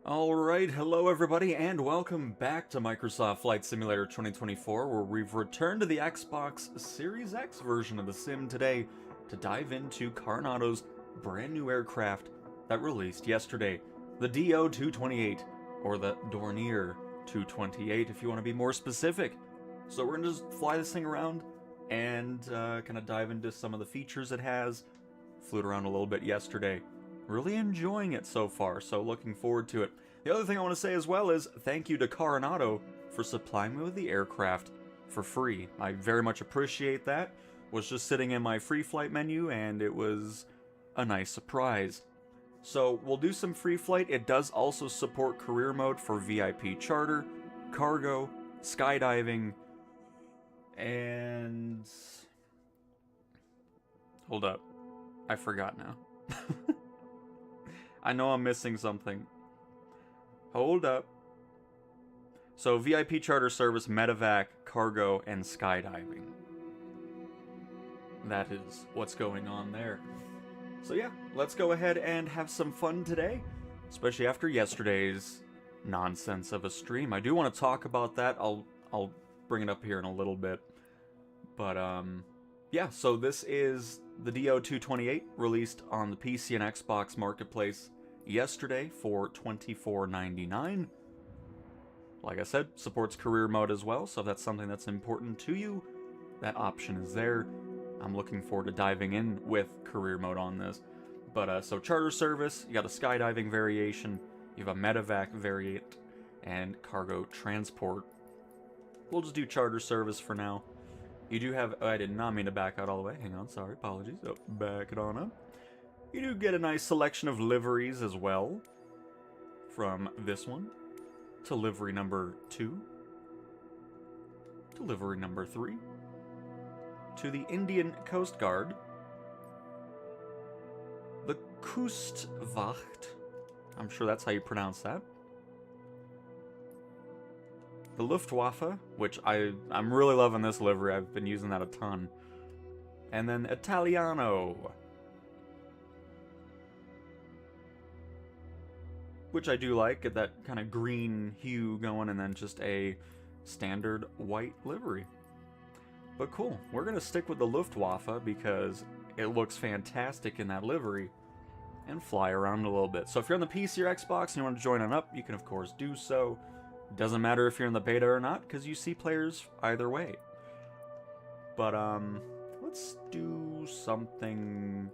Alright, hello everybody, and welcome back to Microsoft Flight Simulator 2024, where we've returned to the Xbox Series X version of the sim today to dive into Carenado's brand new aircraft that released yesterday, the DO228, or the Dornier 228 if you want to be more specific. So we're going to just fly this thing around and kind of dive into some of the features it has. Flew it around a little bit yesterday. Really enjoying it so far, so looking forward to it. The other thing I want to say as well is thank you to Carenado for supplying me with the aircraft for free. I very much appreciate that. Was just sitting in my free flight menu and it was a nice surprise. So we'll do some free flight. It does also support career mode for VIP charter, cargo, skydiving, and... Hold up. I forgot now. I know I'm missing something. Hold up. So VIP charter service, medevac, cargo, and skydiving. That is what's going on there. So yeah, let's go ahead and have some fun today, especially after yesterday's nonsense of a stream. I do want to talk about that. I'll bring it up here in a little bit. But yeah, so this is the DO228, released on the PC and Xbox Marketplace yesterday for $24.99. Like I said, supports career mode as well, so if that's something that's important to you, that option is there. I'm looking forward to diving in with career mode on this. But so charter service, you got a skydiving variation, you have a medevac variant, and cargo transport. We'll just do charter service for now. You do have, I did not mean to back out all the way. Hang on, sorry, apologies. Oh, back it on up. You do get a nice selection of liveries as well. From this one to livery number 2. To livery number 3. To the Indian Coast Guard. The Kustwacht. I'm sure that's how you pronounce that. The Luftwaffe, which I'm really loving this livery. I've been using that a ton. And then Italiano, which I do like. Get that kind of green hue going, and then just a standard white livery. But cool. We're going to stick with the Luftwaffe because it looks fantastic in that livery, and fly around a little bit. So if you're on the PC or Xbox and you want to join on up, you can of course do so. Doesn't matter if you're in the beta or not, because you see players either way. But, let's do something...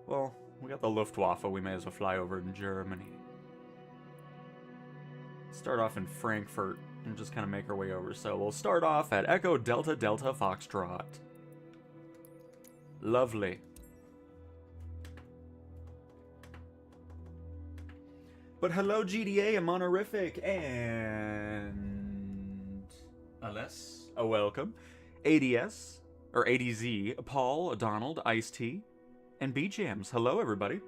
Well, we got the Luftwaffe, we may as well fly over in Germany. Start off in Frankfurt, and just kind of make our way over. So we'll start off at Echo Delta Delta Foxtrot. Lovely. But hello GDA, I'm honorific, and... Unless... Oh, welcome. ADS, or ADZ, Paul, Donald, Ice-T, and B-Jams. Hello, everybody.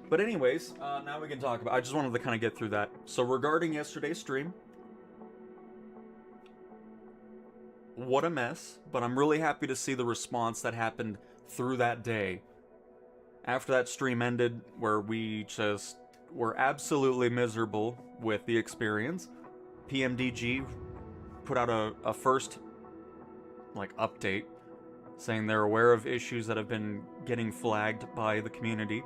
But anyways, now we can talk about... I just wanted to kind of get through that. So regarding yesterday's stream, what a mess, but I'm really happy to see the response that happened through that day. After that stream ended, where we just were absolutely miserable with the experience, PMDG put out a first, update, saying they're aware of issues that have been getting flagged by the community.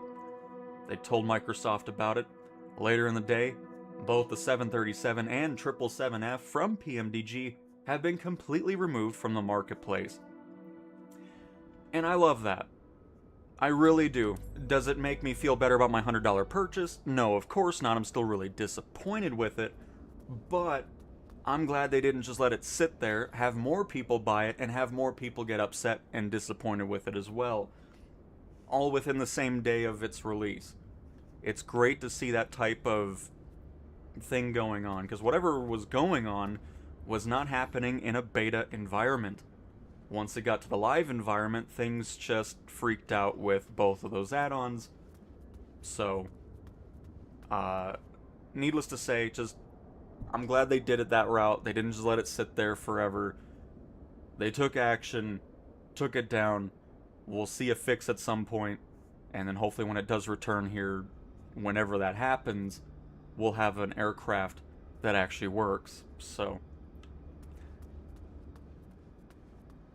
They told Microsoft about it. Later in the day, both the 737 and 777F from PMDG have been completely removed from the marketplace. And I love that. I really do. Does it make me feel better about my $100 purchase? No, of course not. I'm still really disappointed with it. But I'm glad they didn't just let it sit there, have more people buy it, and have more people get upset and disappointed with it as well. All within the same day of its release. It's great to see that type of thing going on, because whatever was going on was not happening in a beta environment. Once it got to the live environment, things just freaked out with both of those add-ons. So, needless to say, I'm glad they did it that route. They didn't just let it sit there forever. They took action, took it down. We'll see a fix at some point, and then hopefully when it does return here whenever that happens, we'll have an aircraft that actually works. So,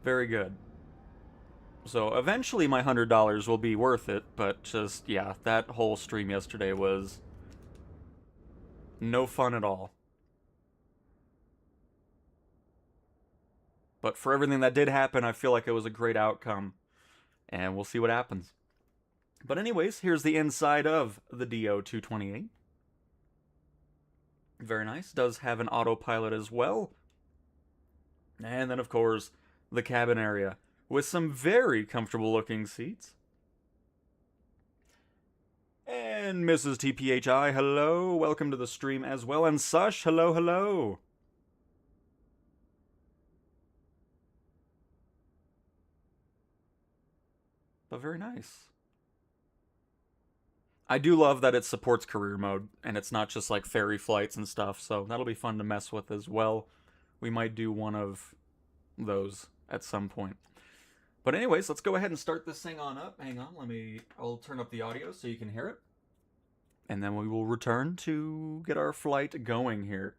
very good. So eventually my $100 will be worth it, but just, yeah, that whole stream yesterday was no fun at all. But for everything that did happen, I feel like it was a great outcome, and we'll see what happens. But anyways, here's the inside of the DO228. Very nice. Does have an autopilot as well. And then, of course, the cabin area with some very comfortable looking seats. And Mrs. TPHI, hello. Welcome to the stream as well. And Sush, hello, hello. But very nice. I do love that it supports career mode, and it's not just like ferry flights and stuff, so that'll be fun to mess with as well. We might do one of those at some point. But anyways, let's go ahead and start this thing on up. Hang on, I'll turn up the audio so you can hear it. And then we will return to get our flight going here.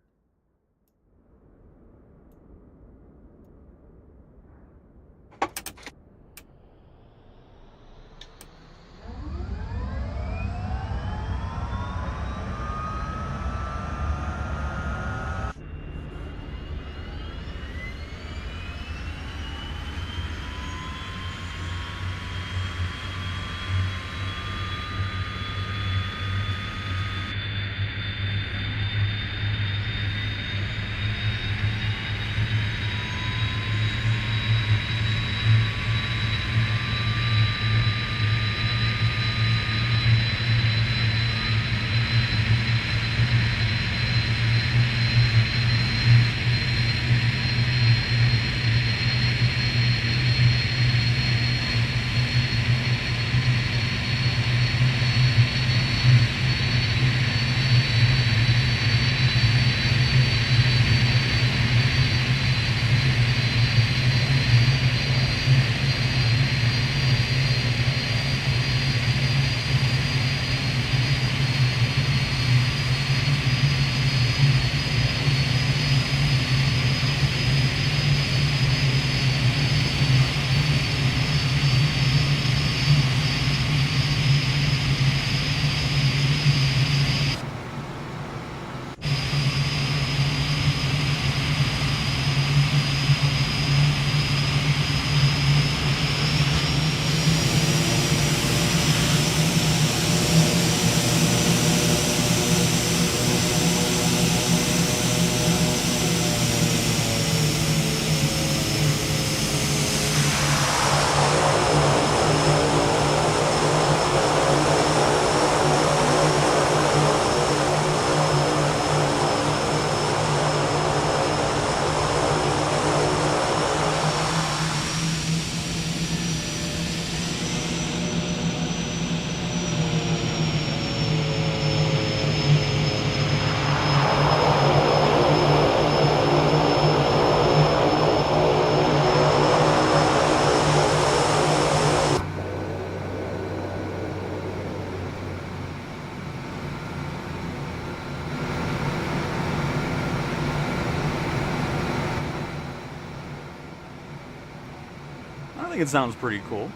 I think it sounds pretty cool.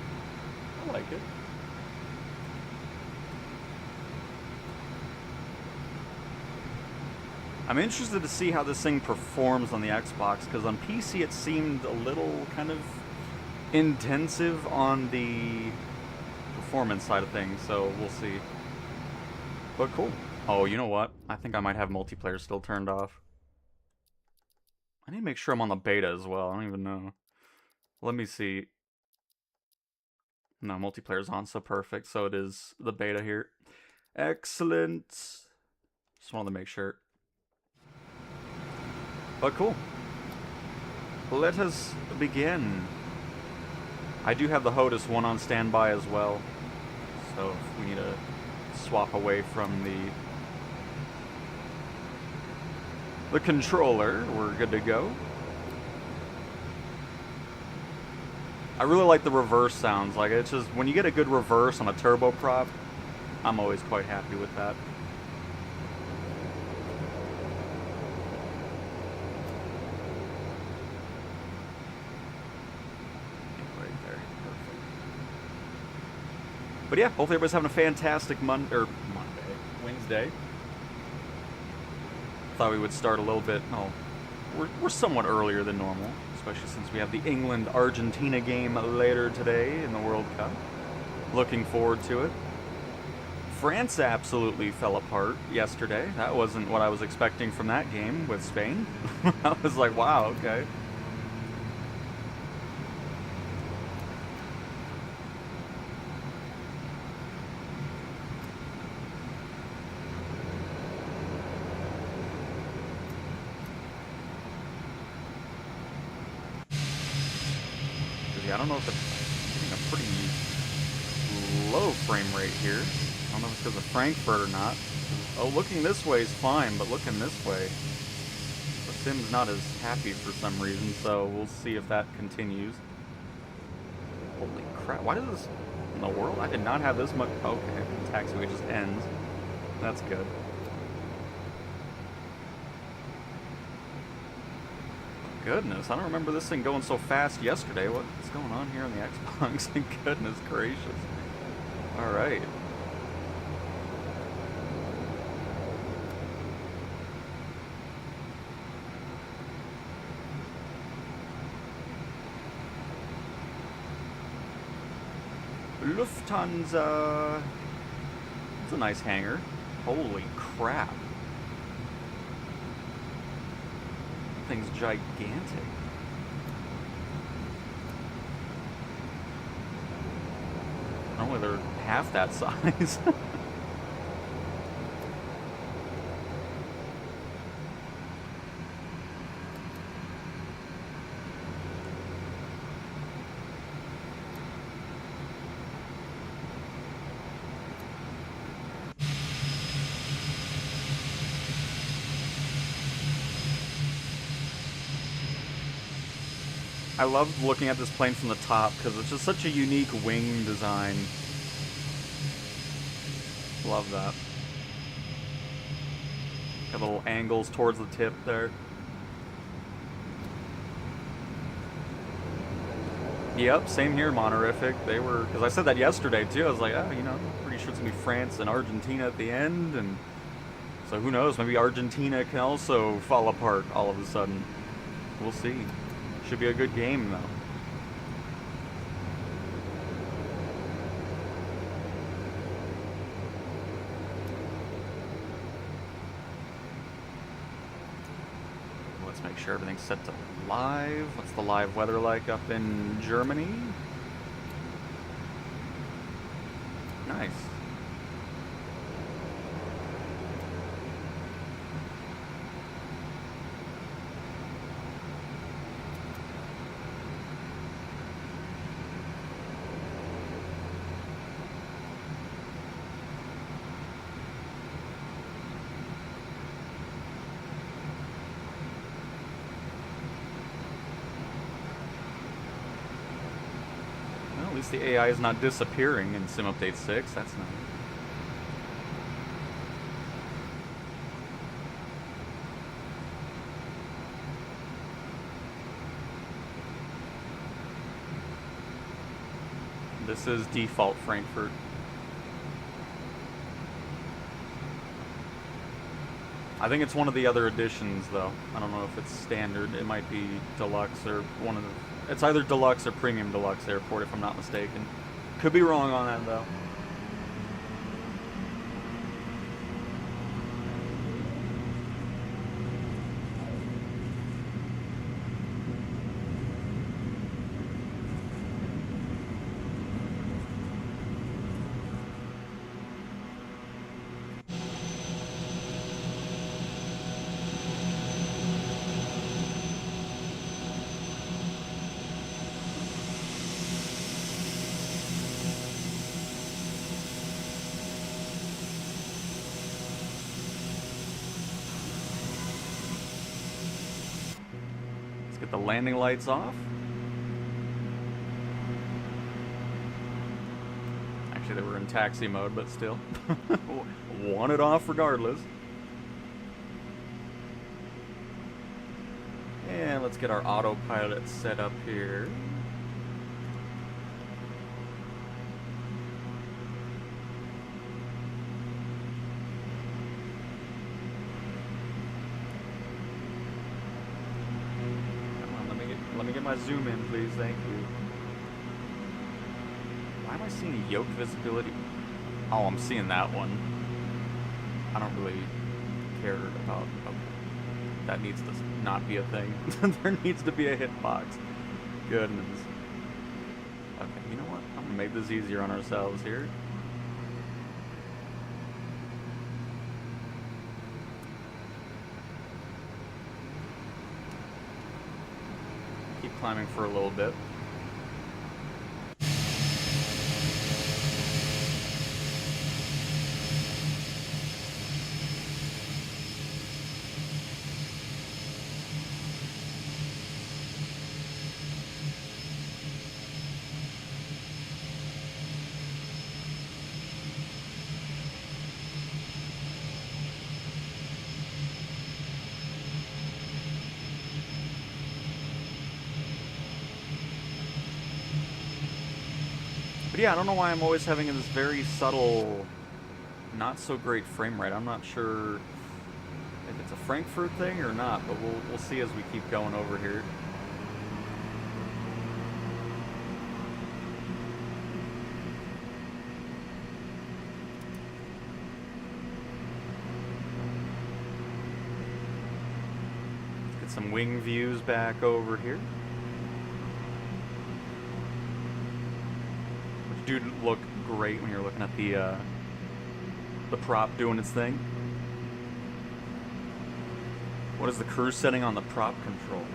I like it. I'm interested to see how this thing performs on the Xbox, because on PC it seemed a little kind of intensive on the performance side of things, so we'll see. But cool. Oh, you know what? I think I might have multiplayer still turned off. I need to make sure I'm on the beta as well. I don't even know. Let me see. No, multiplayer's on, so perfect. So it is the beta here. Excellent. Just wanted to make sure. But cool. Let us begin. I do have the HOTUS one on standby as well. So if we need to swap away from the controller, we're good to go. I really like the reverse sounds. Like, it's just, when you get a good reverse on a turboprop, I'm always quite happy with that. Right there. Perfect. But yeah, hopefully everybody's having a fantastic Wednesday. Thought we would start a little bit. Oh, we're somewhat earlier than normal, especially since we have the England-Argentina game later today in the World Cup. Looking forward to it. France absolutely fell apart yesterday. That wasn't what I was expecting from that game with Spain. I was like, wow, okay. I don't know if it's getting a pretty low frame rate here. I don't know if it's because of Frankfurt or not. Oh, looking this way is fine, but looking this way, the sim's not as happy for some reason, so we'll see if that continues. Holy crap, why does this in the world? I did not have this much. Okay, the taxiway just ends. That's good. Goodness, I don't remember this thing going so fast yesterday. What's going on here on the Xbox? Goodness gracious. Alright. Lufthansa. It's a nice hangar. Holy crap. Thing's gigantic. Normally they're half that size. I love looking at this plane from the top because it's just such a unique wing design. Love that. Got little angles towards the tip there. Yep, same here, Monorific. They were, because I said that yesterday too. I was like, oh, you know, pretty sure it's gonna be France and Argentina at the end, and so who knows? Maybe Argentina can also fall apart all of a sudden. We'll see. Should be a good game, though. Let's make sure everything's set to live. What's the live weather like up in Germany? Nice. At least the AI is not disappearing in Sim Update 6. That's nice. This is default Frankfurt. I think it's one of the other editions, though. I don't know if it's standard. It might be deluxe or one of the... It's either deluxe or premium deluxe airport, if I'm not mistaken. Could be wrong on that, though. Get the landing lights off. Actually, they were in taxi mode, but still. Want it off regardless. And let's get our autopilot set up here. Let me get my zoom in, please. Thank you. Why am I seeing yoke visibility? Oh, I'm seeing that one. I don't really care about... Okay. That needs to not be a thing. There needs to be a hitbox. Goodness. Okay, you know what? I'm gonna make this easier on ourselves here. Keep climbing for a little bit. But yeah, I don't know why I'm always having this very subtle, not so great frame rate. I'm not sure if it's a Frankfurt thing or not, but we'll see as we keep going over here. Let's get some wing views back over here. Do look great when you're looking at the prop doing its thing. What is the cruise setting on the prop control?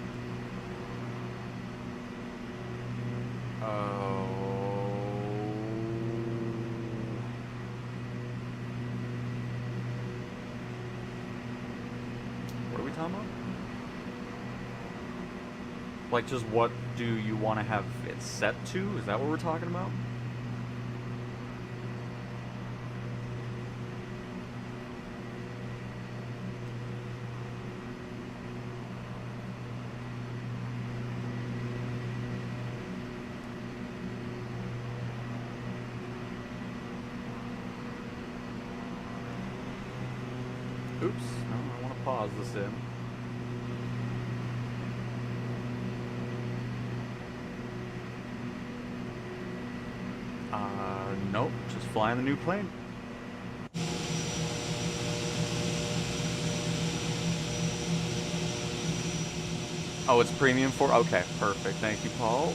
Oh. What are we talking about? Like, just what do you want to have it set to? Is that what we're talking about? Oops, no, I want to pause this in. Nope, just flying the new plane. Oh, it's premium for? Okay, perfect. Thank you, Paul.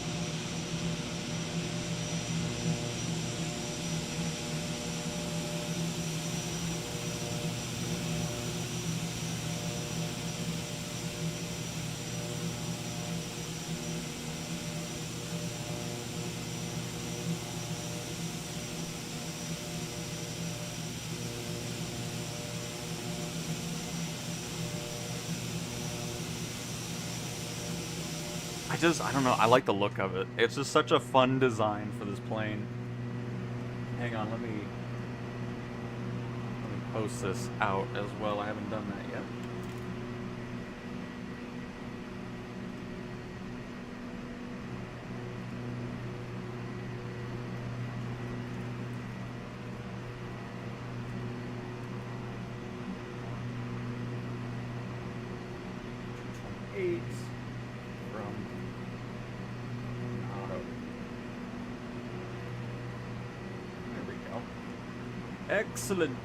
I don't know, I like the look of it. It's just such a fun design for this plane. Hang on, let me post this out as well. I haven't done that yet. Excellent.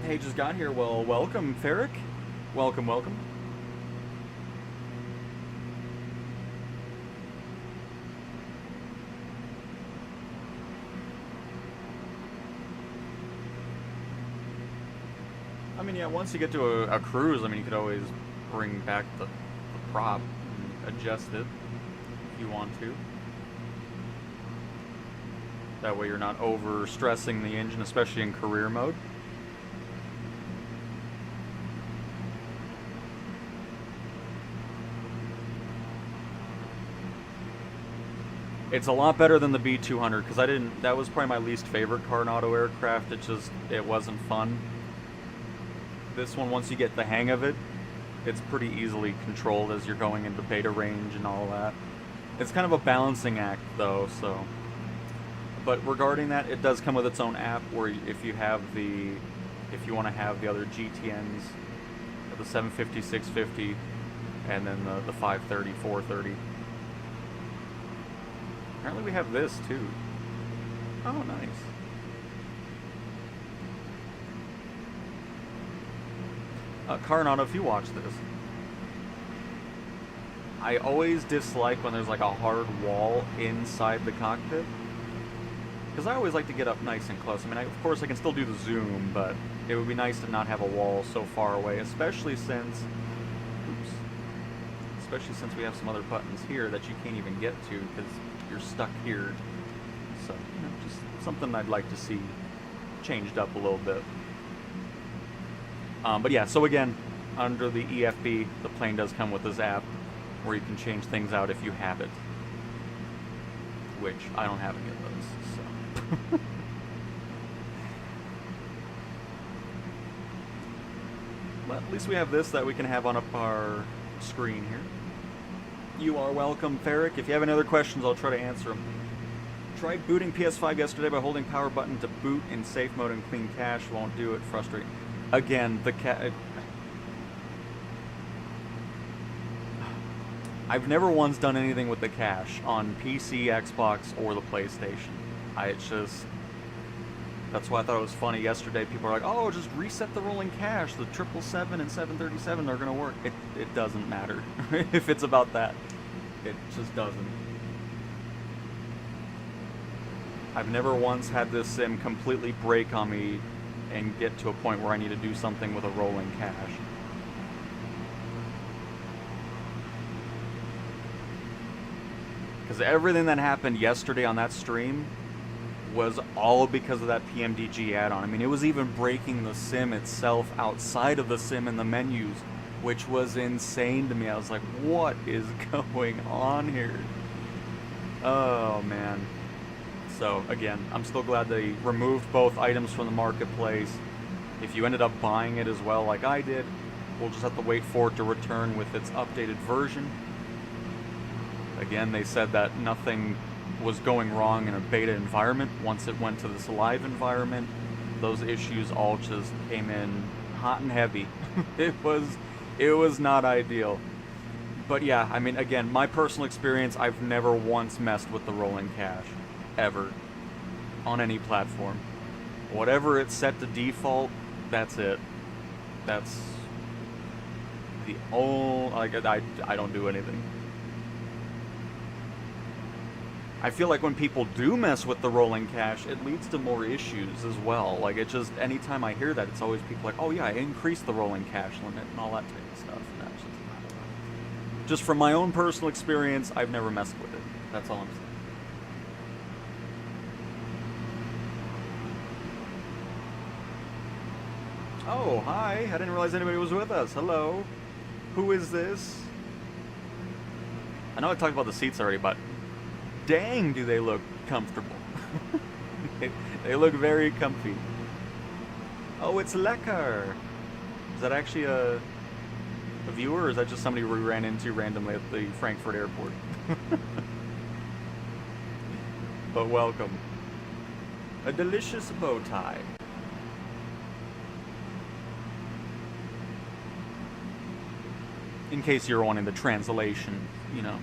Hey, just got here. Well, welcome, Ferric. Welcome, welcome. I mean, yeah, once you get to a cruise, I mean, you could always bring back the prop and adjust it if you want to. That way you're not over stressing the engine, especially in career mode. It's a lot better than the B200, because that was probably my least favorite Carenado aircraft. It wasn't fun. This one, once you get the hang of it, it's pretty easily controlled as you're going into beta range and all that. It's kind of a balancing act, though, so... But regarding that, it does come with its own app, where if you want to have the other GTNs, the 750, 650, and then the 530, 430. Apparently we have this, too. Oh, nice. Carenado, if you watch this, I always dislike when there's like a hard wall inside the cockpit, because I always like to get up nice and close. I mean, of course I can still do the zoom, but it would be nice to not have a wall so far away, especially since we have some other buttons here that you can't even get to because you're stuck here. So, you know, just something I'd like to see changed up a little bit. But yeah, so again, under the EFB, the plane does come with this app where you can change things out if you have it. Which, I don't have any of those, so... But at least we have this that we can have on up our screen here. You are welcome, Ferric. If you have any other questions, I'll try to answer them. Tried booting PS5 yesterday by holding power button to boot in safe mode and clean cache. Won't do it. Frustrating. Again, I've never once done anything with the cache on PC, Xbox, or the PlayStation. That's why I thought it was funny yesterday. People are like, oh, just reset the rolling cache. The 777 and 737 are going to work. It doesn't matter if it's about that. It just doesn't. I've never once had this sim completely break on me and get to a point where I need to do something with a rolling cache. Because everything that happened yesterday on that stream was all because of that PMDG add-on. I mean, it was even breaking the sim itself outside of the sim in the menus, which was insane to me. I was like, what is going on here? Oh, man. So, again, I'm still glad they removed both items from the marketplace. If you ended up buying it as well, like I did, we'll just have to wait for it to return with its updated version. Again, they said that nothing was going wrong in a beta environment. Once it went to this live environment, those issues all just came in hot and heavy. It was not ideal. But yeah, I mean, again, my personal experience, I've never once messed with the rolling cache. Ever. On any platform. Whatever it's set to default, that's it. That's the only... I don't do anything. I feel like when people do mess with the rolling cache, it leads to more issues as well. Like, it just, anytime I hear that, it's always people like, oh yeah, I increased the rolling cache limit and all that type of stuff. And that's just from my own personal experience, I've never messed with it. That's all I'm saying. Oh, hi. I didn't realize anybody was with us. Hello. Who is this? I know I talked about the seats already, but dang, do they look comfortable. They look very comfy. Oh, it's Lecker. Is that actually a viewer, or is that just somebody we ran into randomly at the Frankfurt airport? But welcome. A delicious bow tie. In case you're wanting the translation, you know.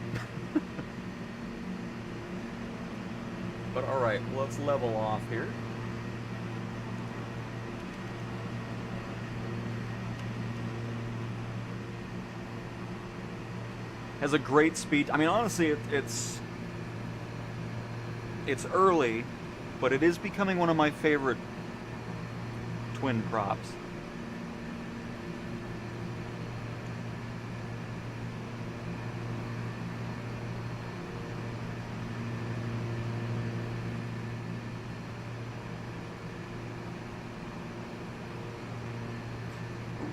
But alright, let's level off here. Has a great speed. I mean, honestly, it's early, but it is becoming one of my favorite twin props.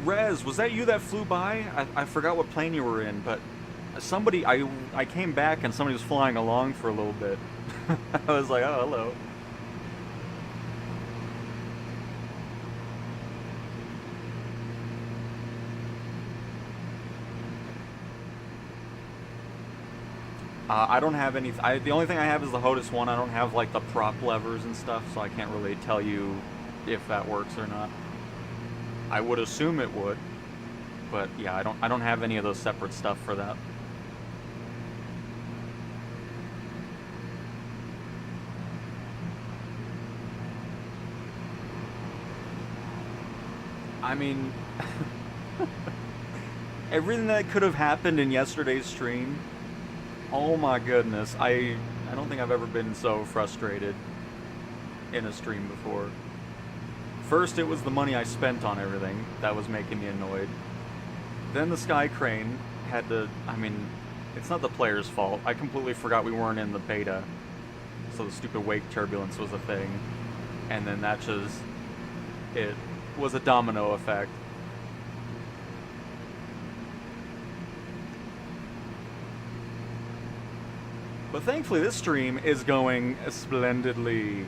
Rez, was that you that flew by? I forgot what plane you were in, but somebody, I came back and somebody was flying along for a little bit. I was like, oh, hello. I don't have any. The only thing I have is the HOTUS one. I don't have like the prop levers and stuff, so I can't really tell you if that works or not. I would assume it would, but yeah, I don't have any of those separate stuff for that. I mean, everything that could have happened in yesterday's stream. Oh my goodness, I don't think I've ever been so frustrated in a stream before. First, it was the money I spent on everything that was making me annoyed. Then the Sky Crane had to, I mean, it's not the player's fault. I completely forgot we weren't in the beta, so the stupid wake turbulence was a thing. And then that just, it was a domino effect. But thankfully this stream is going splendidly.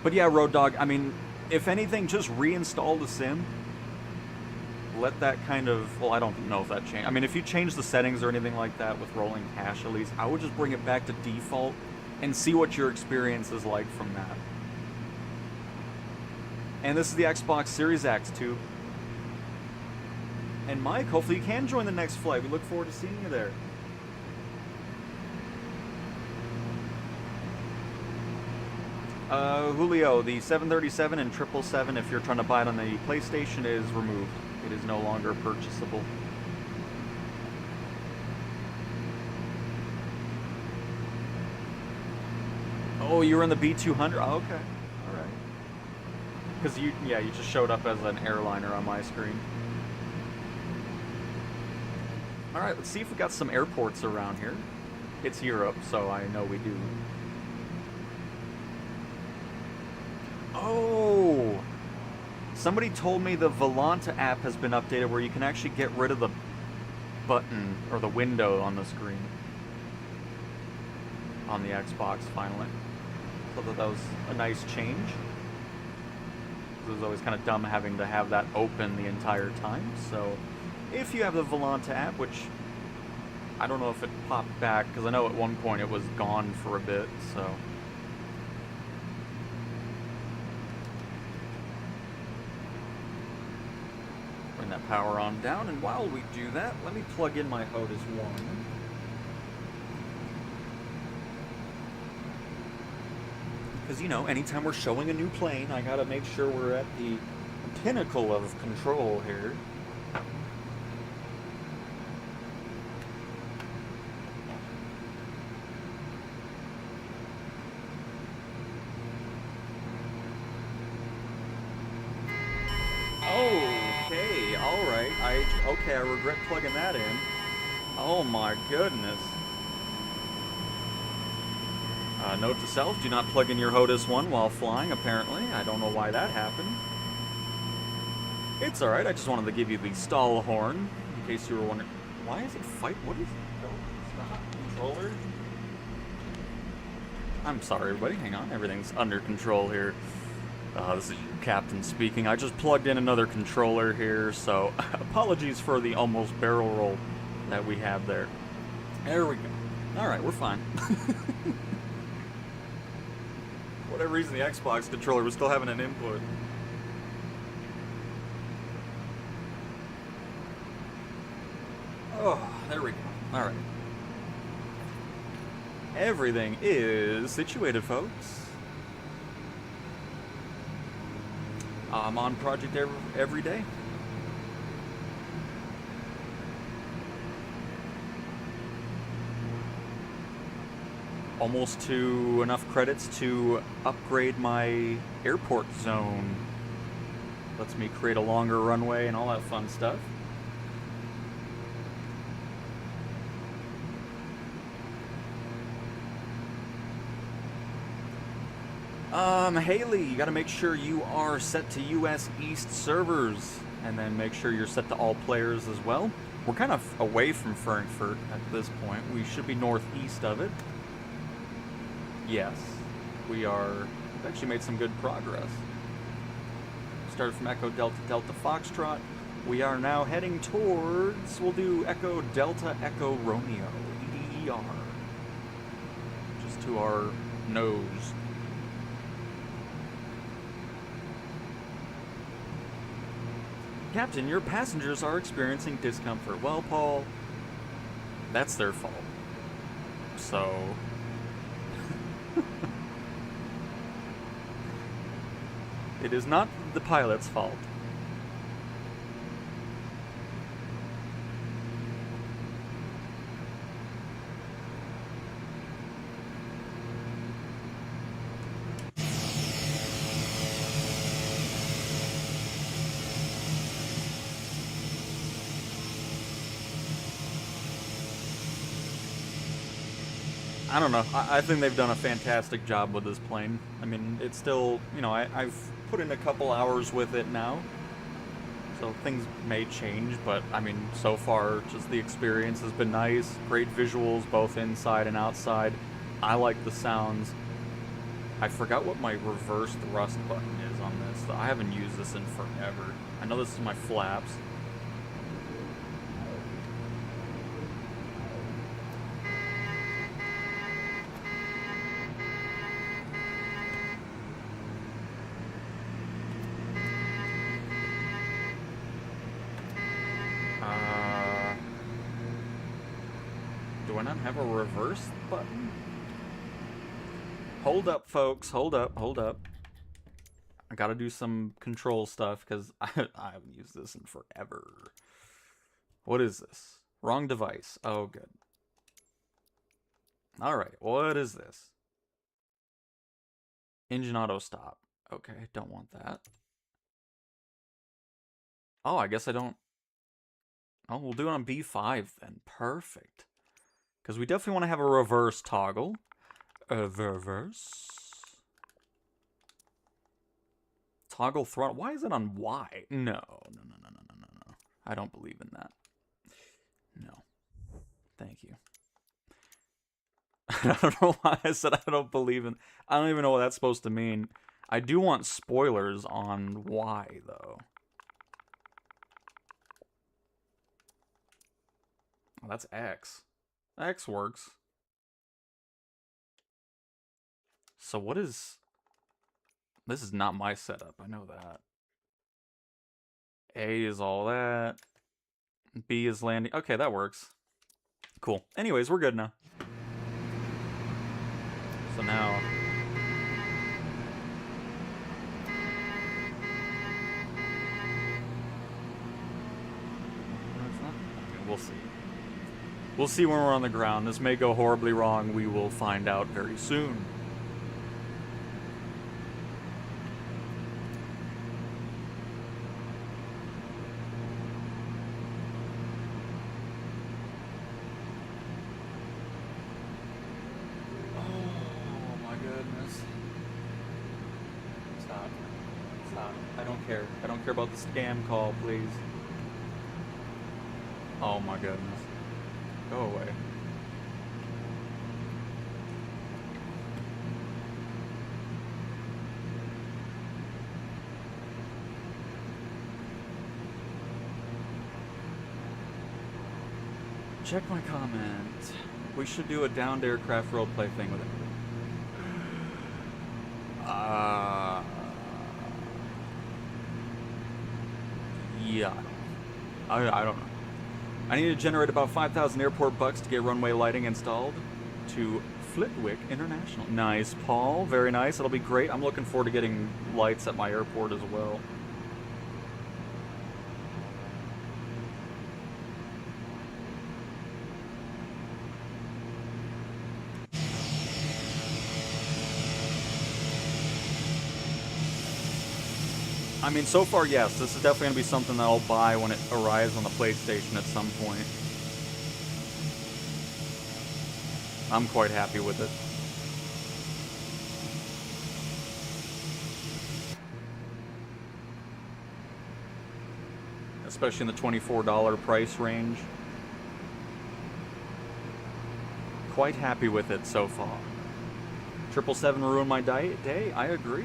But yeah, Road Dog, I mean, if anything, just reinstall the sim. Let that kind of, well, I don't know if that changed. I mean, if you change the settings or anything like that with rolling cache at least, I would just bring it back to default and see what your experience is like from that. And this is the Xbox Series X too. And Mike, hopefully you can join the next flight. We look forward to seeing you there. Julio, the 737 and 777, if you're trying to buy it on the PlayStation, is removed. It is no longer purchasable. Oh, you were in the B200? Oh, okay. Alright. Because you just showed up as an airliner on my screen. Alright, let's see if we got some airports around here. It's Europe, so I know we do. Oh! Somebody told me the Volanta app has been updated where you can actually get rid of the button or the window on the screen. On the Xbox, finally. So that was a nice change. It was always kind of dumb having to have that open the entire time, so if you have the Volanta app, which I don't know if it popped back, because I know at one point it was gone for a bit, so. Bring that power on down, and while we do that, let me plug in my HOTUS 1. Because, you know, anytime we're showing a new plane, I gotta make sure we're at the pinnacle of control here. Okay, alright. I regret plugging that in. Oh my goodness. Note to self, do not plug in your HOTUS 1 while flying, apparently. I don't know why that happened. It's alright, I just wanted to give you the stall horn, in case you were wondering. Why is it fight? What is it? Stop, controller? I'm sorry, everybody, hang on. Everything's under control here. This is your captain speaking. I just plugged in another controller here, so apologies for the almost barrel roll that we have there. There we go. Alright, we're fine. For whatever reason, the Xbox controller was still having an input. Oh, there we go. Alright. Everything is situated, folks. I'm on project every day. Almost to enough credits to upgrade my airport zone. Lets me create a longer runway and all that fun stuff. Haley, you gotta make sure you are set to US East servers and then make sure you're set to all players as well. We're kind of away from Frankfurt at this point. We should be northeast of it. Yes, we are. We've actually made some good progress. Started from Echo Delta Delta Foxtrot. We are now heading towards, we'll do Echo Delta Echo Romeo, EDER. Just to our nose. Captain, your passengers are experiencing discomfort. Well, Paul, that's their fault. So... it is not the pilot's fault. I don't know. I think they've done a fantastic job with this plane. I mean, it's still, you know, I've put in a couple hours with it now. So things may change, but I mean, so far, just the experience has been nice. Great visuals, both inside and outside. I like the sounds. I forgot what my reverse thrust button is on this. I haven't used this in forever. I know this is my flaps. Do I not have a reverse button? Hold up, folks. Hold up. I gotta do some control stuff, because I haven't used this in forever. What is this? Wrong device. Oh, good. Alright, what is this? Engine auto stop. Okay, don't want that. Oh, I guess I don't... Oh, we'll do it on B5 then. Perfect. Because we definitely want to have a reverse toggle. Reverse. Toggle throttle. Why is it on Y? No. I don't believe in that. No. Thank you. I don't know why I said I don't believe in... I don't even know what that's supposed to mean. I do want spoilers on Y, though. Oh, that's X. X works. So what is... This is not my setup, I know that. A is all that. B is landing. Okay, that works. Cool. Anyways, we're good now. So now... Okay, we'll see. We'll see when we're on the ground. This may go horribly wrong. We will find out very soon. Oh my goodness. Stop. Stop. I don't care. I don't care about the scam call, please. Oh my goodness. Go away. Check my comment. We should do a downed aircraft roleplay thing with it. Yeah. I don't know. I need to generate about 5,000 airport bucks to get runway lighting installed to Flitwick International. Nice, Paul. Very nice. It'll be great. I'm looking forward to getting lights at my airport as well. I mean, so far, yes. This is definitely going to be something that I'll buy when it arrives on the PlayStation at some point. I'm quite happy with it. especially in the $24 price range. Quite happy with it so far. 777 ruined my day? I agree.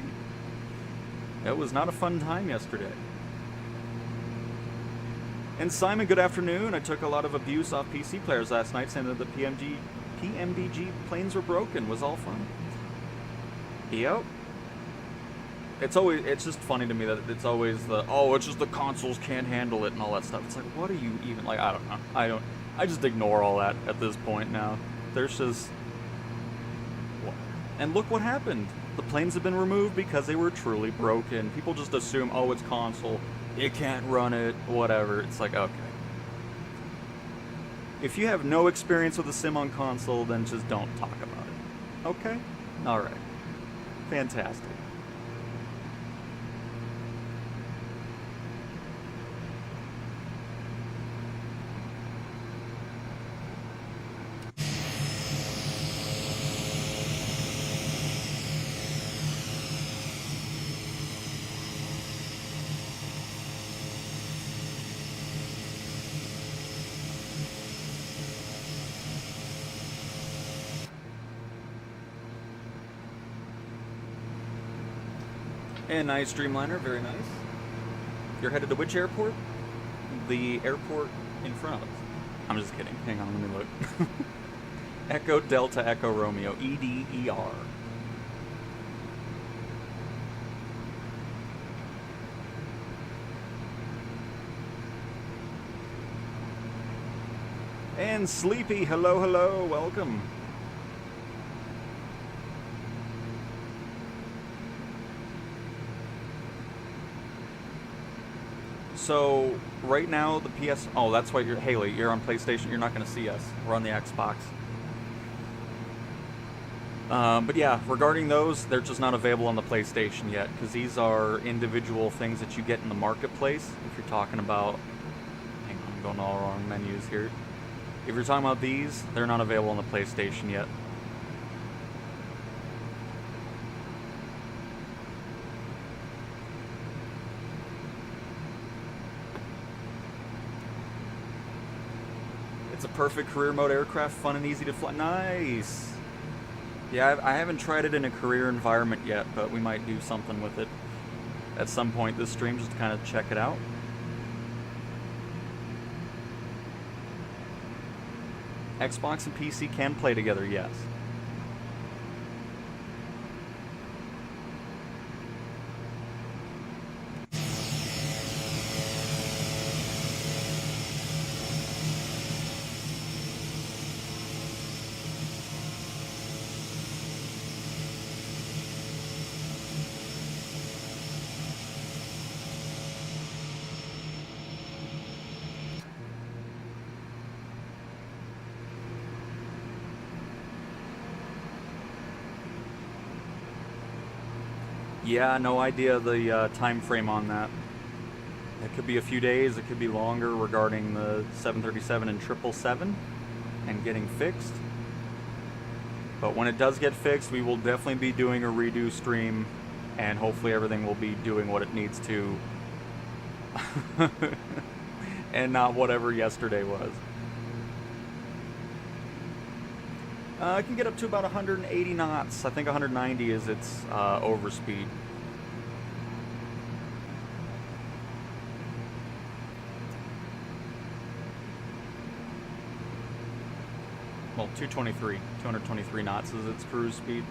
It was not a fun time yesterday. And Simon, good afternoon. I took a lot of abuse off PC players last night, saying that the PMDG planes were broken. Was all fun. Yep. It's just funny to me that it's always it's just the consoles can't handle it and all that stuff. It's like, what are you even, like, I don't know. I just ignore all that at this point now. There's just, and look what happened. The planes have been removed because they were truly broken. People just assume, oh, it's console, it can't run it, whatever. It's like, okay. If you have no experience with a sim on console, then just don't talk about it. Okay? Alright. Fantastic. And nice Dreamliner, very nice. You're headed to which airport? The airport in front of us. I'm just kidding. Hang on, let me look. Echo Delta Echo Romeo, EDER. And Sleepy, hello, welcome. So, right now, the PS... Oh, that's why you're... Haley, you're on PlayStation. You're not going to see us. We're on the Xbox. But yeah, regarding those, they're just not available on the PlayStation yet, because these are individual things that you get in the marketplace. If you're talking about... Hang on, I'm going to all the wrong menus here. If you're talking about these, they're not available on the PlayStation yet. It's a perfect career mode aircraft, fun and easy to fly. Nice! Yeah, I haven't tried it in a career environment yet, but we might do something with it at some point this stream, just to kind of check it out. Xbox and PC can play together, yes. Yeah, no idea the time frame on that. It could be a few days, it could be longer regarding the 737 and 777 and getting fixed. But when it does get fixed, we will definitely be doing a redo stream, and hopefully everything will be doing what it needs to. And not whatever yesterday was. It can get up to about 180 knots. I think 190 is its overspeed. Well, 223 knots is its cruise speed.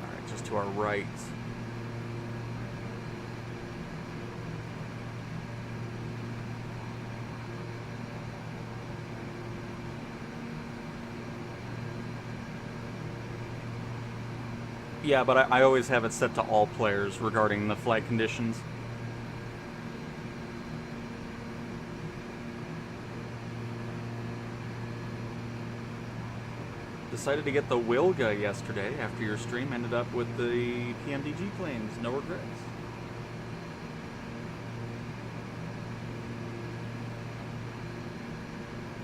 Alright, just to our right. Yeah, but I always have it set to all players regarding the flight conditions. Decided to get the Wilga yesterday after your stream. Ended up with the PMDG planes. No regrets.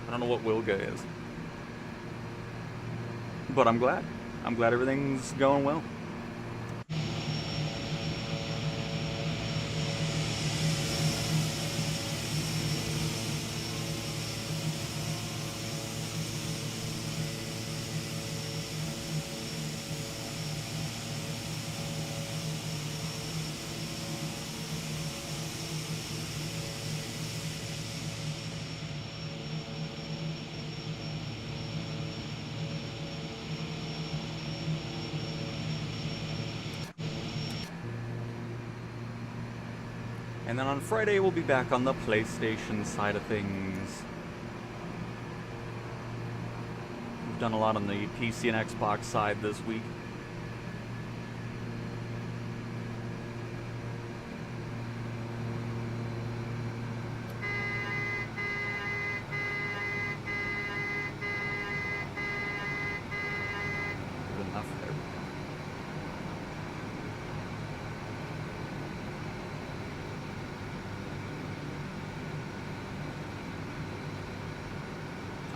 I don't know what Wilga is. But I'm glad. I'm glad everything's going well. And then on Friday, we'll be back on the PlayStation side of things. We've done a lot on the PC and Xbox side this week. Good enough there.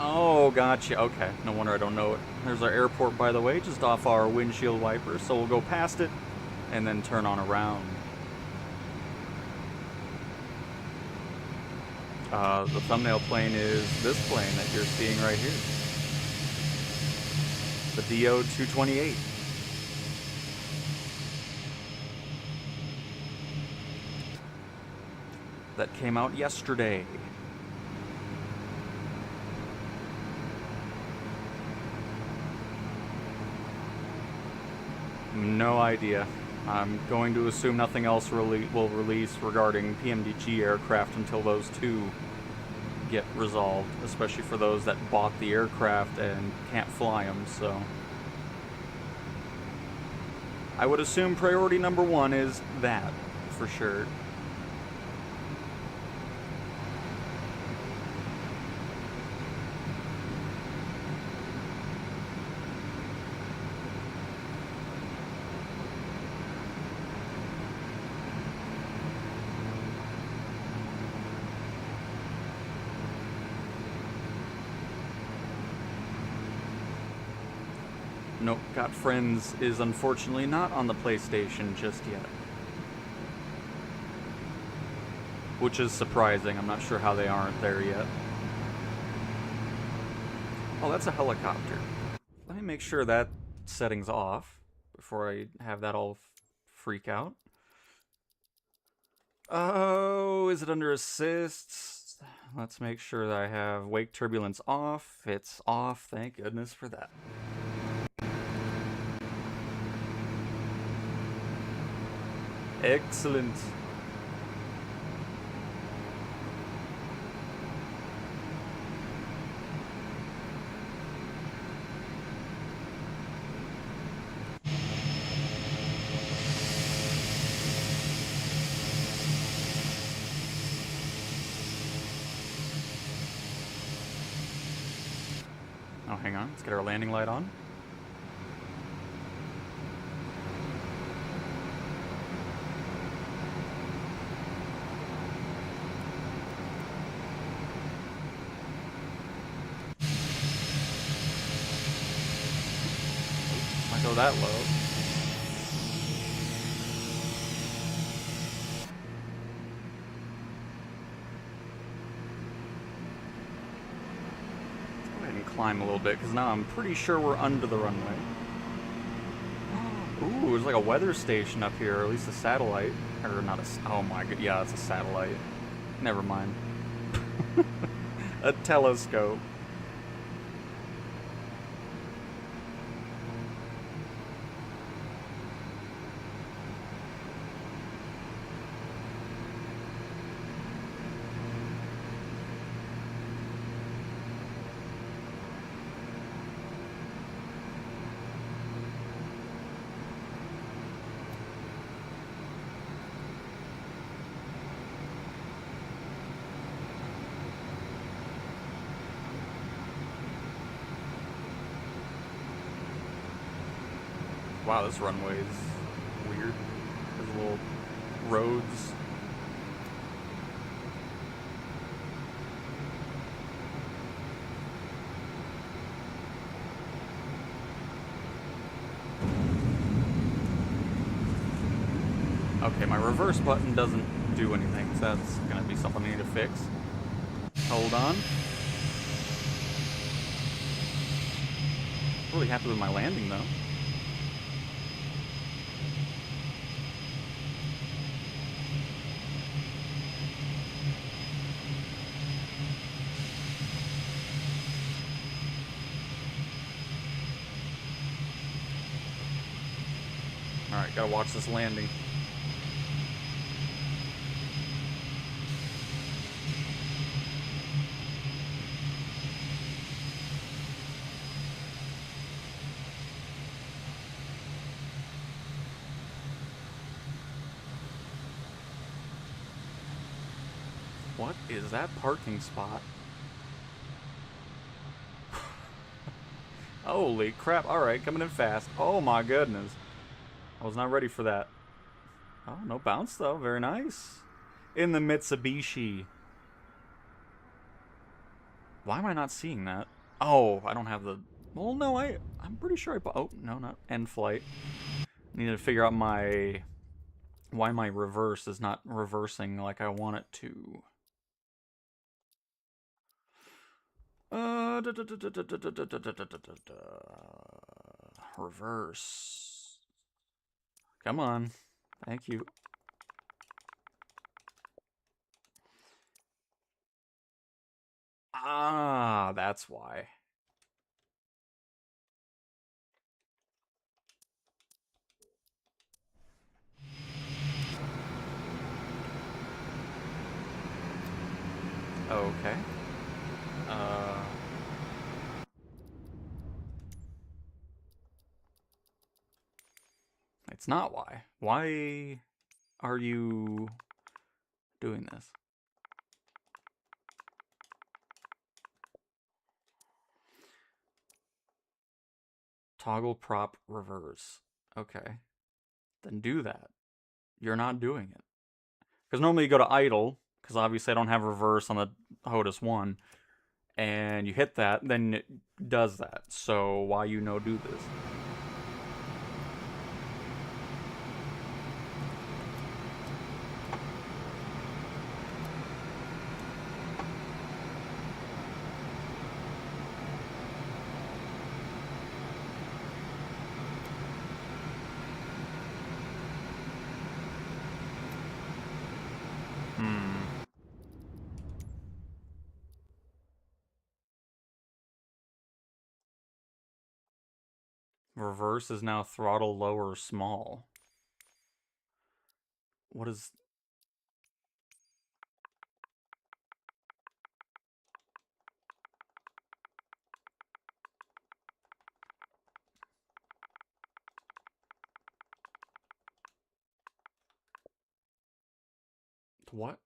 Oh, gotcha. Okay. No wonder I don't know it. There's our airport, by the way, just off our windshield wiper. So we'll go past it and then turn on around. The thumbnail plane is this plane that you're seeing right here. The DO228. That came out yesterday. No idea. I'm going to assume nothing else will release regarding PMDG aircraft until those two get resolved, especially for those that bought the aircraft and can't fly them, so. I would assume priority number one is that, for sure. Nope, Got Friends is unfortunately not on the PlayStation just yet. Which is surprising. I'm not sure how they aren't there yet. Oh, that's a helicopter. Let me make sure that setting's off before I have that all freak out. Oh, is it under assists? Let's make sure that I have wake turbulence off. It's off. Thank goodness for that. Excellent. Oh, hang on. Let's get our landing light on. Go that low. Let's go ahead and climb a little bit, because now I'm pretty sure we're under the runway. Ooh, there's like a weather station up here, or at least a satellite. Or not a... Oh my god, yeah, it's a satellite. Never mind. A telescope. Wow, this runway is weird. There's little roads. Okay, my reverse button doesn't do anything, so that's gonna be something I need to fix. Hold on. Really happy with my landing, though. Alright, gotta watch this landing. What is that parking spot? Holy crap. Alright, coming in fast. Oh my goodness. I was not ready for that. Oh, no bounce though. Very nice. In the Mitsubishi. Why am I not seeing that? Oh, I don't have the... Well, no, I'm pretty sure I... Oh, no, not end flight. I need to figure out why my reverse is not reversing like I want it to. Reverse. Come on. Thank you. Ah, that's why. Okay. It's not why. Why are you doing this? Toggle prop reverse. Okay. Then do that. You're not doing it. Because normally you go to idle, because obviously I don't have reverse on the HOTUS 1, and you hit that, then it does that. So why you no do this? Reverse is now throttle lower small. What is... What?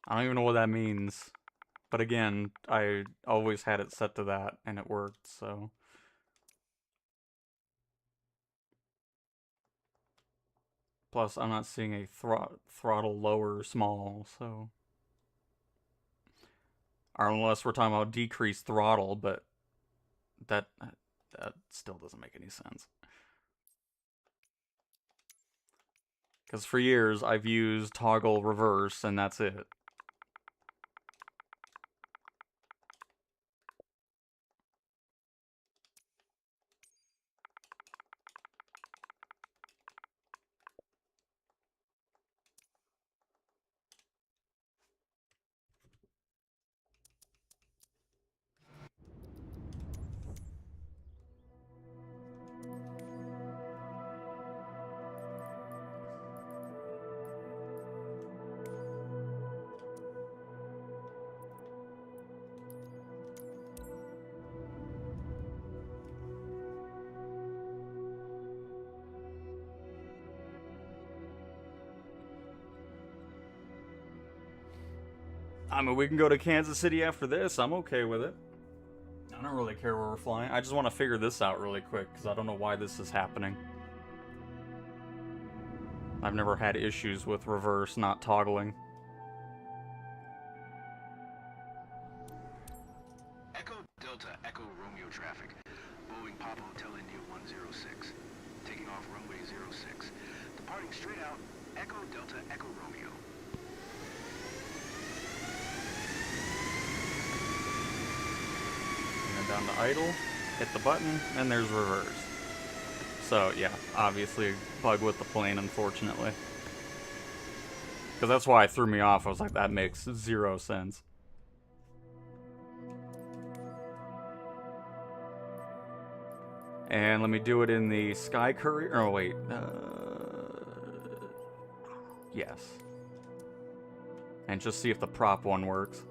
I don't even know what that means. But again, I always had it set to that, and it worked, so... Plus, I'm not seeing a throttle lower small, so... Or unless we're talking about decreased throttle, but that still doesn't make any sense. Because for years, I've used toggle reverse, and that's it. I mean, we can go to Kansas City after this. I'm okay with it. I don't really care where we're flying. I just want to figure this out really quick, because I don't know why this is happening. I've never had issues with reverse not toggling. Echo Delta Echo Romeo traffic. Boeing Papa Hotel India 106. Taking off runway 06. Departing straight out, Echo Delta Echo Romeo. And down to idle, hit the button, and there's reverse. So yeah, obviously bug with the plane, unfortunately. Because that's why it threw me off. I was like, that makes 0 sense. And let me do it in the Sky Courier. Oh, wait. Yes. And just see if the prop one works.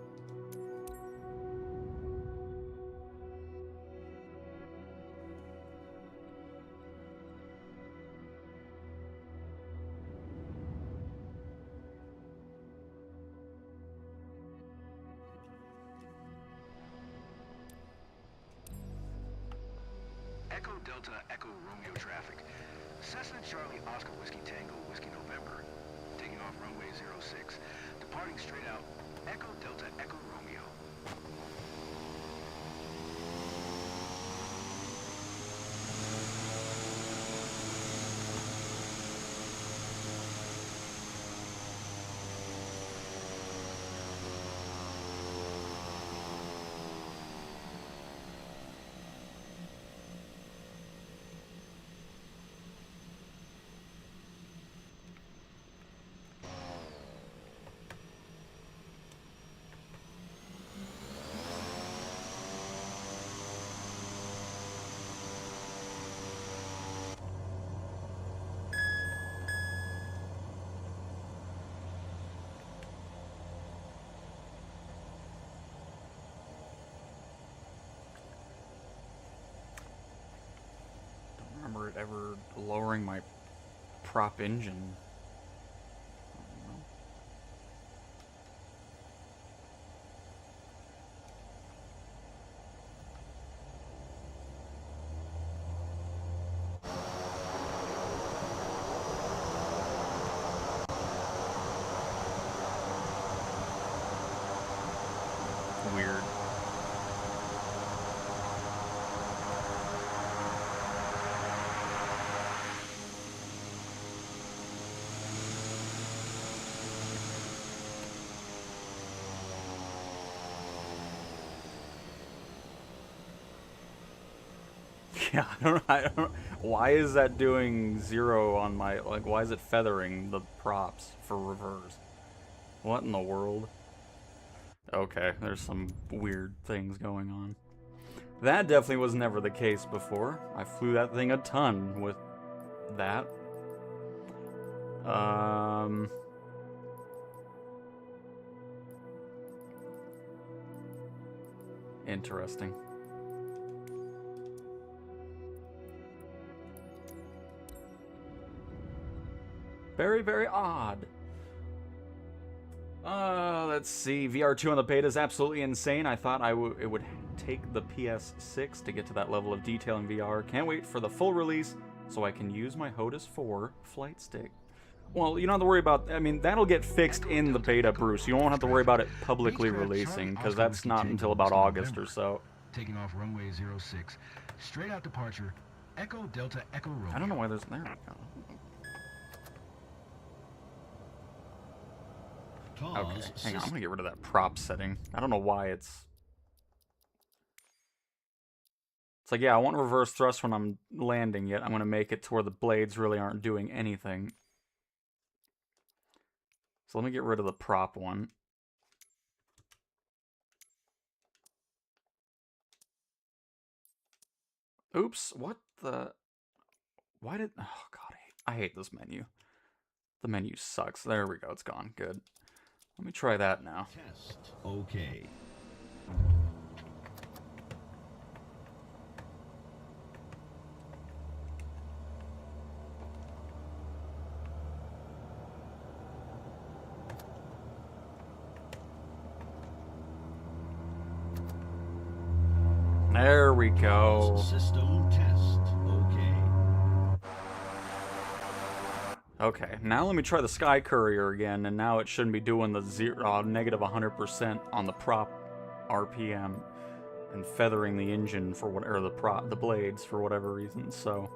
Delta Echo Romeo traffic. Cessna Charlie Oscar Whiskey Tango Whiskey November. Taking off runway 06. Departing straight out. Echo Delta Echo Romeo. Remember it ever lowering my prop engine. Weird. Yeah, I don't, why is that doing 0 on my, like, why is it feathering the props for reverse? What in the world? Okay, there's some weird things going on. That definitely was never the case before. I flew that thing a ton with that. Interesting. Very, very odd. Let's see. VR2 on the beta is absolutely insane. I thought it would take the PS6 to get to that level of detail in VR. Can't wait for the full release so I can use my HOTAS 4 flight stick. Well, you don't have to worry about... I mean, that'll get fixed in the beta, Bruce. You won't have to worry about it publicly releasing, because that's not until about August or so. Taking off runway 06. Straight out departure. Echo Delta Echo Romeo. I don't know why there's... There we go. Okay, hang on, I'm gonna get rid of that prop setting. I don't know why it's like, yeah, I want reverse thrust when I'm landing, yet I'm gonna make it to where the blades really aren't doing anything. So let me get rid of the prop one. Oops, what the... Why did... Oh god, I hate this menu. The menu sucks. There we go, it's gone. Good. Let me try that now. Test. Okay. There we go. System test. Okay, now let me try the Sky Courier again, and now it shouldn't be doing the negative 100% on the prop RPM and feathering the engine for what, or the blades for whatever reason. So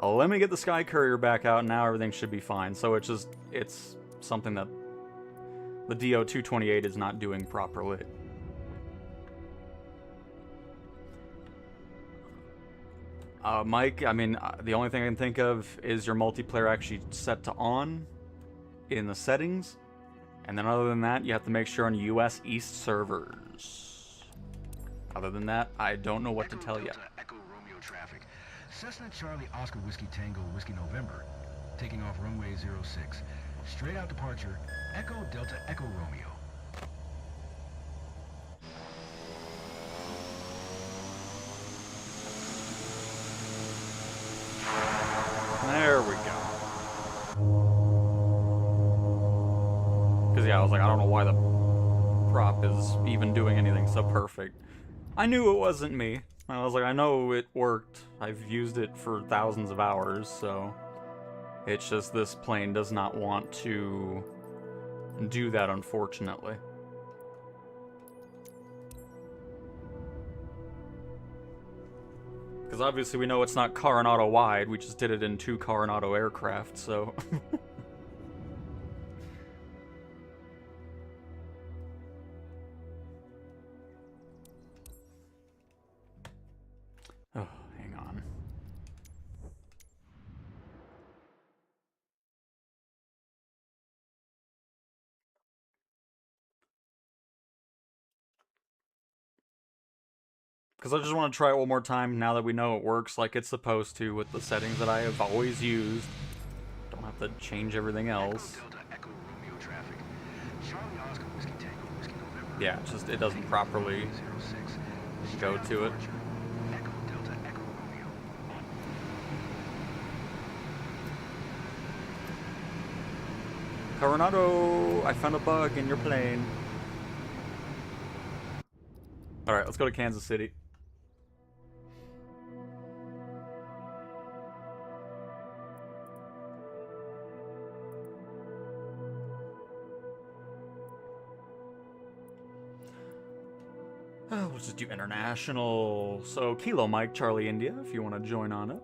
let me get the Sky Courier back out, and now everything should be fine. So it's something that the DO228 is not doing properly. Mike, I mean, the only thing I can think of is your multiplayer actually set to on in the settings. And then other than that, you have to make sure on US East servers. Other than that, I don't know what to tell you. Echo Romeo traffic. Cessna Charlie Oscar Whiskey Tango Whiskey November. Taking off runway 06. Straight out departure. Echo Delta Echo Romeo. There we go. Because, yeah, I was like, I don't know why the prop is even doing anything so perfect. I knew it wasn't me. I was like, I know it worked. I've used it for thousands of hours, so it's just this plane does not want to do that, unfortunately. Because obviously we know it's not Carenado wide, we just did it in 2 Carenado aircraft, so... Oh, hang on. Because I just want to try it one more time now that we know it works like it's supposed to with the settings that I have always used. Don't have to change everything else. Yeah, it's just it doesn't properly go to it. Carenado, I found a bug in your plane. Alright, let's go to Kansas City. Oh, we'll just do international. So, Kilo Mike, Charlie India, if you want to join on up.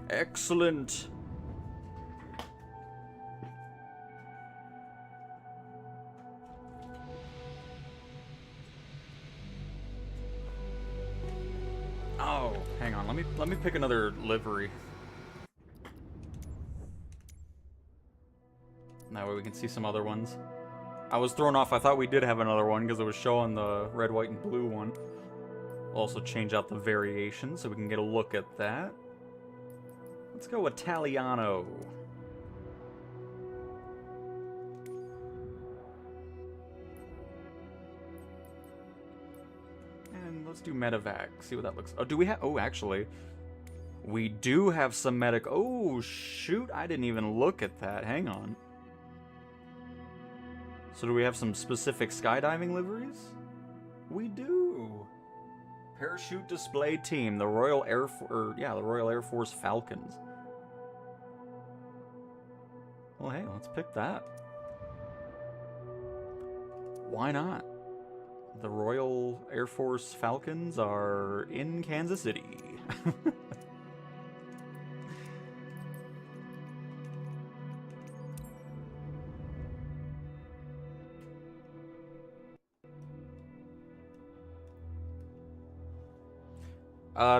Excellent. Oh, hang on. Let me pick another livery. That way we can see some other ones. I was thrown off. I thought we did have another one because it was showing the red, white, and blue one. We'll also change out the variation so we can get a look at that. Let's go Italiano. And let's do medevac. See what that looks. Oh, do we have? Oh, actually, we do have some medic. Oh, shoot! I didn't even look at that. Hang on. So do we have some specific skydiving liveries? We do. Parachute display team, the Royal Air the Royal Air Force Falcons. Well, hey, let's pick that. Why not? The Royal Air Force Falcons are in Kansas City.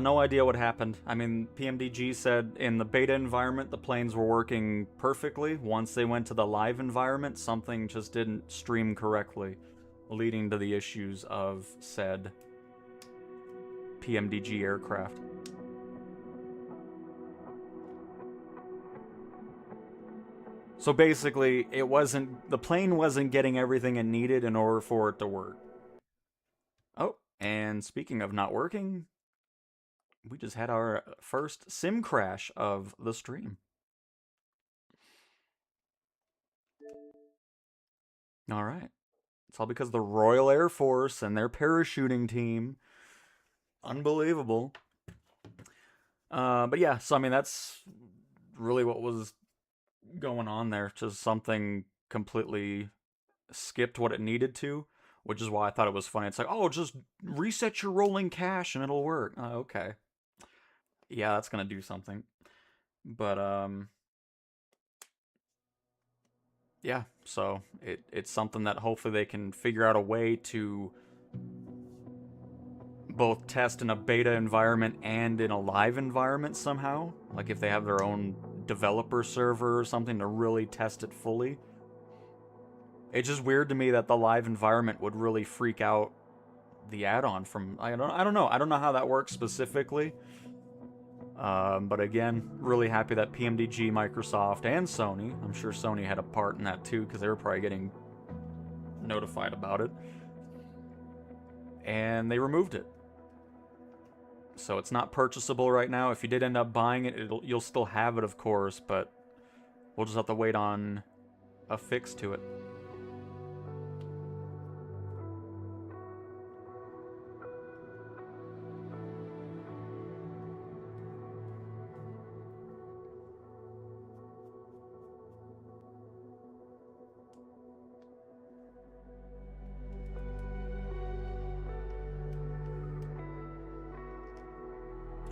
No idea what happened. I mean, PMDG said in the beta environment the planes were working perfectly. Once they went to the live environment, something just didn't stream correctly, leading to the issues of said PMDG aircraft. So basically, the plane wasn't getting everything it needed in order for it to work. Oh, and speaking of not working, we just had our first sim crash of the stream. All right. It's all because of the Royal Air Force and their parachuting team. Unbelievable. But yeah, so I mean, that's really what was going on there. Just something completely skipped what it needed to, which is why I thought it was funny. It's like, oh, just reset your rolling cache and it'll work. Oh, okay. Yeah, that's gonna do something. But yeah, so it's something that hopefully they can figure out a way to both test in a beta environment and in a live environment somehow. Like if they have their own developer server or something to really test it fully. It's just weird to me that the live environment would really freak out the add-on from... I don't know. I don't know how that works specifically. But again, really happy that PMDG, Microsoft, and Sony, I'm sure Sony had a part in that too, because they were probably getting notified about it, and they removed it. So it's not purchasable right now. If you did end up buying it, you'll still have it, of course, but we'll just have to wait on a fix to it.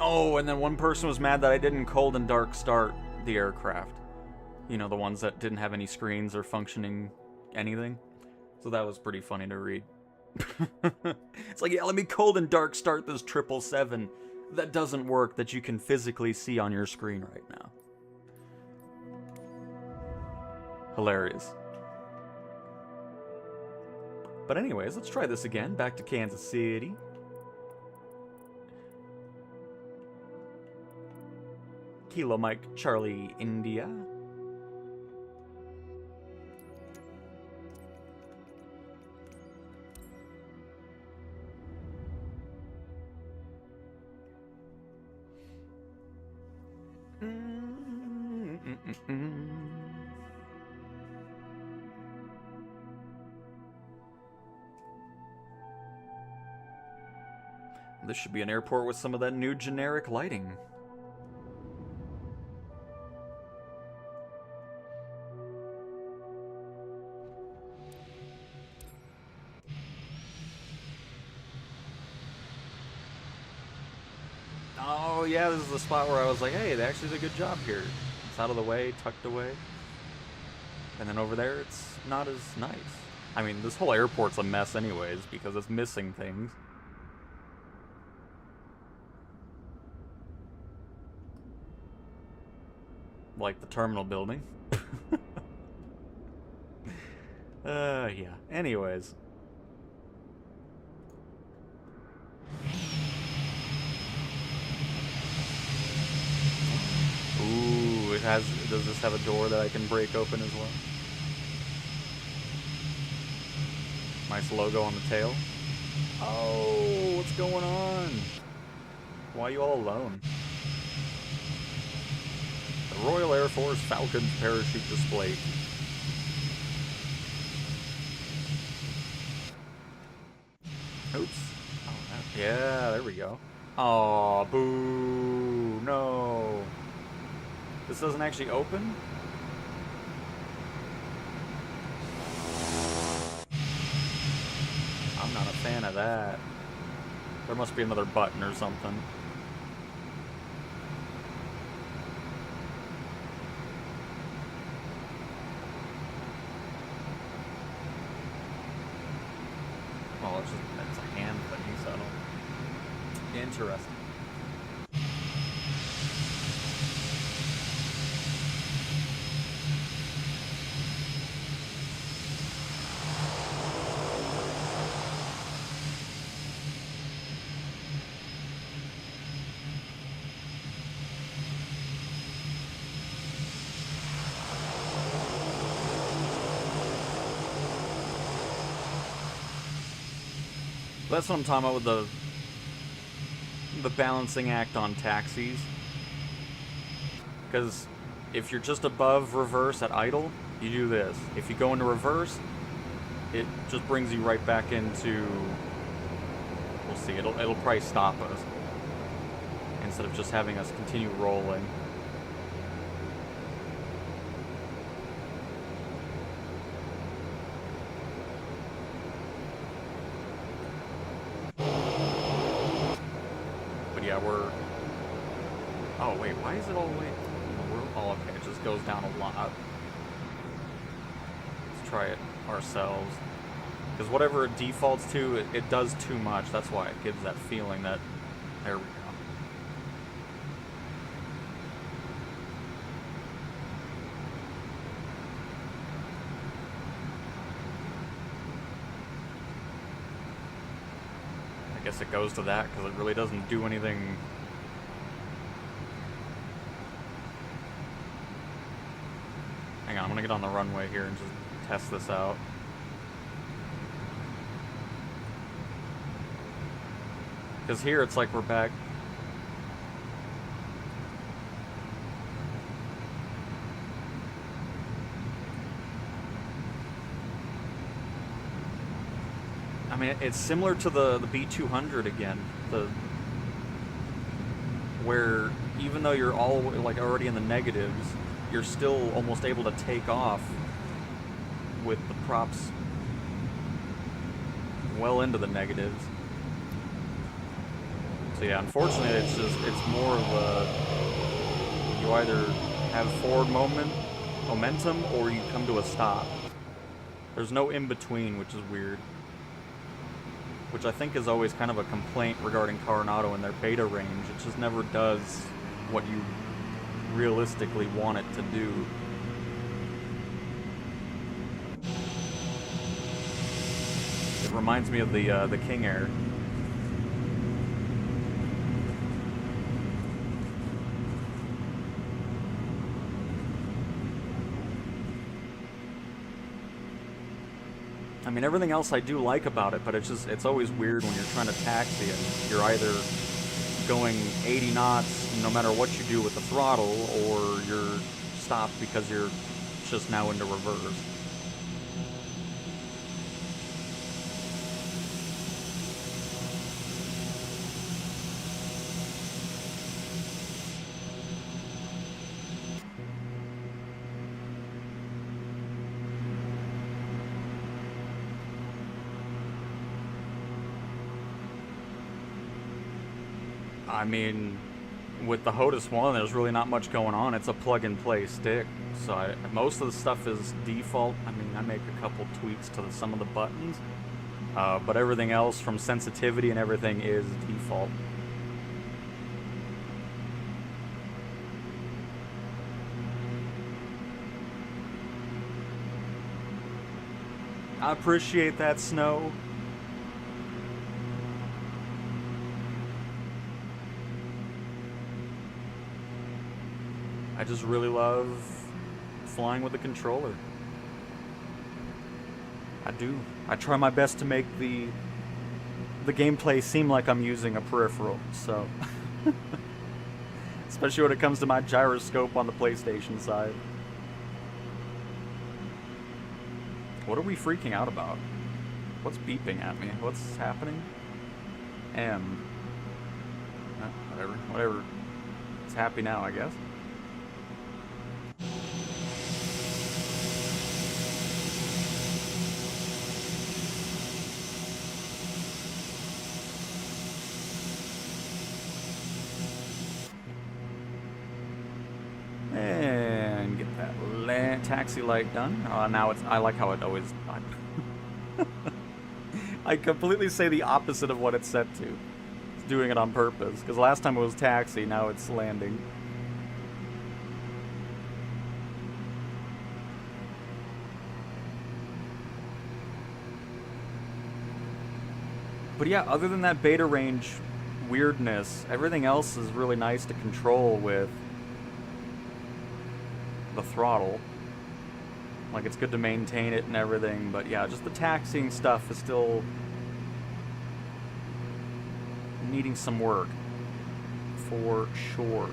Oh, and then one person was mad that I didn't cold and dark start the aircraft. You know, the ones that didn't have any screens or functioning anything. So that was pretty funny to read. It's like, yeah, let me cold and dark start this 777 that doesn't work, that you can physically see on your screen right now. Hilarious. But anyways, let's try this again. Back to Kansas City. Kilo Mike Charlie India. This should be an airport with some of that new generic lighting. Oh yeah, this is the spot where I was like, hey, they actually did a good job here. It's out of the way, tucked away. And then over there, it's not as nice. I mean, this whole airport's a mess anyways, because it's missing things. Like the terminal building. Yeah. Anyways. Ooh, does this have a door that I can break open as well? Nice logo on the tail. Oh, what's going on? Why are you all alone? The Royal Air Force Falcon's parachute display. Oops. Oh, yeah, there we go. Aw, boo. No. This doesn't actually open? I'm not a fan of that. There must be another button or something. Well, it's a hand thing, so I don't... Interesting. That's what I'm talking about with the balancing act on taxis. Because if you're just above reverse at idle, you do this. If you go into reverse, it just brings you right back into... We'll see, it'll probably stop us. Instead of just having us continue rolling. Yeah, we're... Oh, wait, why is it all the way... Oh, okay, it just goes down a lot. Let's try it ourselves. Because whatever it defaults to, it does too much. That's why it gives that feeling that... There we go. I guess it goes to that because it really doesn't do anything. Hang on, I'm gonna get on the runway here and just test this out. Because here it's like we're back. I mean, it's similar to the B200 again. Where even though you're all like already in the negatives, you're still almost able to take off with the props well into the negatives. So yeah, unfortunately, it's more of a, you either have forward momentum or you come to a stop. There's no in between, which is weird. Which I think is always kind of a complaint regarding Carenado and their beta range. It just never does what you realistically want it to do. It reminds me of the King Air. I mean, everything else I do like about it, but it's always weird when you're trying to taxi and you're either going 80 knots no matter what you do with the throttle, or you're stopped because you're just now into reverse. I mean, with the HOTUS 1, there's really not much going on. It's a plug-and-play stick, so most of the stuff is default. I mean, I make a couple tweaks to some of the buttons, but everything else from sensitivity and everything is default. I appreciate that, Snow. I just really love flying with the controller. I do. I try my best to make the gameplay seem like I'm using a peripheral, so. Especially when it comes to my gyroscope on the PlayStation side. What are we freaking out about? What's beeping at me? What's happening? Whatever. It's happy now, I guess. And get that taxi light done. Now I like how it always... I completely say the opposite of what it's set to. It's doing it on purpose. Because last time it was taxi, now it's landing. But yeah, other than that beta range weirdness, everything else is really nice to control with the throttle. Like, it's good to maintain it and everything, but yeah, just the taxiing stuff is still needing some work, for sure.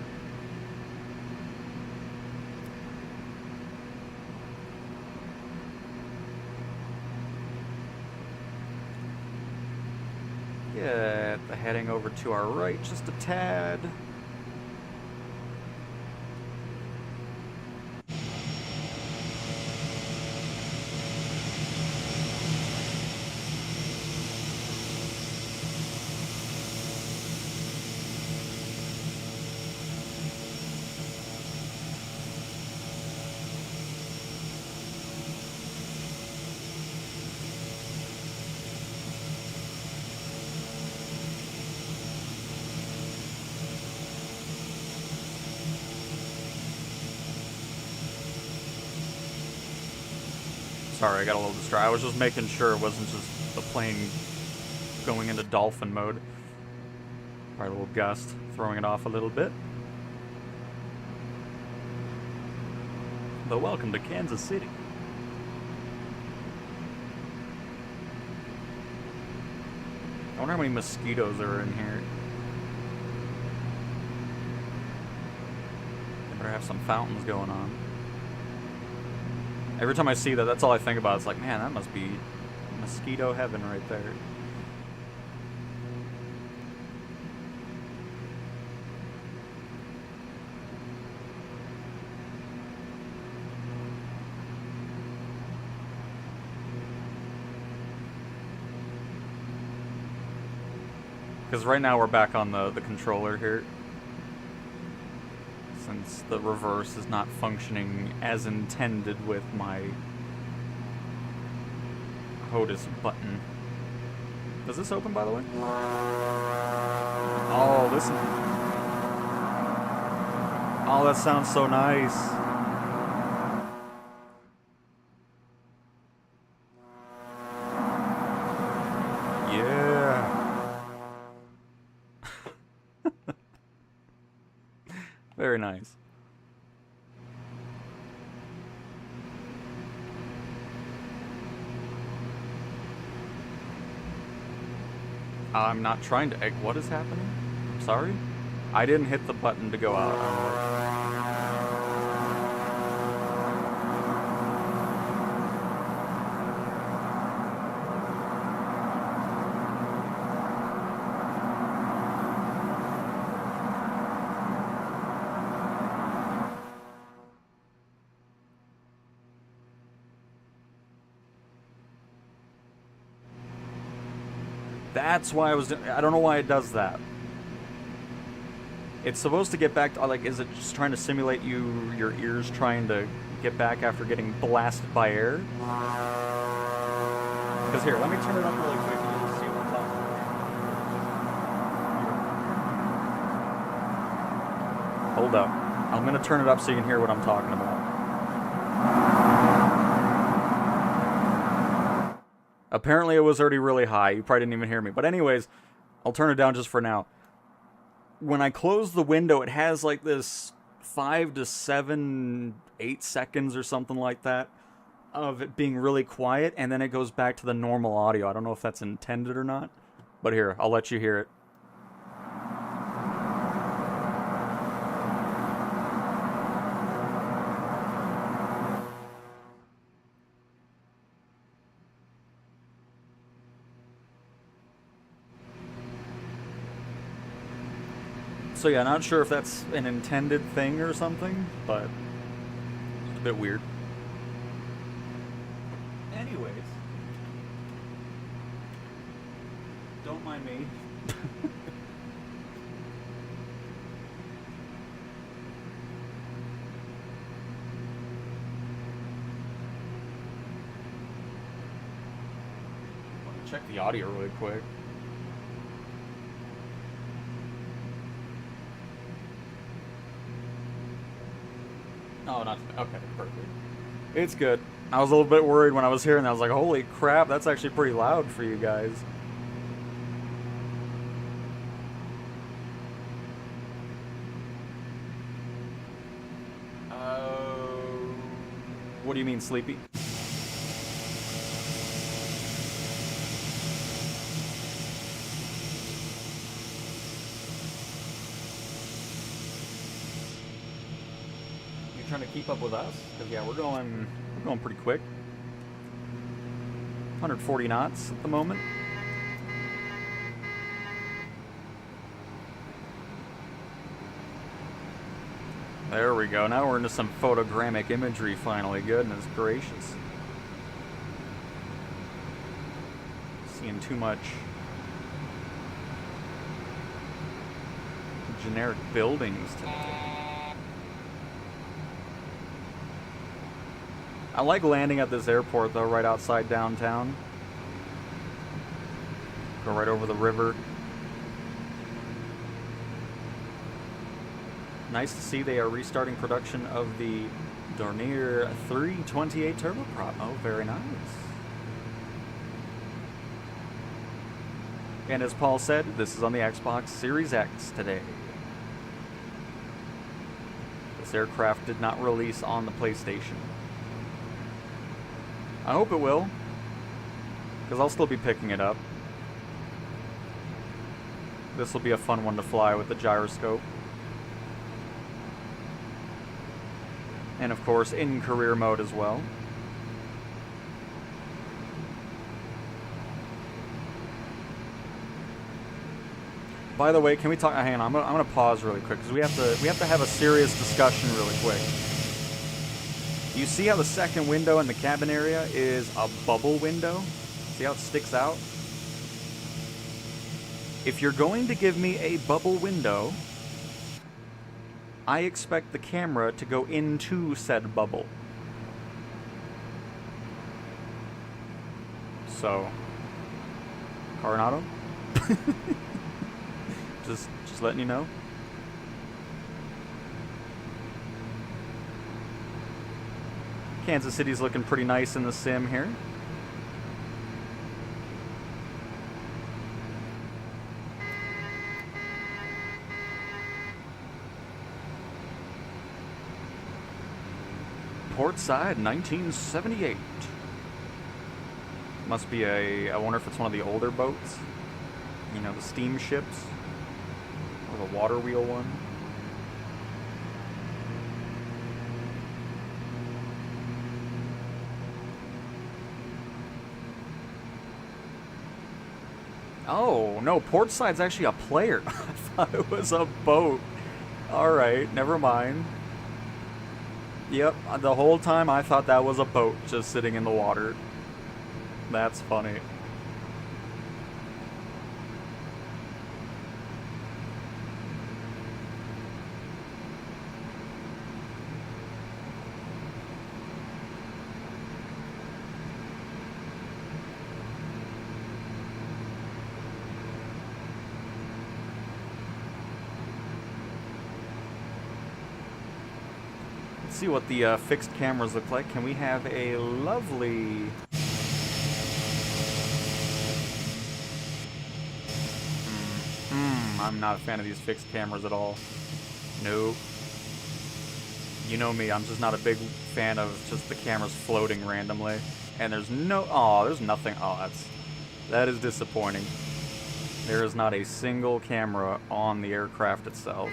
Get the heading over to our right just a tad. Sorry, I got a little distracted. I was just making sure it wasn't just the plane going into dolphin mode. Our little gust, throwing it off a little bit. But welcome to Kansas City. I wonder how many mosquitoes are in here. They better have some fountains going on. Every time I see that, that's all I think about. It's like, man, that must be mosquito heaven right there. Because right now we're back on the controller here. Since the reverse is not functioning as intended with my HOTAS button. Does this open, by the way? Oh, listen. Oh, that sounds so nice. Yeah. Very nice. I'm not trying to egg. What is happening? I'm sorry? I didn't hit the button to go out. That's why I was doing. I don't know why it does that. It's supposed to get back to, like, is it just trying to simulate your ears trying to get back after getting blasted by air? Because here, let me turn it up really quick and you'll see what I'm talking about. Hold up. I'm going to turn it up so you can hear what I'm talking about. Apparently it was already really high. You probably didn't even hear me. But anyways, I'll turn it down just for now. When I close the window, it has like this 5 to 7, 8 seconds or something like that of it being really quiet, and then it goes back to the normal audio. I don't know if that's intended or not, but here, I'll let you hear it. So yeah, not sure if that's an intended thing or something, but it's a bit weird. Anyways, don't mind me. Want to check the audio really quick. Oh, not okay, perfect. It's good. I was a little bit worried when I was hearing that. I was like, holy crap, that's actually pretty loud for you guys. What do you mean, sleepy? Trying to keep up with us, because yeah, we're going pretty quick. 140 knots at the moment. There we go. Now we're into some photogrammic imagery finally. Goodness gracious. Seeing too much generic buildings today. I like landing at this airport, though, right outside downtown. Go right over the river. Nice to see they are restarting production of the Dornier DO228 turboprop. Oh, very nice. And as Paul said, this is on the Xbox Series X today. This aircraft did not release on the PlayStation. I hope it will, because I'll still be picking it up. This will be a fun one to fly with the gyroscope. And of course, in career mode as well. By the way, can we talk? Hang on, I'm gonna pause really quick because we have to have a serious discussion really quick. You see how the second window in the cabin area is a bubble window? See how it sticks out? If you're going to give me a bubble window, I expect the camera to go into said bubble. So, Carenado? just letting you know. Kansas City's looking pretty nice in the sim here. Port side, 1978. Must be I wonder if it's one of the older boats. You know, the steamships. Or the water wheel one. Oh, no, port side's actually a player. I thought it was a boat. Alright, never mind. Yep, the whole time I thought that was a boat just sitting in the water. That's funny. See what the fixed cameras look like. Can we have a lovely... I'm not a fan of these fixed cameras at all. No. You know me, I'm just not a big fan of just the cameras floating randomly. And there's no... Oh, there's nothing... Oh, that is disappointing. There is not a single camera on the aircraft itself.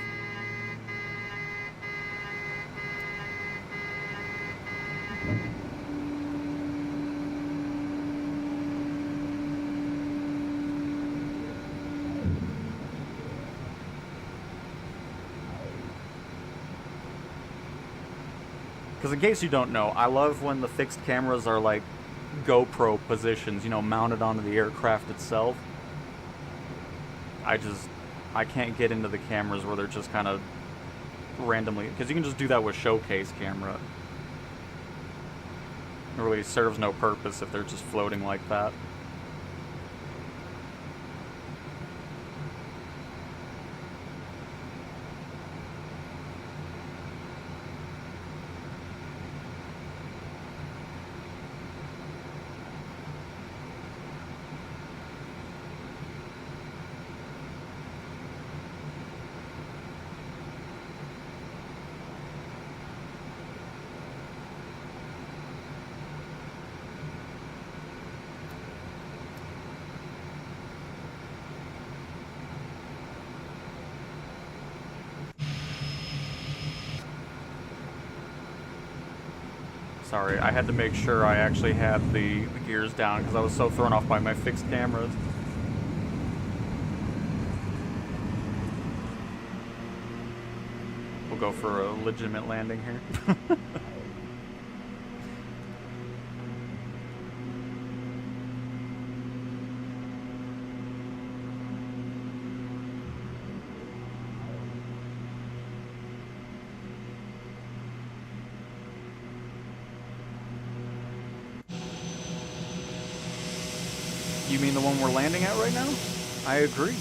Because in case you don't know, I love when the fixed cameras are like GoPro positions, you know, mounted onto the aircraft itself. I can't get into the cameras where they're just kind of randomly, because you can just do that with showcase camera. It really serves no purpose if they're just floating like that. Sorry, I had to make sure I actually had the gears down because I was so thrown off by my fixed cameras. We'll go for a legitimate landing here. You mean the one we're landing at right now? I agree.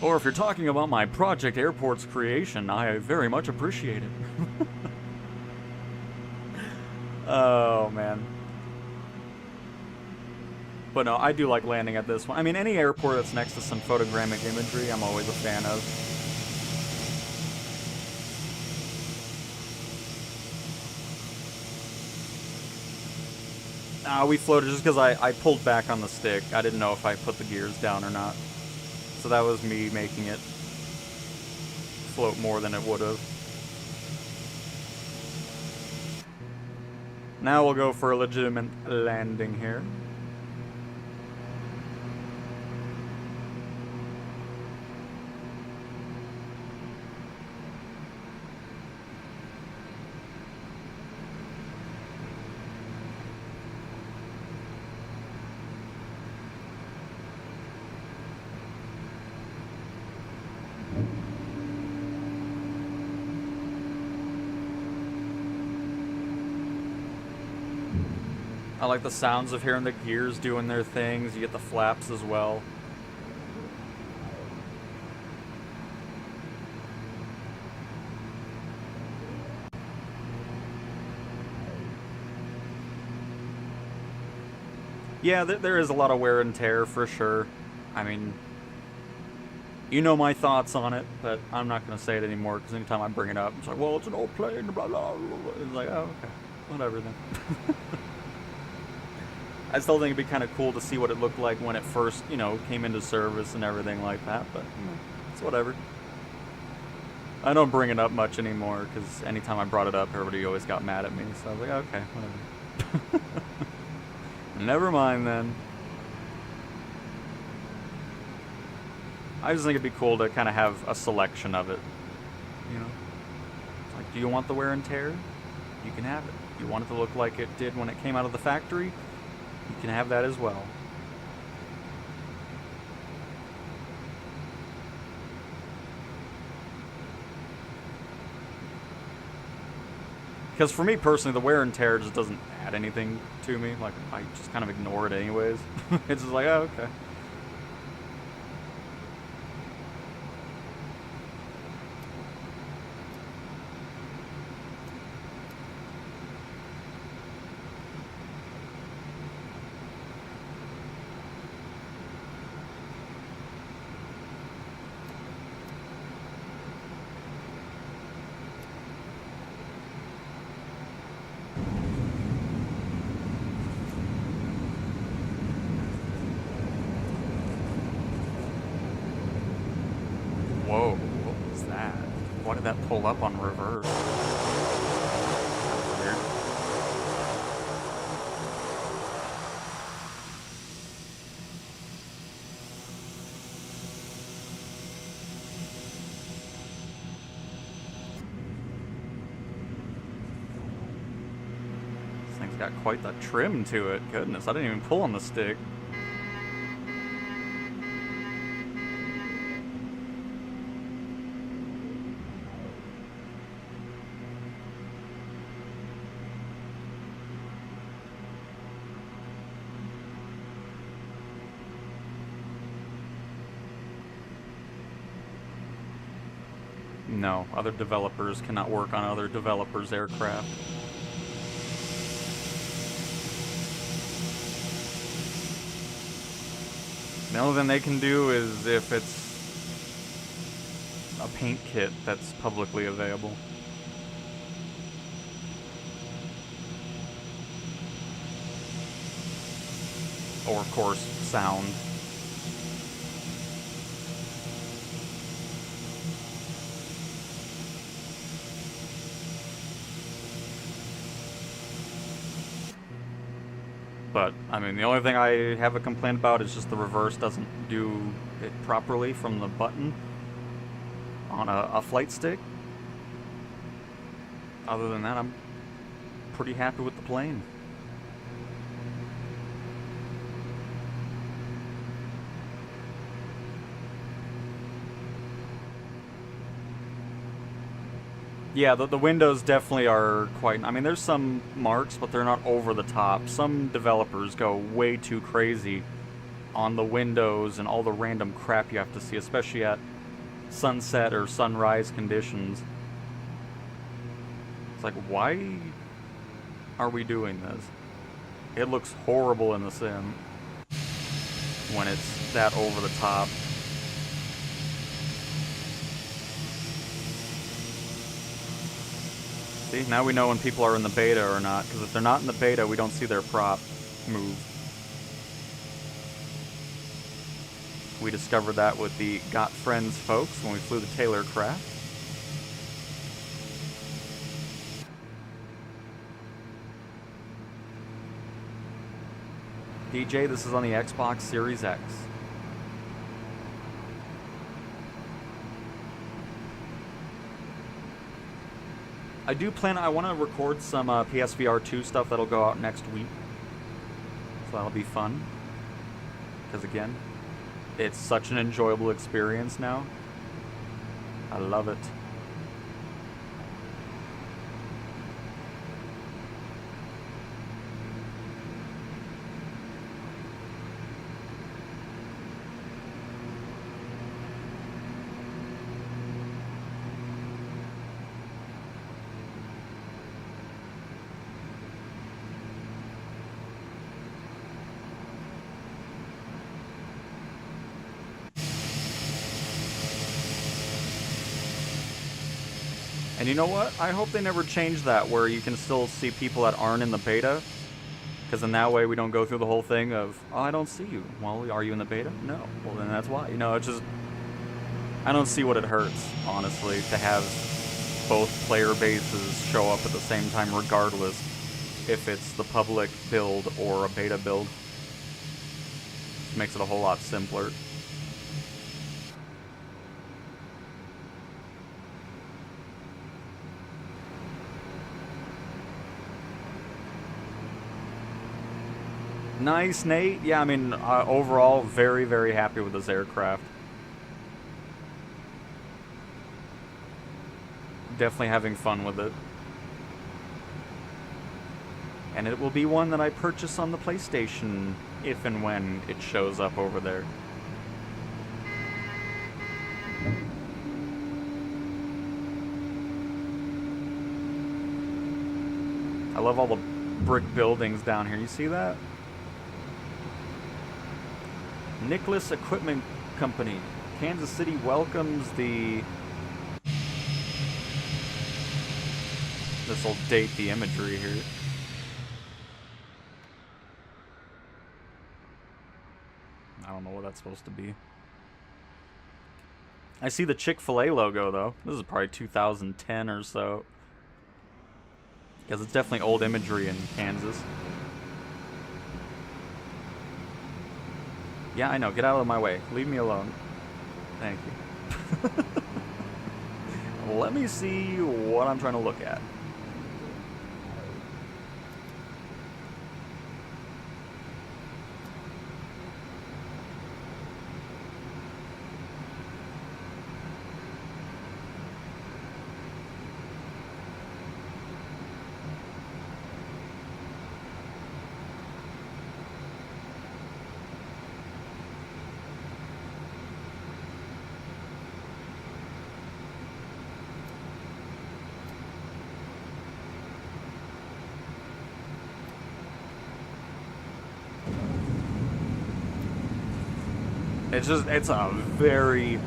Or if you're talking about my Project Airport's creation, I very much appreciate it. Oh, man. But no, I do like landing at this one. I mean, any airport that's next to some photogrammic imagery, I'm always a fan of. We floated just because I pulled back on the stick. I didn't know if I put the gears down or not. So that was me making it float more than it would have. Now we'll go for a legitimate landing here. I like the sounds of hearing the gears doing their things. You get the flaps as well. Yeah, there is a lot of wear and tear for sure. I mean, you know my thoughts on it, but I'm not going to say it anymore because anytime I bring it up, it's like, well, it's an old plane, blah, blah, blah. It's like, oh, okay, whatever then. I still think it'd be kind of cool to see what it looked like when it first, you know, came into service and everything like that, but it's whatever. I don't bring it up much anymore, because anytime I brought it up, everybody always got mad at me, so I was like, okay, whatever. Never mind then. I just think it'd be cool to kind of have a selection of it, you know? It's like, do you want the wear and tear? You can have it. You want it to look like it did when it came out of the factory? You can have that as well. Because for me personally, the wear and tear just doesn't add anything to me. Like, I just kind of ignore it anyways. It's just like, oh, okay. Whoa, what was that? Why did that pull up on reverse? That was weird. This thing's got quite the trim to it. Goodness, I didn't even pull on the stick. No, other developers cannot work on other developers' aircraft. The only thing they can do is if it's a paint kit that's publicly available. Or, of course, sound. But, I mean, the only thing I have a complaint about is just the reverse doesn't do it properly from the button on a flight stick. Other than that, I'm pretty happy with the plane. Yeah, the windows definitely are quite... I mean, there's some marks, but they're not over the top. Some developers go way too crazy on the windows and all the random crap you have to see, especially at sunset or sunrise conditions. It's like, why are we doing this? It looks horrible in the sim when it's that over the top. See, now we know when people are in the beta or not, because if they're not in the beta, we don't see their prop move. We discovered that with the Got Friends folks when we flew the Taylor craft. DJ, this is on the Xbox Series X. I do plan, I want to record some PSVR 2 stuff that'll go out next week. So that'll be fun. Because again, it's such an enjoyable experience now. I love it. And you know what? I hope they never change that where you can still see people that aren't in the beta. Because in that way we don't go through the whole thing of, oh, I don't see you. Well, are you in the beta? No. Well, then that's why. You know, it's just, I don't see what it hurts, honestly, to have both player bases show up at the same time regardless if it's the public build or a beta build. It makes it a whole lot simpler. Nice, Nate. Yeah, I mean, overall, very, very happy with this aircraft. Definitely having fun with it. And it will be one that I purchase on the PlayStation if and when it shows up over there. I love all the brick buildings down here. You see that? Nicholas Equipment Company. Kansas City welcomes the... This will date the imagery here. I don't know what that's supposed to be. I see the Chick-fil-A logo, though. This is probably 2010 or so. Because it's definitely old imagery in Kansas. Yeah, I know. Get out of my way. Leave me alone. Thank you. Let me see what I'm trying to look at. It's a very,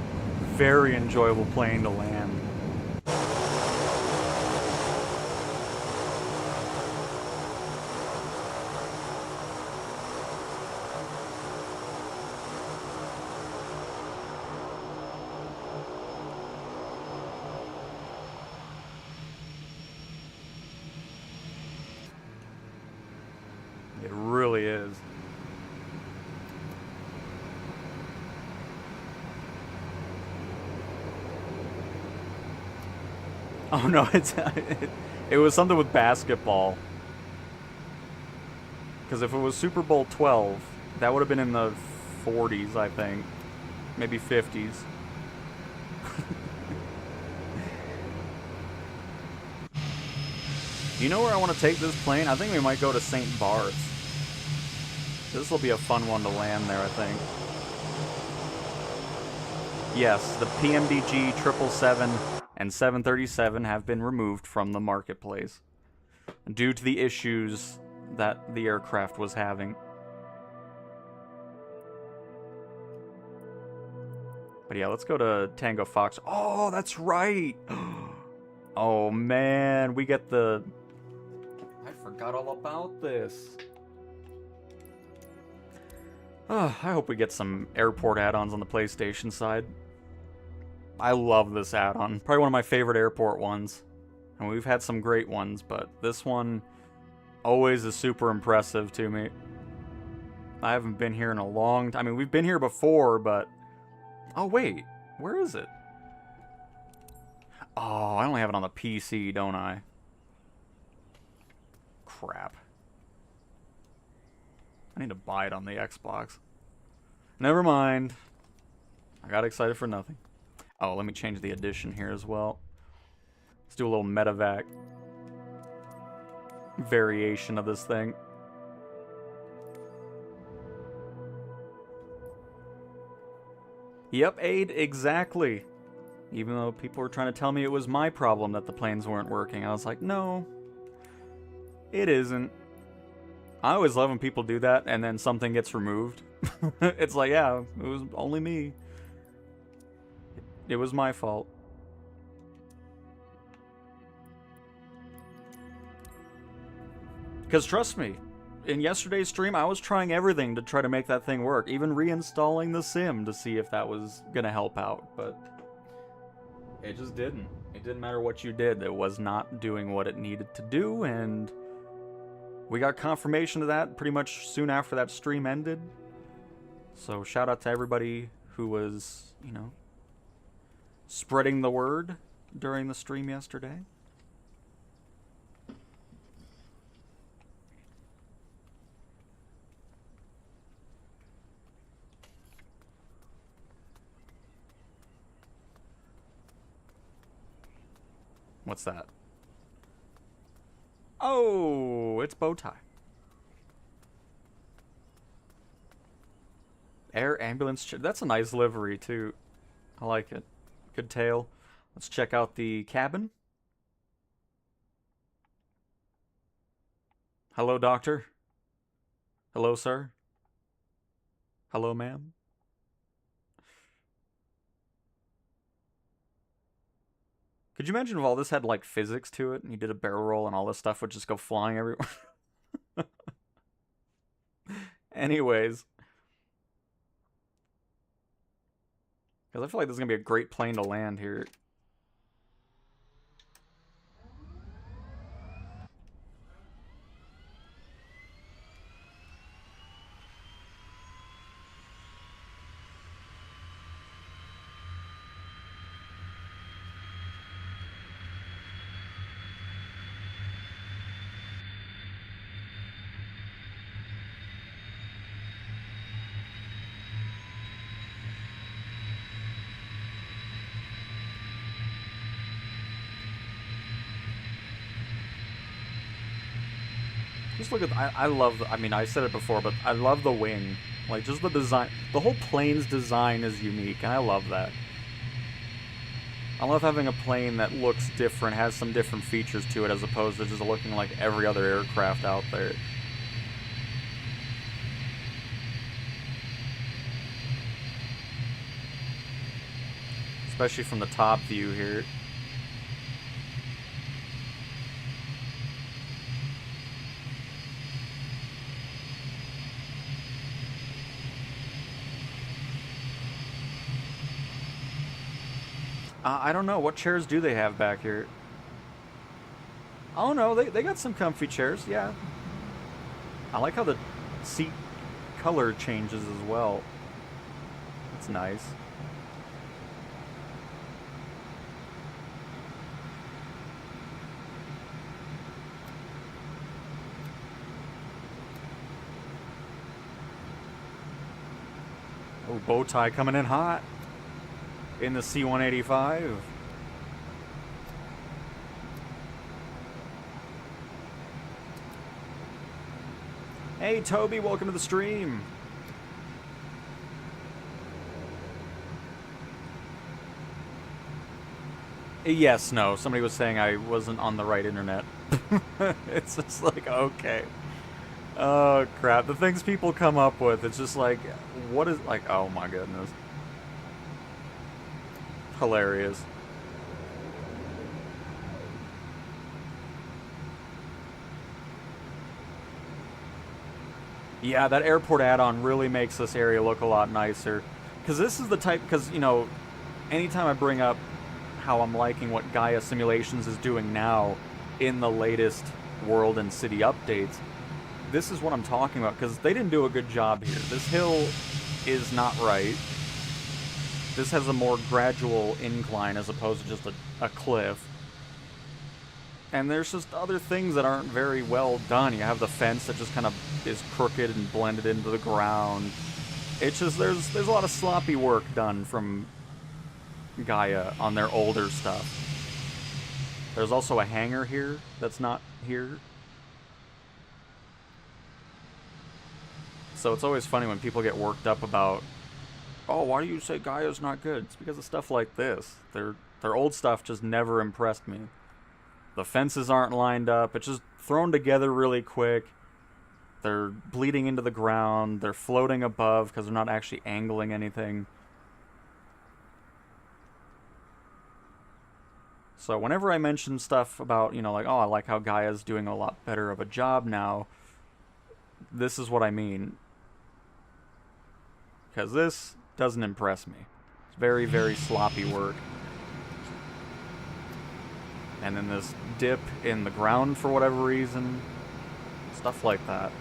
very enjoyable plane to land. It really is. Oh no, it was something with basketball. Because if it was Super Bowl 12, that would have been in the 40s, I think. Maybe 50s. You know where I want to take this plane? I think we might go to St. Bart's. This will be a fun one to land there, I think. Yes, the PMDG 777 and 737 have been removed from the marketplace due to the issues that the aircraft was having. But yeah, let's go to Tango Fox. Oh, that's right! Oh man, we get the... I forgot all about this. I hope we get some airport add-ons on the PlayStation side. I love this add-on. Probably one of my favorite airport ones. And we've had some great ones, but this one always is super impressive to me. I haven't been here in a long time. I mean, we've been here before, but... Oh, wait. Where is it? Oh, I only have it on the PC, don't I? Crap. I need to buy it on the Xbox. Never mind. I got excited for nothing. Oh, let me change the edition here as well. Let's do a little medevac variation of this thing. Yep, Aid, exactly. Even though people were trying to tell me it was my problem that the planes weren't working. I was like, no, it isn't. I always love when people do that and then something gets removed. It's like, yeah, it was only me. It was my fault. Because trust me, in yesterday's stream, I was trying everything to try to make that thing work. Even reinstalling the sim to see if that was going to help out. But it just didn't. It didn't matter what you did. It was not doing what it needed to do. And we got confirmation of that pretty much soon after that stream ended. So shout out to everybody who was, you know, spreading the word during the stream yesterday. What's that? Oh, it's Bowtie. Air ambulance. That's a nice livery, too. I like it. Good tail. Let's check out the cabin. Hello, doctor. Hello, sir. Hello, ma'am. Could you imagine if all this had, like, physics to it, and you did a barrel roll and all this stuff would just go flying everywhere? Anyways. Because I feel like this is going to be a great plane to land here. Just look at, I love, I mean, I said it before, but I love the wing. Like, just the design, the whole plane's design is unique, and I love that. I love having a plane that looks different, has some different features to it, as opposed to just looking like every other aircraft out there. Especially from the top view here. I don't know. What chairs do they have back here? Oh no, they got some comfy chairs, yeah. I like how the seat color changes as well. That's nice. Oh, bow tie coming in hot. In the C-185. Hey Toby, welcome to the stream. Yes, no, somebody was saying I wasn't on the right internet. It's just like, okay. Oh crap, the things people come up with, it's just like, what is, like, oh my goodness. Hilarious. Yeah, that airport add-on really makes this area look a lot nicer. Because this is the type, because, you know, anytime I bring up how I'm liking what Gaia Simulations is doing now in the latest world and city updates, this is what I'm talking about, because they didn't do a good job here. This hill is not right. This has a more gradual incline as opposed to just a cliff. And there's just other things that aren't very well done. You have the fence that just kind of is crooked and blended into the ground. It's just, there's a lot of sloppy work done from Gaia on their older stuff. There's also a hangar here that's not here. So it's always funny when people get worked up about, oh, why do you say Gaia's not good? It's because of stuff like this. Their old stuff just never impressed me. The fences aren't lined up. It's just thrown together really quick. They're bleeding into the ground. They're floating above because they're not actually angling anything. So whenever I mention stuff about, you know, like, oh, I like how Gaia's doing a lot better of a job now, this is what I mean. Because this doesn't impress me. It's very, very sloppy work. And then this dip in the ground for whatever reason. Stuff like that.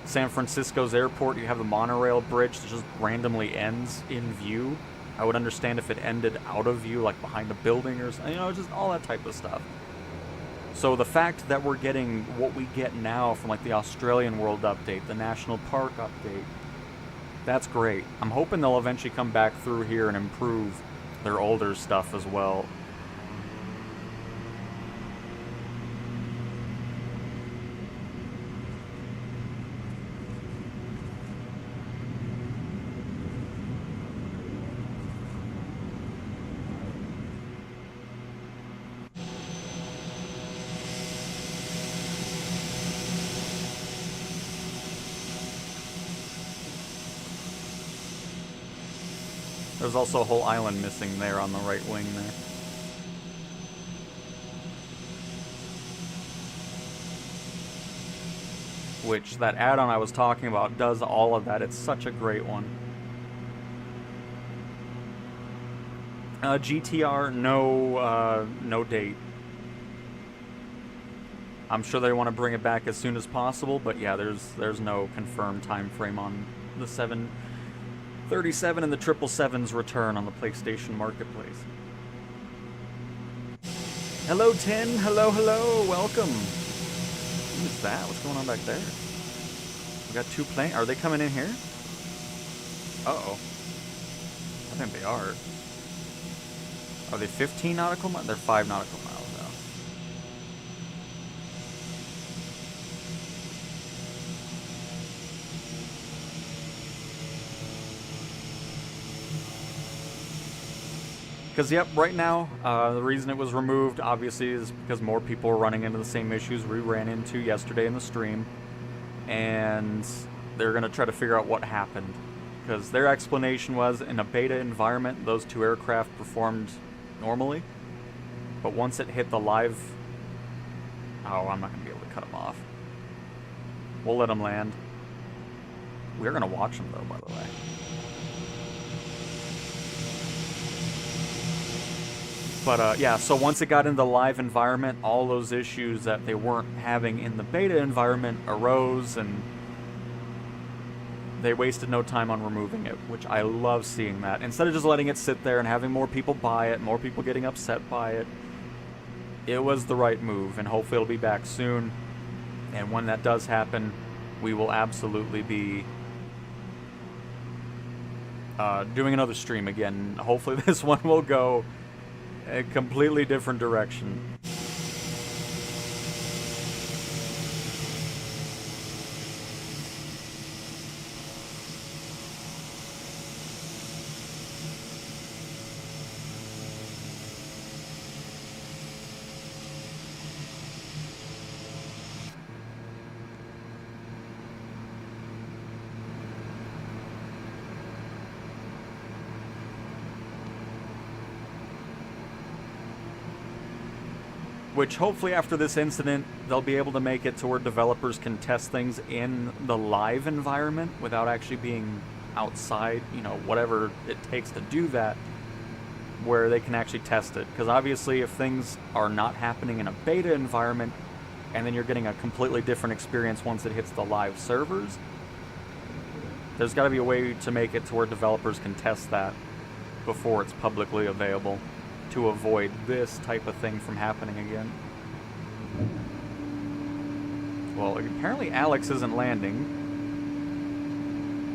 San Francisco's airport, you have the monorail bridge that just randomly ends in view. I would understand if it ended out of view, like behind a building or something, you know, just all that type of stuff. So the fact that we're getting what we get now from like the Australian World Update, the National Park Update, that's great. I'm hoping they'll eventually come back through here and improve their older stuff as well. There's also a whole island missing there on the right wing there. Which, that add-on I was talking about does all of that. It's such a great one. GTR, no date. I'm sure they want to bring it back as soon as possible, but yeah, there's no confirmed time frame on the 737 and the 777's return on the PlayStation Marketplace. Hello, Tin. Hello, welcome. Who is that? What's going on back there? We got two planes. Are they coming in here? Uh-oh. I think they are. Are they 15 nautical miles? They're 5 nautical miles now. Because, yep, right now, the reason it was removed, obviously, is because more people are running into the same issues we ran into yesterday in the stream. And they're going to try to figure out what happened. Because their explanation was, in a beta environment, those two aircraft performed normally. But once it hit the live... Oh, I'm not going to be able to cut them off. We'll let them land. We're going to watch them, though, by the way. But, yeah, so once it got into the live environment, all those issues that they weren't having in the beta environment arose, and they wasted no time on removing it, which I love seeing that. Instead of just letting it sit there and having more people buy it, more people getting upset by it, it was the right move, and hopefully it'll be back soon. And when that does happen, we will absolutely be doing another stream again. Hopefully this one will go a completely different direction. which hopefully after this incident, they'll be able to make it to where developers can test things in the live environment without actually being outside, you know, whatever it takes to do that, where they can actually test it. Because obviously if things are not happening in a beta environment, and then you're getting a completely different experience once it hits the live servers, there's got to be a way to make it to where developers can test that before it's publicly available, to avoid this type of thing from happening again. Well, apparently Alex isn't landing,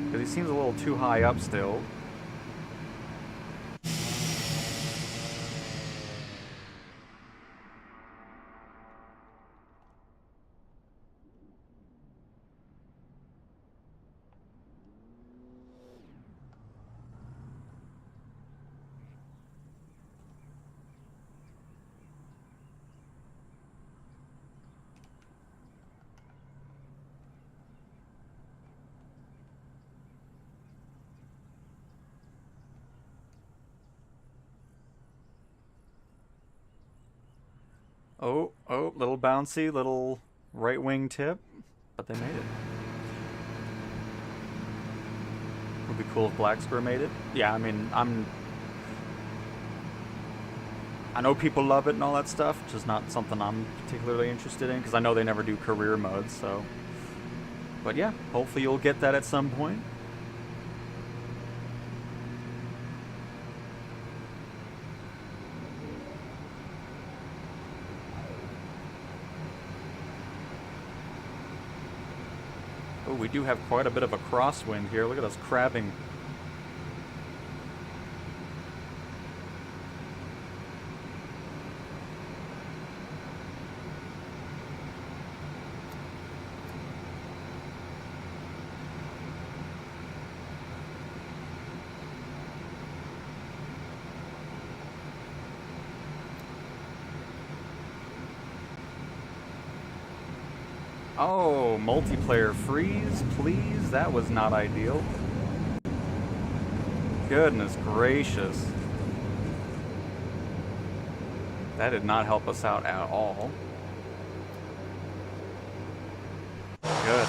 because he seems a little too high up still. Oh, little bouncy, little right wing tip, but they made it. Would be cool if Black Square made it. Yeah, I mean, I know people love it and all that stuff, just not something I'm particularly interested in, because I know they never do career modes, so. But yeah, hopefully you'll get that at some point. Oh, we do have quite a bit of a crosswind here. Look at us crabbing. Oh, multiplayer freeze, please? That was not ideal. Goodness gracious. That did not help us out at all. Good.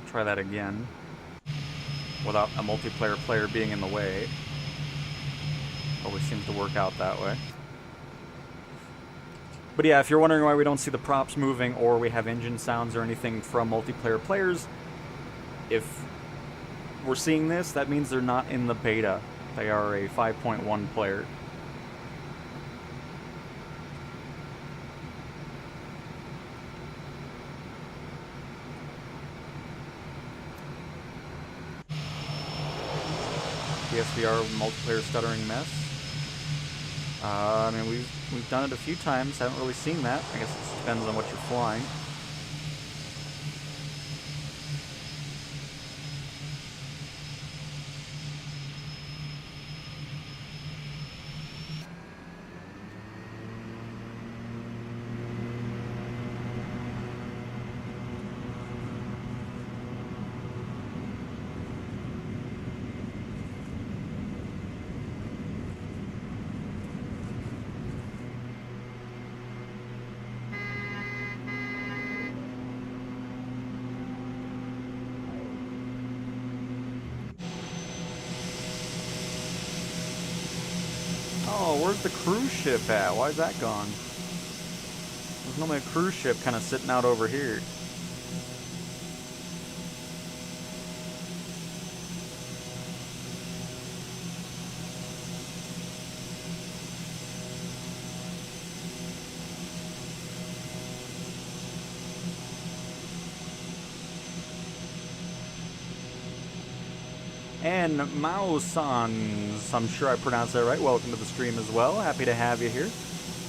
Try that again without a multiplayer player being in the way. Always seems to work out that way. But yeah, if you're wondering why we don't see the props moving or we have engine sounds or anything from multiplayer players, if we're seeing this, that means they're not in the beta. They are a 5.1 player. PSVR multiplayer stuttering mess. I mean, we've done it a few times. Haven't really seen that. I guess it depends on what you're flying. Oh, where's the cruise ship at? Why is that gone? There's normally a cruise ship kind of sitting out over here. And Mao-sans, I'm sure I pronounced that right. Welcome to the stream as well. Happy to have you here.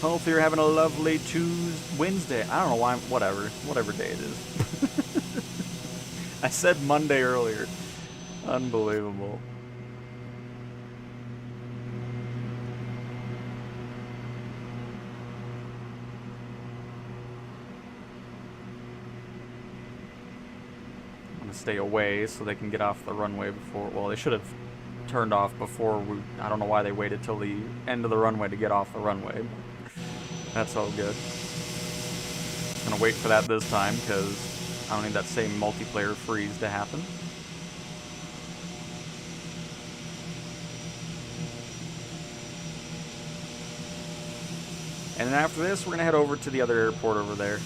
Hopefully you're having a lovely Wednesday. I don't know why, whatever day it is. I said Monday earlier. Unbelievable. I'm gonna stay away so they can get off the runway before. Well, they should have turned off before we. I don't know why they waited till the end of the runway to get off the runway. That's all good. Gonna wait for that this time because I don't need that same multiplayer freeze to happen. And then after this, we're gonna head over to the other airport over there.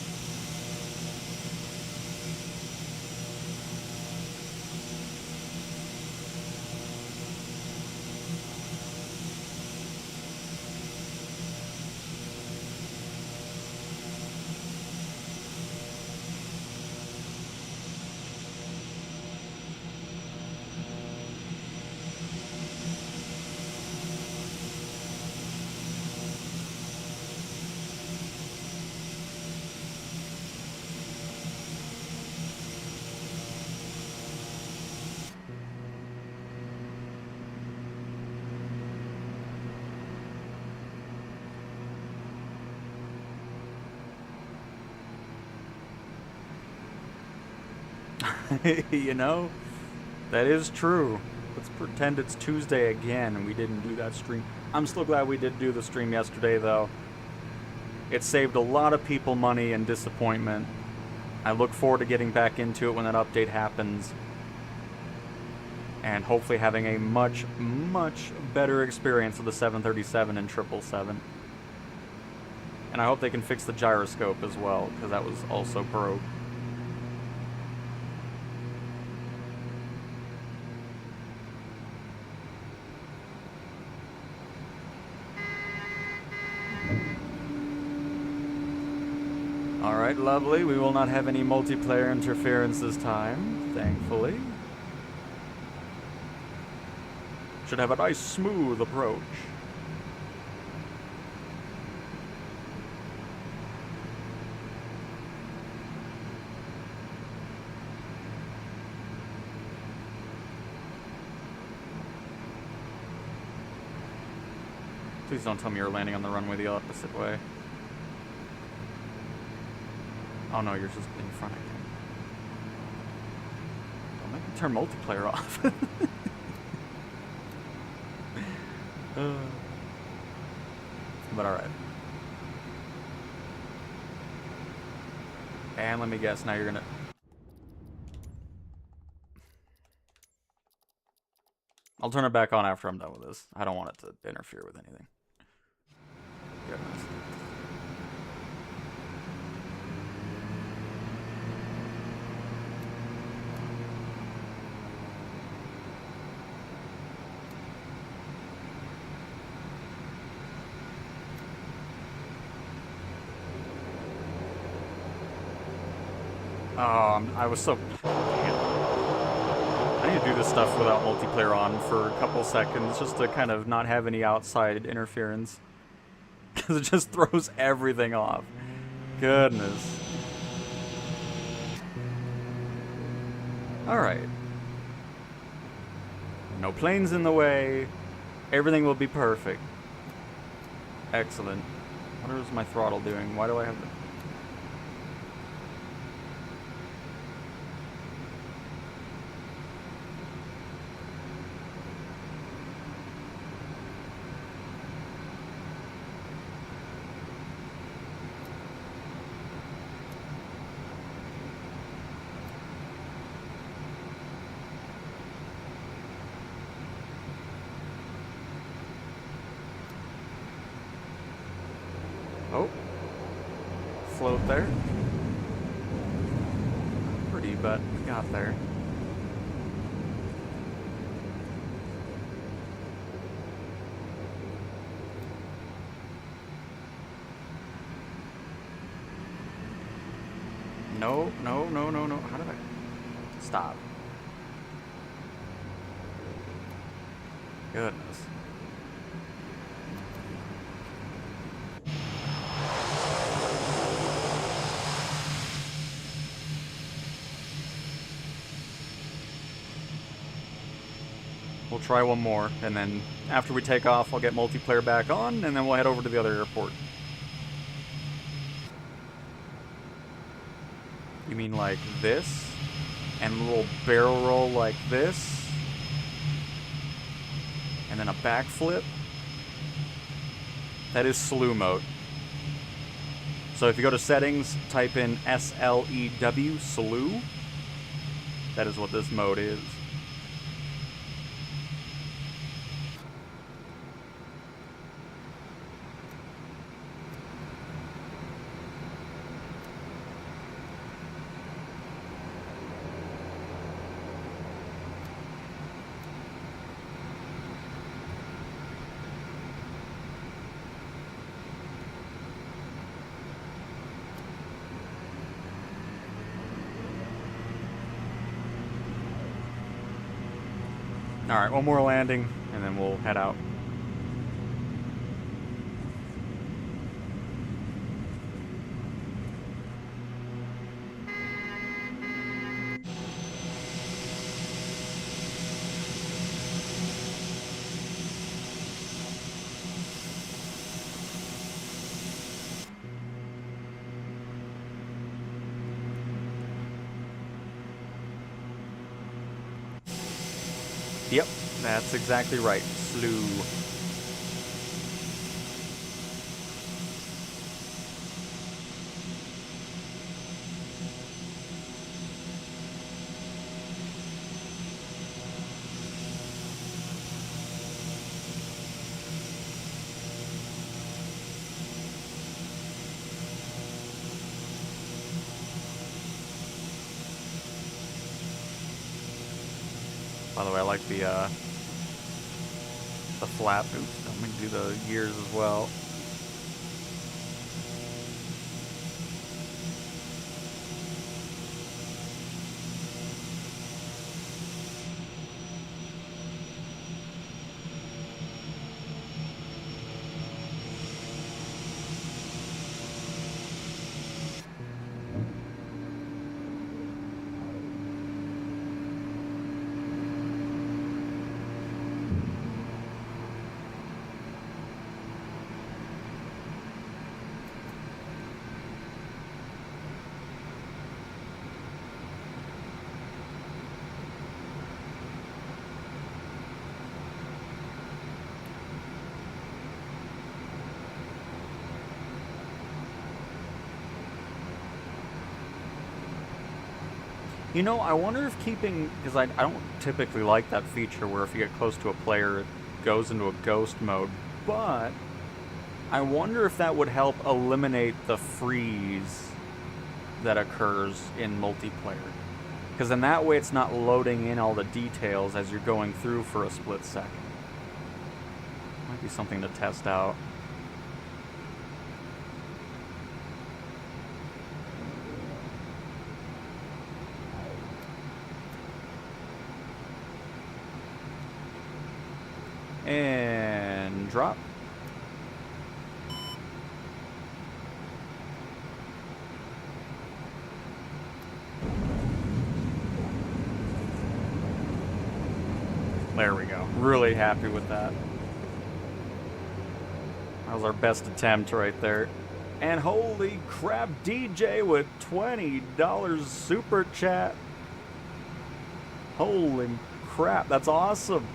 You know, that is true. Let's pretend it's Tuesday again and we didn't do that stream. I'm still glad we did do the stream yesterday, though. It saved a lot of people money and disappointment. I look forward to getting back into it when that update happens. And hopefully having a much, much better experience with the 737 and 777. And I hope they can fix the gyroscope as well, because that was also broke. Alright, lovely. We will not have any multiplayer interference this time, thankfully. Should have a nice, smooth approach. Please don't tell me you're landing on the runway the opposite way. Oh no, you're just in front of me. Don't make me turn multiplayer off. But alright. And let me guess, now you're gonna... I'll turn it back on after I'm done with this. I don't want it to interfere with anything. Goodness. I was so... I need to do this stuff without multiplayer on for a couple seconds, just to kind of not have any outside interference. Because it just throws everything off. Goodness. Alright. No planes in the way. Everything will be perfect. Excellent. What is my throttle doing? Why do I have the... Oh, float there. Pretty, but we got there. No, no, no, no, no. How did I stop? Goodness. We'll try one more, and then after we take off, I'll get multiplayer back on, and then we'll head over to the other airport. You mean like this? And a little barrel roll like this? And then a backflip? That is slew mode. So if you go to settings, type in SLEW, slew. That is what this mode is. Alright, one more landing, and then we'll head out. Yep, that's exactly right. Slew. By the way, I like the flap. Oops, I'm gonna do the gears as well. You know, I wonder if keeping, because I don't typically like that feature where if you get close to a player, it goes into a ghost mode, but I wonder if that would help eliminate the freeze that occurs in multiplayer. Because in that way, it's not loading in all the details as you're going through for a split second. Might be something to test out. And drop. There we go. Really happy with that. That was our best attempt right there. And holy crap, DJ with $20 super chat. Holy crap, that's awesome.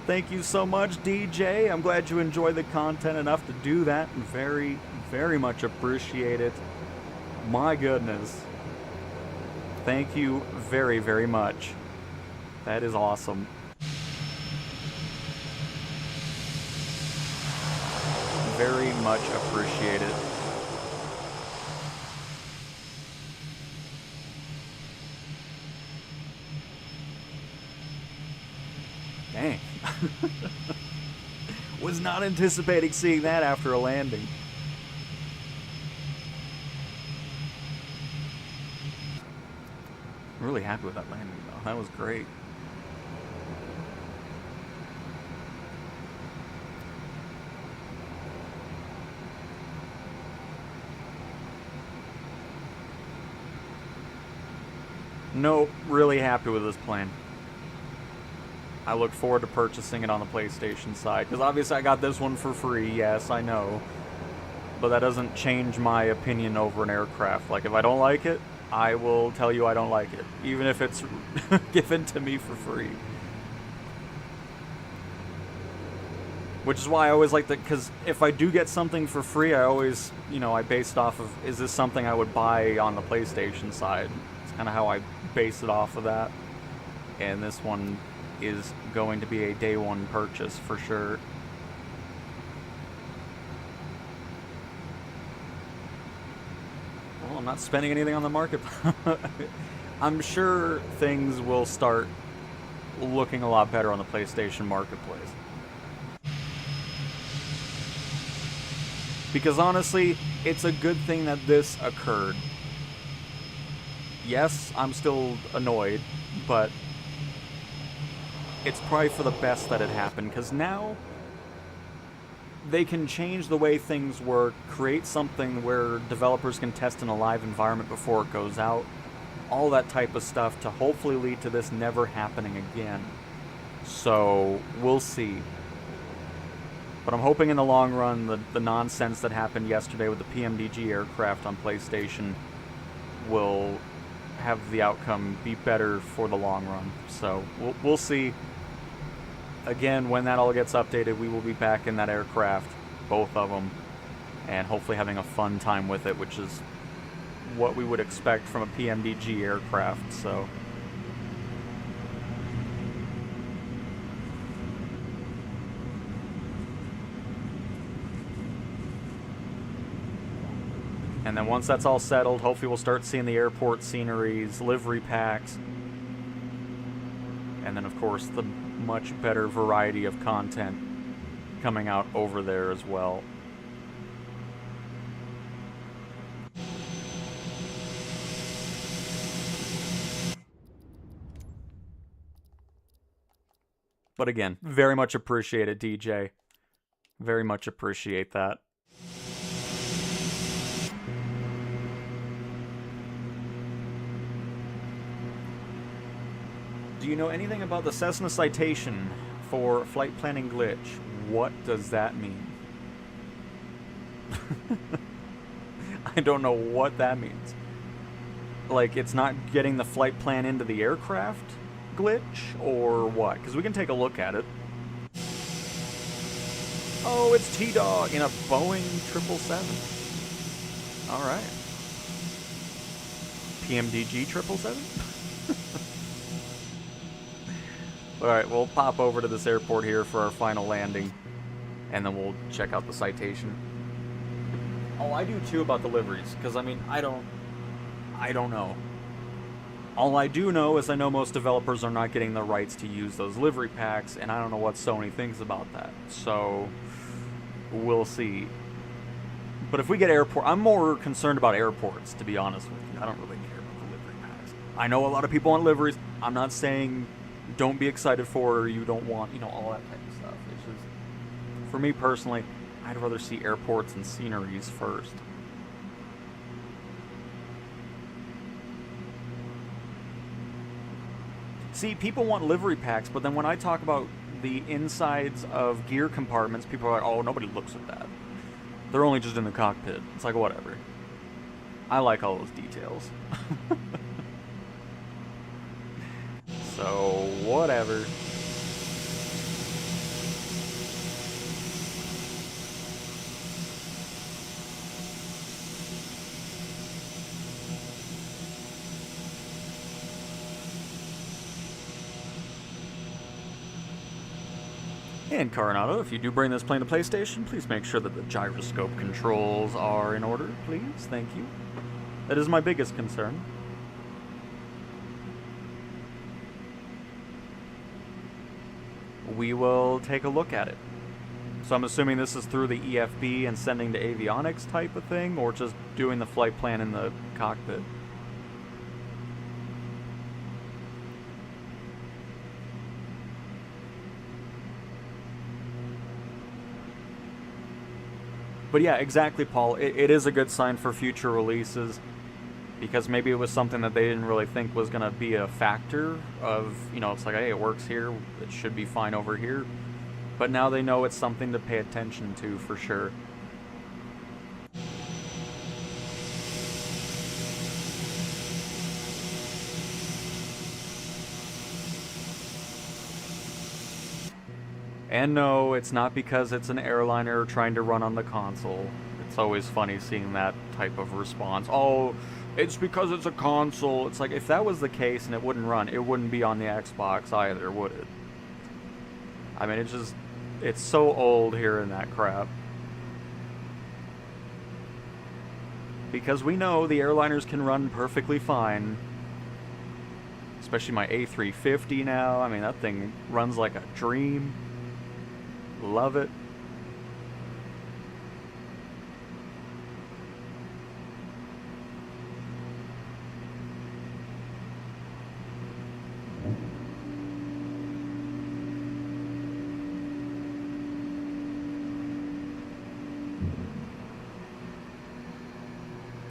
Thank you so much, DJ. I'm glad you enjoyed the content enough to do that. Very, very much appreciate it. My goodness. Thank you very, very much. That is awesome. Very much appreciate it. Dang. Was not anticipating seeing that after a landing. I'm really happy with that landing though. That was great. Nope, really happy with this plane. I look forward to purchasing it on the PlayStation side, because obviously I got this one for free, yes, I know. But that doesn't change my opinion over an aircraft. Like, if I don't like it, I will tell you I don't like it, even if it's given to me for free. Which is why I always like that, because if I do get something for free, I always, you know, I base it off of, is this something I would buy on the PlayStation side? It's kind of how I base it off of that. And this one is going to be a day one purchase for sure. Well, I'm not spending anything on the market. I'm sure things will start looking a lot better on the PlayStation Marketplace. Because honestly, it's a good thing that this occurred. Yes, I'm still annoyed, but it's probably for the best that it happened, because now they can change the way things work, create something where developers can test in a live environment before it goes out, all that type of stuff to hopefully lead to this never happening again. So, we'll see. But I'm hoping in the long run the nonsense that happened yesterday with the PMDG aircraft on PlayStation will have the outcome be better for the long run. So, we'll see. Again, when that all gets updated, we will be back in that aircraft, both of them, and hopefully having a fun time with it, which is what we would expect from a PMDG aircraft, so. And then once that's all settled, hopefully we'll start seeing the airport sceneries, livery packs, and then of course the much better variety of content coming out over there as well. But again, very much appreciate it, DJ. Very much appreciate that. Do you know anything about the Cessna citation for flight planning glitch? What does that mean? I don't know what that means. Like, it's not getting the flight plan into the aircraft glitch, or what? Because we can take a look at it. Oh, it's T-Dog in a Boeing 777. Alright. PMDG 777? Alright, we'll pop over to this airport here for our final landing, and then we'll check out the citation. Oh, I do too about the liveries, because I mean, I don't know. All I do know is I know most developers are not getting the rights to use those livery packs, and I don't know what Sony thinks about that. So, we'll see. But if we get airport, I'm more concerned about airports, to be honest with you. I don't really care about the livery packs. I know a lot of people want liveries. I'm not saying don't be excited for it or you don't want, you know, all that type of stuff. It's just, for me personally, I'd rather see airports and sceneries first. See, people want livery packs, but then when I talk about the insides of gear compartments, people are like, oh, nobody looks at that. They're only just in the cockpit. It's like, whatever. I like all those details. So, whatever. And Carenado, if you do bring this plane to PlayStation, please make sure that the gyroscope controls are in order, please. Thank you. That is my biggest concern. We will take a look at it. So I'm assuming this is through the EFB and sending to avionics type of thing, or just doing the flight plan in the cockpit. But yeah, exactly, Paul. It is a good sign for future releases. because maybe it was something that they didn't really think was going to be a factor of, you know, it's like, hey, it works here, it should be fine over here. But now they know it's something to pay attention to for sure. And no, it's not because it's an airliner trying to run on the console. It's always funny seeing that type of response. Oh, it's because it's a console. It's like, if that was the case and it wouldn't run, it wouldn't be on the Xbox either, would it? I mean, it's so old hearing that crap. Because we know the airliners can run perfectly fine. Especially my A350 now. I mean, that thing runs like a dream. Love it.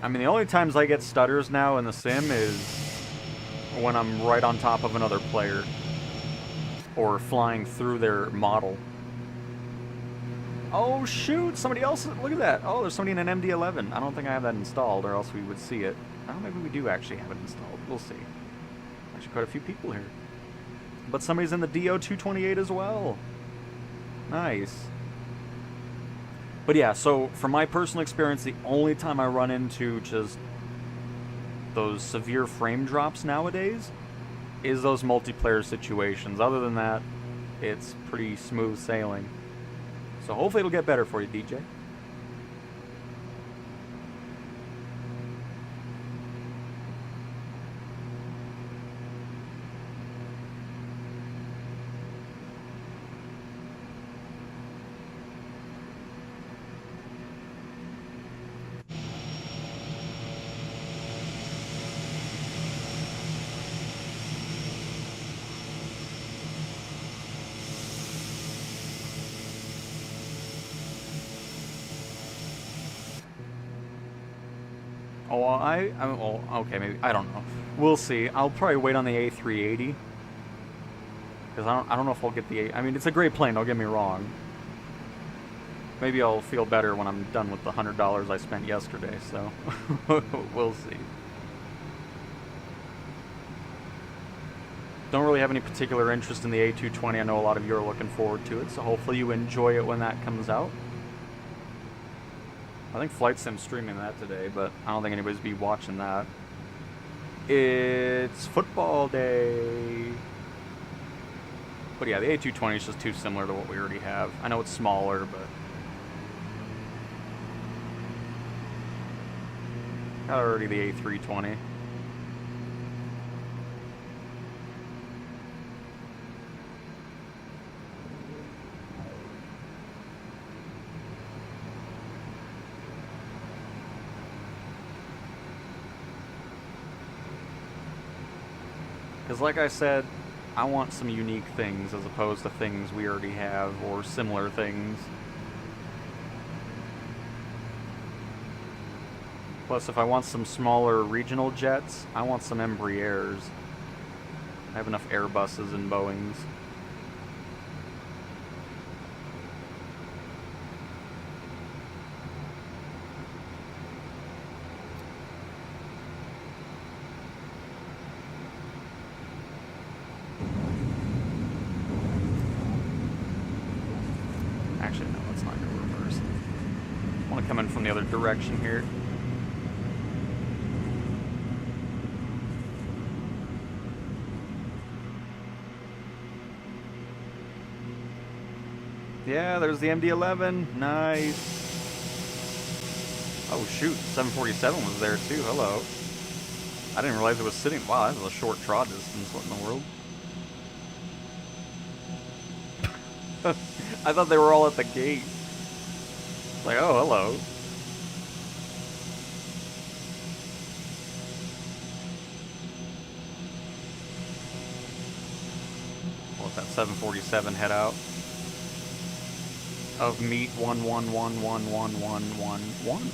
I mean, the only times I get stutters now in the sim is when I'm right on top of another player or flying through their model. Oh shoot, somebody else, look at that. Oh, there's somebody in an MD-11. I don't think I have that installed, or else we would see it. Oh, maybe we do actually have it installed. We'll see. Actually, quite a few people here. But somebody's in the DO228 as well. Nice. But yeah, so from my personal experience, the only time I run into just those severe frame drops nowadays is those multiplayer situations. Other than that, it's pretty smooth sailing. So hopefully it'll get better for you, DJ. Oh, well, okay, maybe, I don't know. We'll see. I'll probably wait on the A380. Because I don't know if I'll get the I mean, it's a great plane, don't get me wrong. Maybe I'll feel better when I'm done with the $100 I spent yesterday, so we'll see. Don't really have any particular interest in the A220. I know a lot of you are looking forward to it, so hopefully you enjoy it when that comes out. I think Flight Sim's streaming that today, but I don't think anybody's be watching that. It's football day. But yeah, the A220 is just too similar to what we already have. I know it's smaller, but... got already the A320. Because like I said, I want some unique things as opposed to things we already have or similar things. Plus, if I want some smaller regional jets, I want some Embraers. I have enough Airbuses and Boeings. Actually, no, let's not go reverse. I want to come in from the other direction here. Yeah, there's the MD-11. Nice. Oh shoot, 747 was there too. Hello. I didn't realize it was sitting. Wow, that was a short trot distance. What in the world? I thought they were all at the gate. Like, oh, hello. I'll let that 747 head out. Of meat 11111111.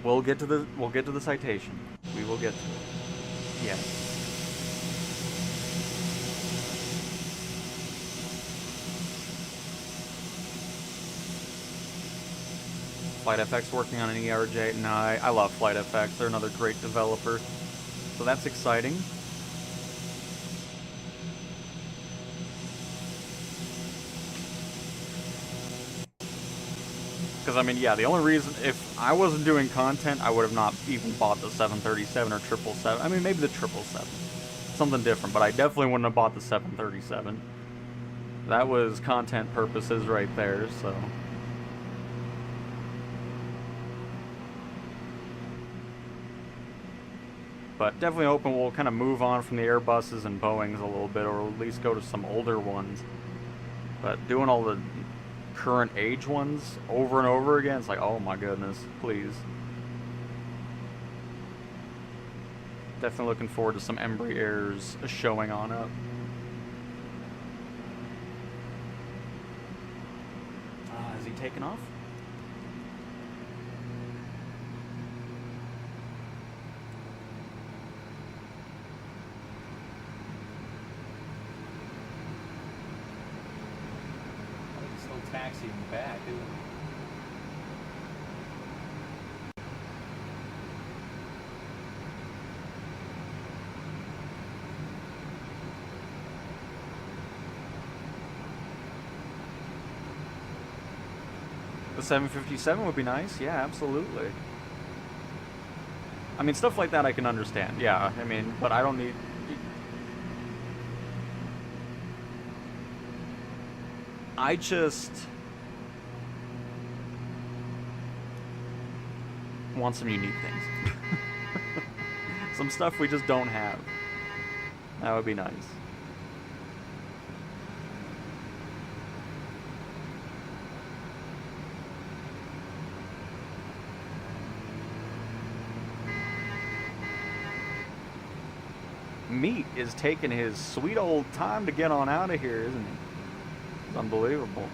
We'll get to the citation. We will get to it. Yes. FlightFX working on an ERJ. No, I love FlightFX. They're another great developer. So that's exciting. Because, I mean, yeah, the only reason, if I wasn't doing content, I would have not even bought the 737 or 777. I mean, maybe the 777. Something different, but I definitely wouldn't have bought the 737. That was content purposes right there, so... But definitely hoping we'll kind of move on from the Airbuses and Boeings a little bit, or at least go to some older ones. But doing all the current age ones over and over again, it's like, oh my goodness, please. Definitely looking forward to some Embraers showing on up. Is he taking off? Taxiing back, isn't it? The 757 would be nice, yeah, absolutely. I mean, stuff like that I can understand, yeah, I mean, but I don't need... I just want some unique things. Some stuff we just don't have. That would be nice. Meat is taking his sweet old time to get on out of here, isn't he? Unbelievable.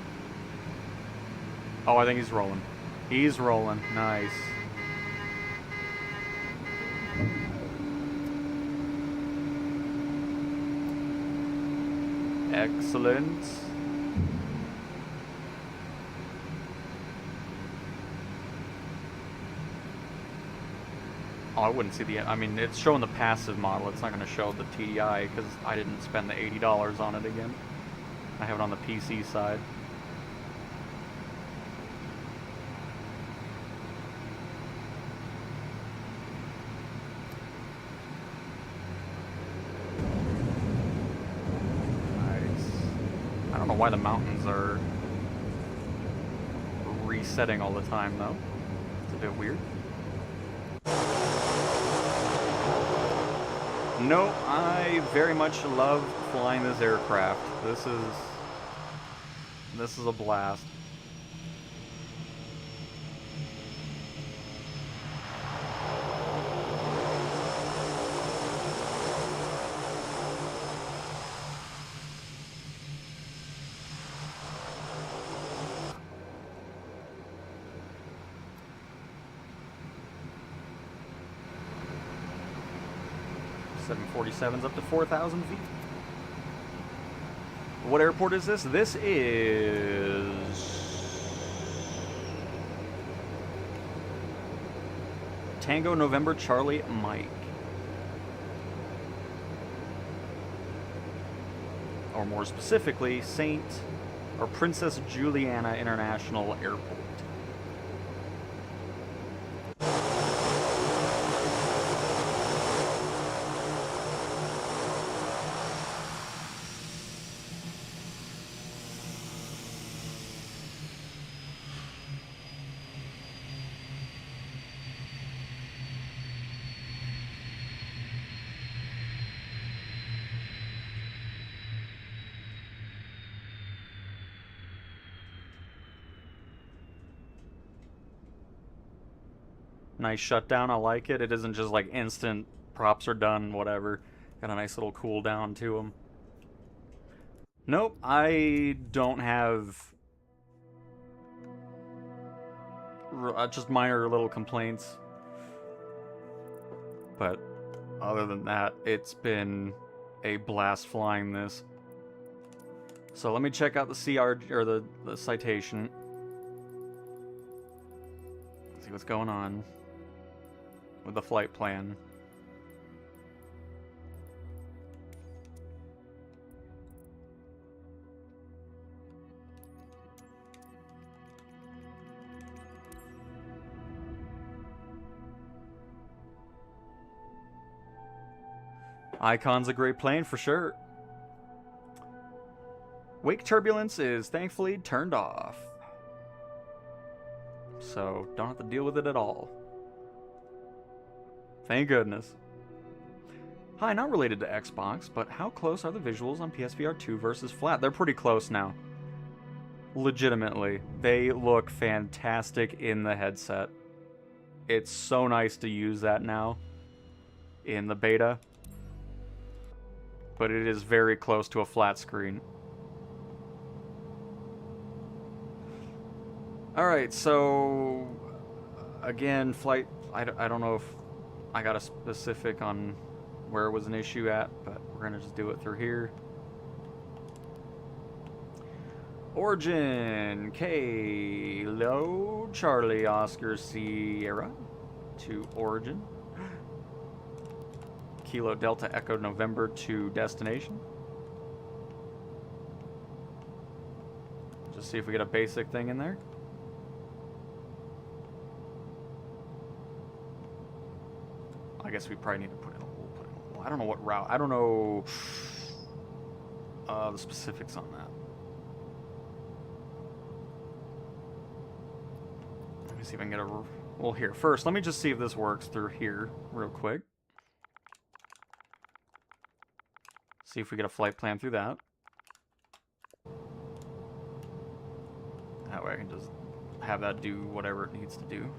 Oh, I think he's rolling. He's rolling. Nice. Excellent. Oh, I wouldn't see the... I mean, it's showing the passive model. It's not going to show the TDI because I didn't spend the $80 on it again. I have it on the PC side. Nice. I don't know why the mountains are resetting all the time, though. It's a bit weird. No, I very much love flying this aircraft. This is a blast. .747's up to 4,000 feet. What airport is this? This is... Tango November Charlie Mike. Or more specifically, Princess Juliana International Airport. Nice shutdown, I like it. It isn't just like instant, props are done, whatever. Got a nice little cool down to them. Nope, I don't have... just minor little complaints. But other than that, it's been a blast flying this. So let me check out the CR, or the citation. See what's going on with the flight plan. Icon's a great plane for sure. Wake turbulence is thankfully turned off. So, don't have to deal with it at all. Thank goodness. Hi, not related to Xbox, but how close are the visuals on PSVR 2 versus flat? They're pretty close now. Legitimately. They look fantastic in the headset. It's so nice to use that now in the beta. But it is very close to a flat screen. Alright, so again, flight, I don't know if I got a specific on where it was an issue at, but we're going to just do it through here. Origin, Kilo, Charlie, Oscar, Sierra, to Origin. Kilo, Delta, Echo, November, to destination. Just see if we get a basic thing in there. I guess we probably need to put in I don't know what route. I don't know the specifics on that. Let me see if I can get a... Well, here. First, let me just see if this works through here real quick. See if we get a flight plan through that. That way I can just have that do whatever it needs to do.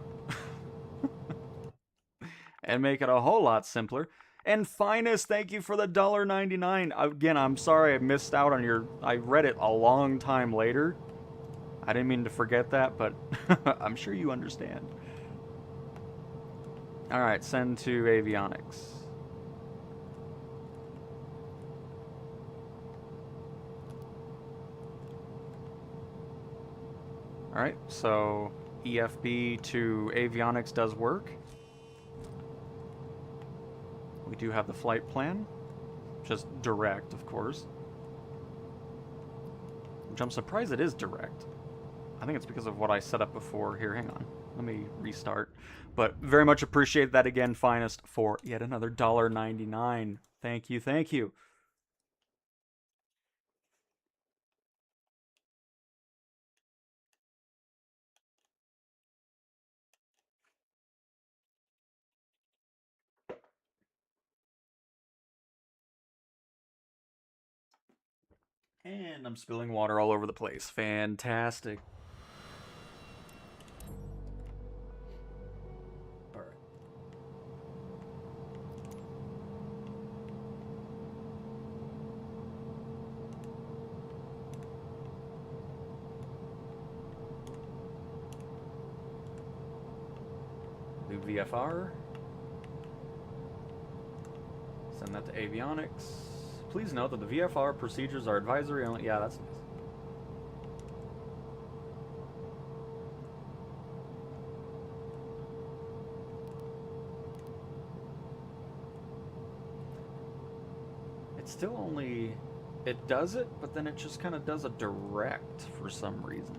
And make it a whole lot simpler. And Finest, thank you for the $1.99. Again, I'm sorry I missed out on your... I read it a long time later. I didn't mean to forget that, but I'm sure you understand. Alright, send to avionics. Alright, so EFB to avionics does work. We do have the flight plan. Just direct, of course. Which I'm surprised it is direct. I think it's because of what I set up before. Here, hang on. Let me restart. But very much appreciate that again, Finest, for yet another $1.99. Thank you, thank you. And I'm spilling water all over the place. Fantastic. All right. Do VFR. Send that to avionics. Please note that the VFR procedures are advisory only. Yeah, that's nice. It's still only... It does it, but then it just kind of does a direct for some reason.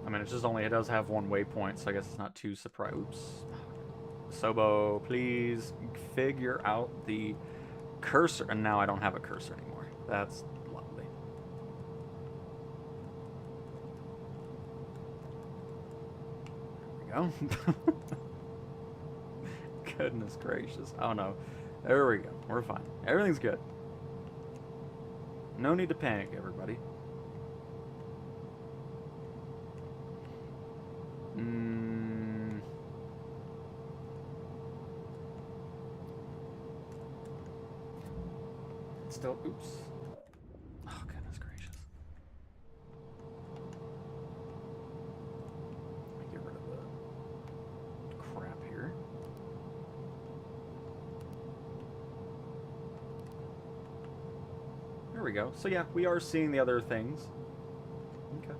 I mean, it does have one waypoint, so I guess it's not too surprised. Oops. Sobo, please figure out the cursor. And now I don't have a cursor anymore. That's lovely. There we go. Goodness gracious. Oh no. There we go. We're fine. Everything's good. No need to panic, everybody. Still, oops. Oh, goodness gracious. Let me get rid of the crap here. There we go. So yeah, we are seeing the other things. Okay.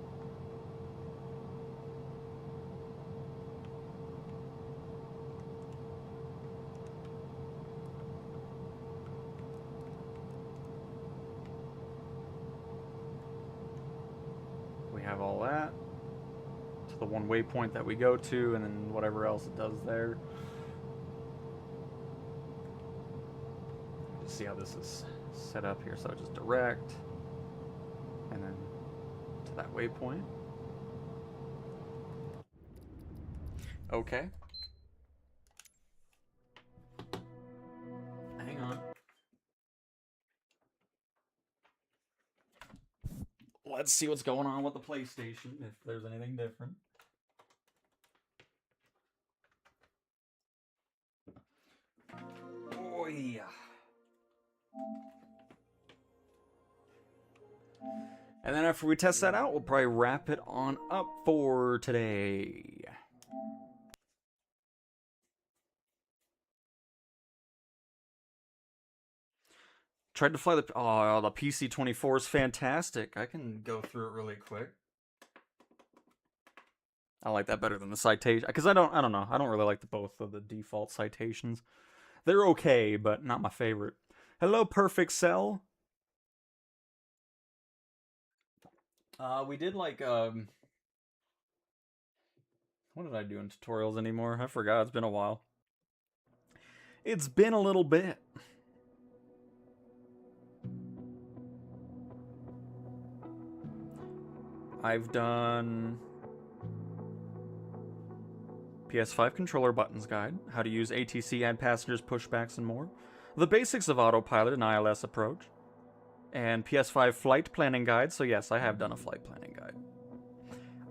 We have all that. To the one waypoint that we go to, and then whatever else it does there. Just see how this is set up here. So just direct, and then to that waypoint. Okay. Hang on. Let's see what's going on with the PlayStation, if there's anything different. Oh yeah. And then after we test that out, we'll probably wrap it on up for today. Tried to fly the... Oh, the PC-24 is fantastic. I can go through it really quick. I like that better than the citation. Because I don't know. I don't really like both of the default citations. They're okay, but not my favorite. Hello, Perfect Cell. We did like, what did I do in tutorials anymore? I forgot. It's been a while. It's been a little bit. I've done PS5 controller buttons guide, how to use ATC, add passengers, pushbacks, and more, the basics of autopilot and ILS approach, and PS5 flight planning guide. So yes, I have done a flight planning guide.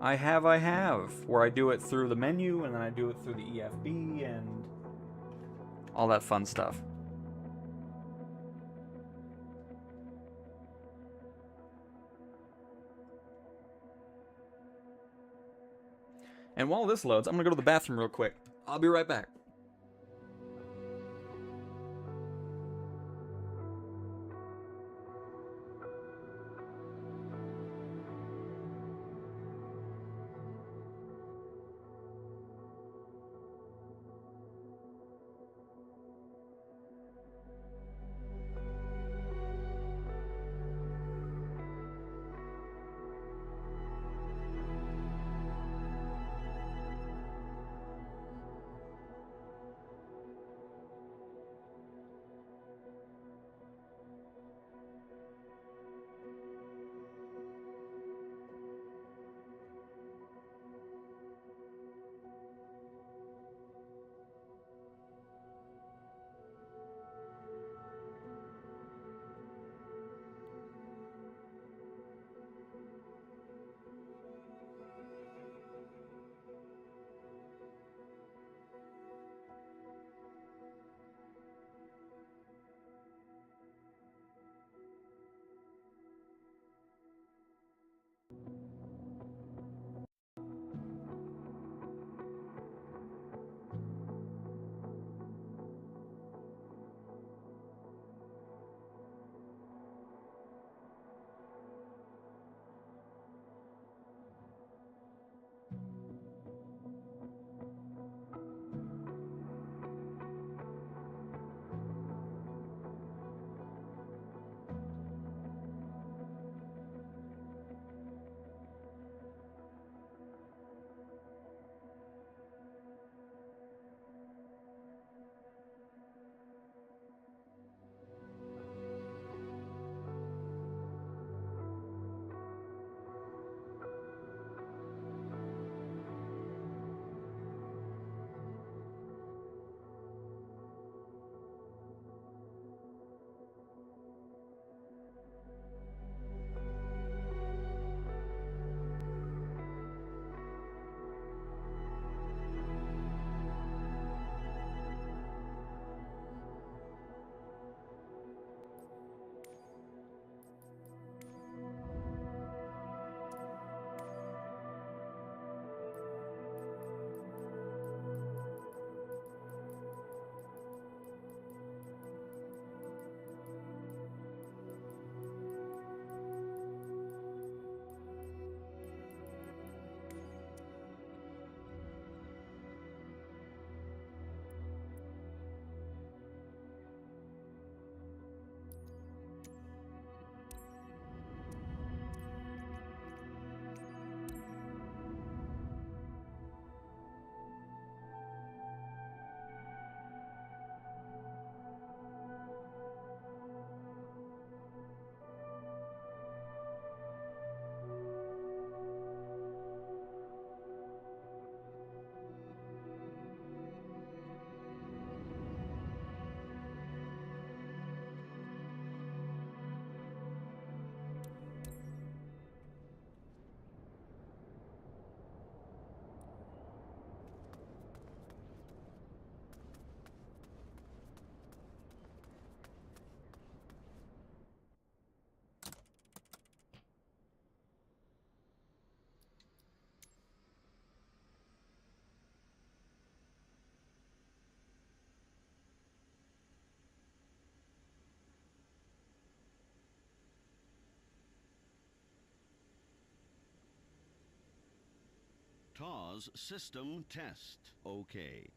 I have, where I do it through the menu, and then I do it through the EFB, and all that fun stuff. And while this loads, I'm gonna go to the bathroom real quick. I'll be right back. cause system test. Okay.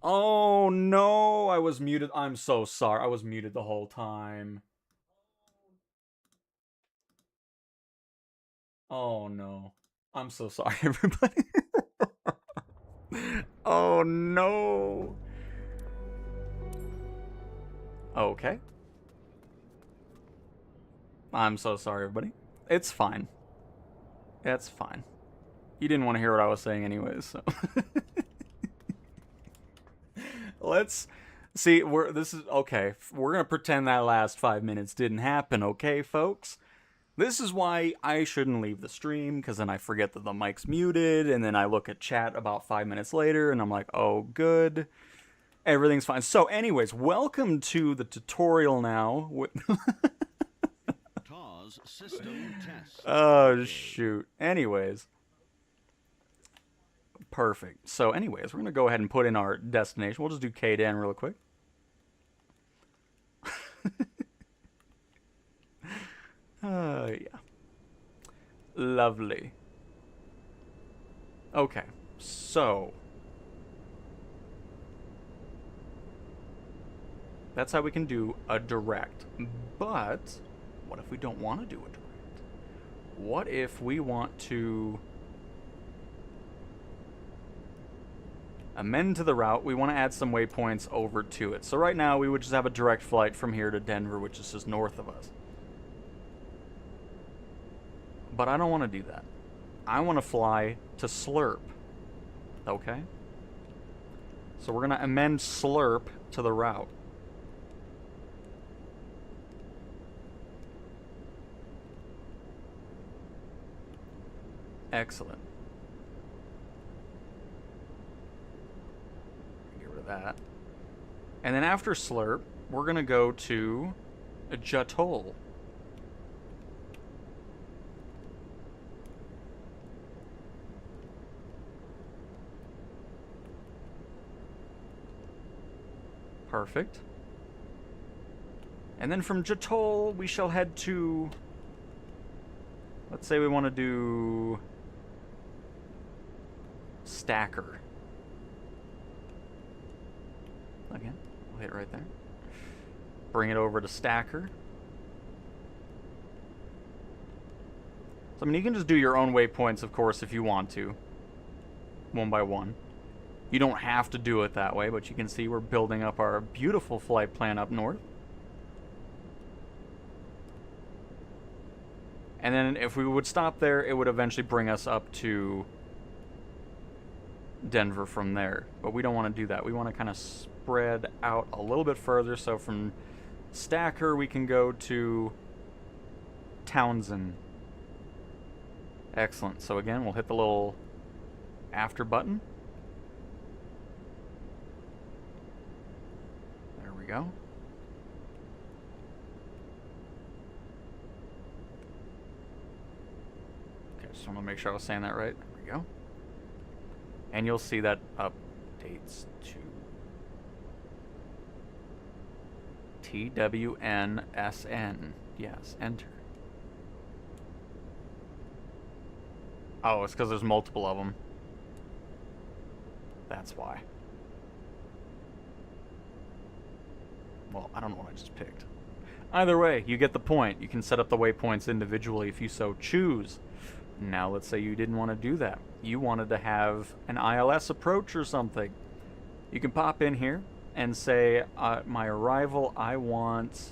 Oh no, I was muted. I'm so sorry. I was muted the whole time. Oh no. I'm so sorry, everybody. Oh no. Okay. I'm so sorry, everybody. It's fine. It's fine. You didn't want to hear what I was saying anyways, so. Let's see, we're gonna pretend that last 5 minutes didn't happen, okay, folks? This is why I shouldn't leave the stream, because then I forget that the mic's muted, and then I look at chat about 5 minutes later, and I'm like, oh, good. Everything's fine. So, anyways, welcome to the tutorial now. TAWS system test. Oh, shoot. Anyways. Perfect. So, anyways, we're going to go ahead and put in our destination. We'll just do KDAN real quick. Yeah. Lovely. Okay, so that's how we can do a direct. But what if we don't want to do a direct? What if we want to amend to the route? We want to add some waypoints over to it. So right now we would just have a direct flight from here to Denver, which is just north of us. But I don't want to do that. I want to fly to Slurp. Okay? So we're going to amend Slurp to the route. Excellent. Get rid of that. And then after Slurp, we're going to go to Jatol. Perfect. And then from Jatol, we shall head to... Let's say we want to do... Stacker. Again, we'll hit right there. Bring it over to Stacker. So, I mean, you can just do your own waypoints, of course, if you want to. One by one. You don't have to do it that way, but you can see we're building up our beautiful flight plan up north. And then if we would stop there, it would eventually bring us up to Denver from there. But we don't want to do that. We want to kind of spread out a little bit further. So from Stacker, we can go to Townsend. Excellent. So again, we'll hit the little after button. There we go. Okay, just want to make sure I was saying that right. There we go. And you'll see that updates to TWNSN. Yes, enter. Oh, it's because there's multiple of them. That's why. Well, I don't know what I just picked. Either way, you get the point. You can set up the waypoints individually if you so choose. Now, let's say you didn't want to do that. You wanted to have an ILS approach or something. You can pop in here and say, my arrival, I want...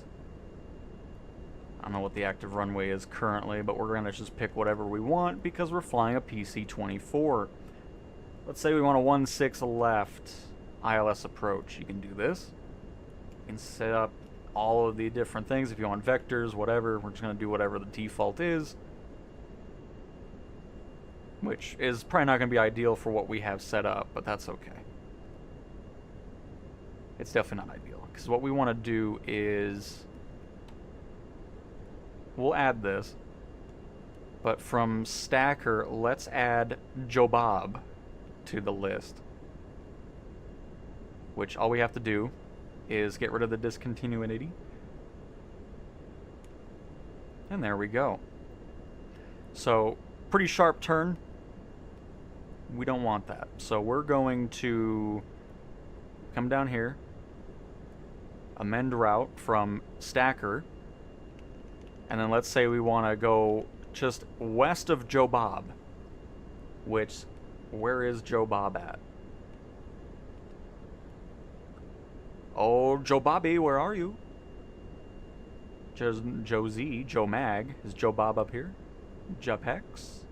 I don't know what the active runway is currently, but we're going to just pick whatever we want because we're flying a PC-24. Let's say we want a 16 left ILS approach. You can do this. You can set up all of the different things. If you want vectors, whatever, we're just going to do whatever the default is. Which is probably not going to be ideal for what we have set up, but that's okay. It's definitely not ideal. Because what we want to do is... We'll add this. But from Stacker, let's add Jobab to the list. Which all we have to do is get rid of the discontinuity. And there we go. So, pretty sharp turn. We don't want that. So we're going to come down here, amend route from Stacker, and then let's say we want to go just west of Jobab, which, where is Jobab at? Oh, Jobabby, where are you? Joe Z, Joe Mag, is Jobab up here? Japex?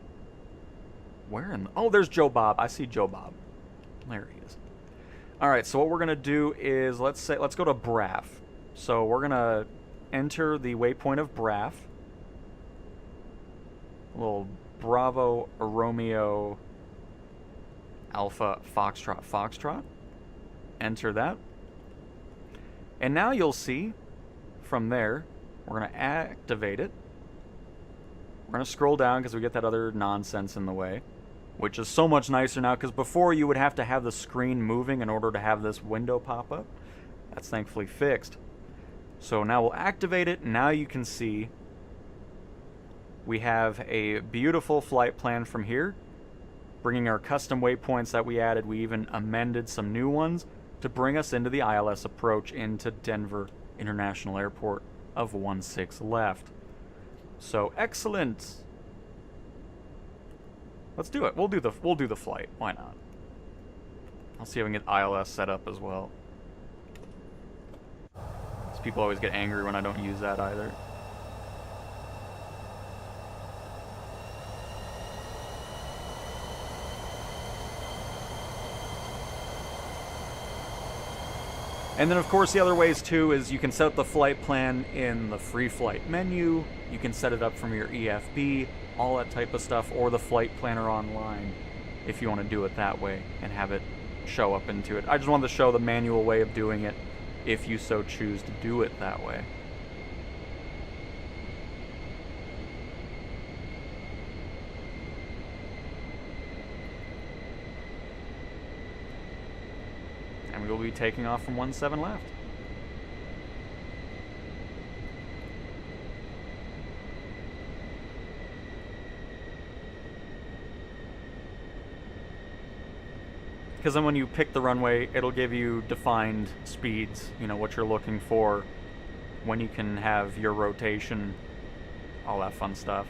Where in the... Oh, there's Joe Bob. I see Joe Bob. There he is. Alright, so what we're going to do is, let's go to Braff. So we're going to enter the waypoint of Braff. A little Bravo Romeo Alpha Foxtrot Foxtrot. Enter that. And now you'll see, from there, we're going to activate it. We're going to scroll down because we get that other nonsense in the way, which is so much nicer now, because before you would have to have the screen moving in order to have this window pop up. That's thankfully fixed. So now we'll activate it. Now you can see we have a beautiful flight plan from here, bringing our custom waypoints that we added. We even amended some new ones to bring us into the ILS approach into Denver International Airport of 16 left. So excellent. Let's do it. We'll do the flight. Why not? I'll see if I can get ILS set up as well. These people always get angry when I don't use that either. And then, of course, the other ways, too, is you can set up the flight plan in the free flight menu. You can set it up from your EFB, all that type of stuff, or the flight planner online if you want to do it that way and have it show up into it. I just wanted to show the manual way of doing it if you so choose to do it that way. And we will be taking off from 17 left. Because then when you pick the runway, it'll give you defined speeds, you know, what you're looking for, when you can have your rotation, all that fun stuff.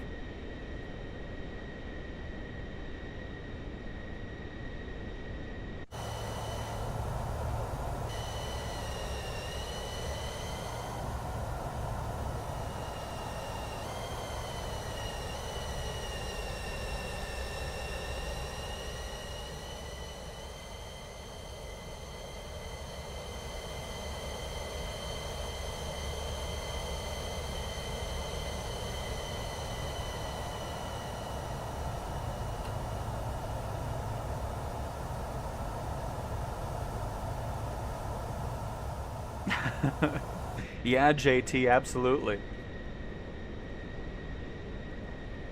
Yeah, JT, absolutely.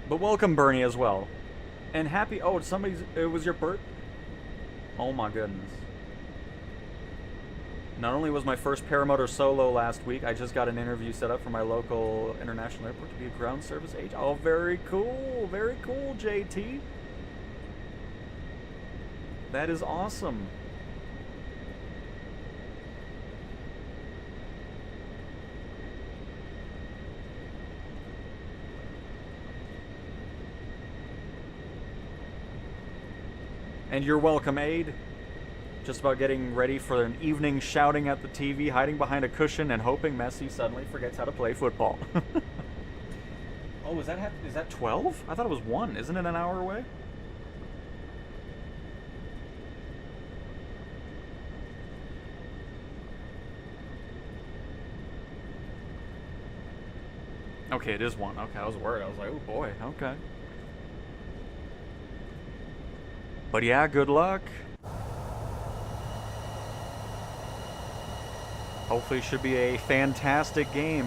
But welcome, Bernie, as well. And happy... Oh, it was your birth... Oh my goodness. Not only was my first paramotor solo last week, I just got an interview set up for my local international airport to be a ground service agent. Oh, very cool. Very cool, JT. That is awesome. And you're welcome, Aid. Just about getting ready for an evening shouting at the TV, hiding behind a cushion, and hoping Messi suddenly forgets how to play football. Oh, is that 12? I thought it was 1. Isn't it an hour away? Okay, it is 1. Okay, I was worried. I was like, oh boy, okay. But yeah, good luck. Hopefully it should be a fantastic game.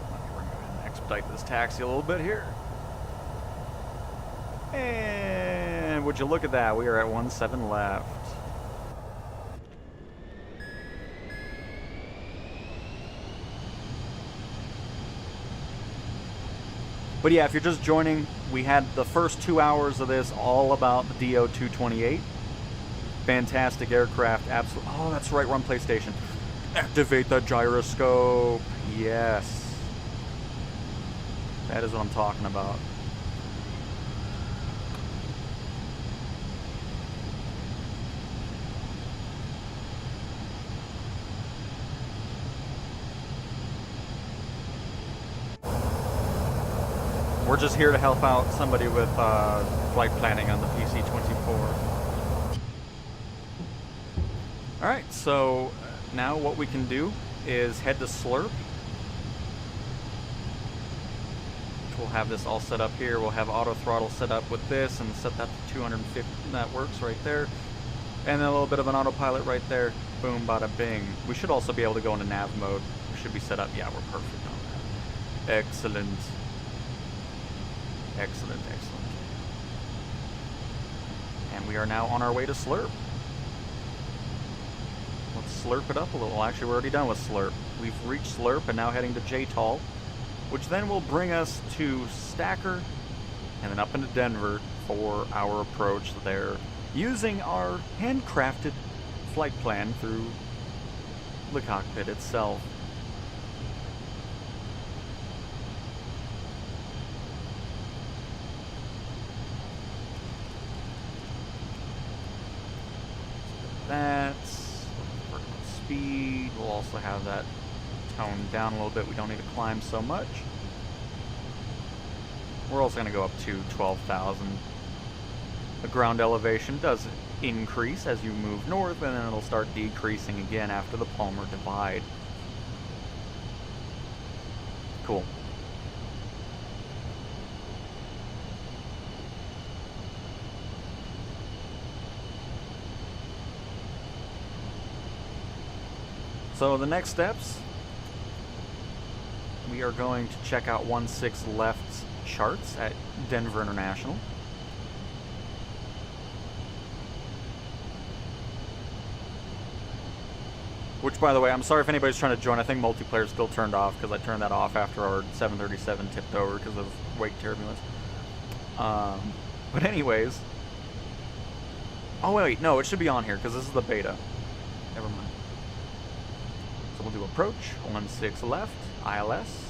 We're going to go ahead and expedite this taxi a little bit here. And would you look at that, we are at 17 left. But yeah, if you're just joining, we had the first 2 hours of this all about the DO228. Fantastic aircraft, absolutely. Oh, that's right, we're on PlayStation. Activate the gyroscope. Yes. That is what I'm talking about. We're just here to help out somebody with flight planning on the PC-24. Alright, so now what we can do is head to Slurp. We'll have this all set up here. We'll have auto throttle set up with this and set that to 250. That works right there. And then a little bit of an autopilot right there. Boom, bada bing. We should also be able to go into nav mode. We should be set up. Yeah, we're perfect on that. Excellent. Excellent, excellent. And we are now on our way to Slurp. Let's slurp it up a little. Actually, we're already done with Slurp. We've reached Slurp and now heading to J-Tall, which then will bring us to Stacker and then up into Denver for our approach there, using our handcrafted flight plan through the cockpit itself. That's speed. We'll also have that toned down a little bit. We don't need to climb so much. We're also going to go up to 12,000. The ground elevation does increase as you move north, and then it'll start decreasing again after the Palmer Divide. Cool. So the next steps, we are going to check out 16 left's charts at Denver International. Which, by the way, I'm sorry if anybody's trying to join. I think multiplayer is still turned off because I turned that off after our 737 tipped over because of wake turbulence. But anyways. Oh, wait, no, it should be on here because this is the beta. Never mind. So we'll do approach, 16 left, ILS.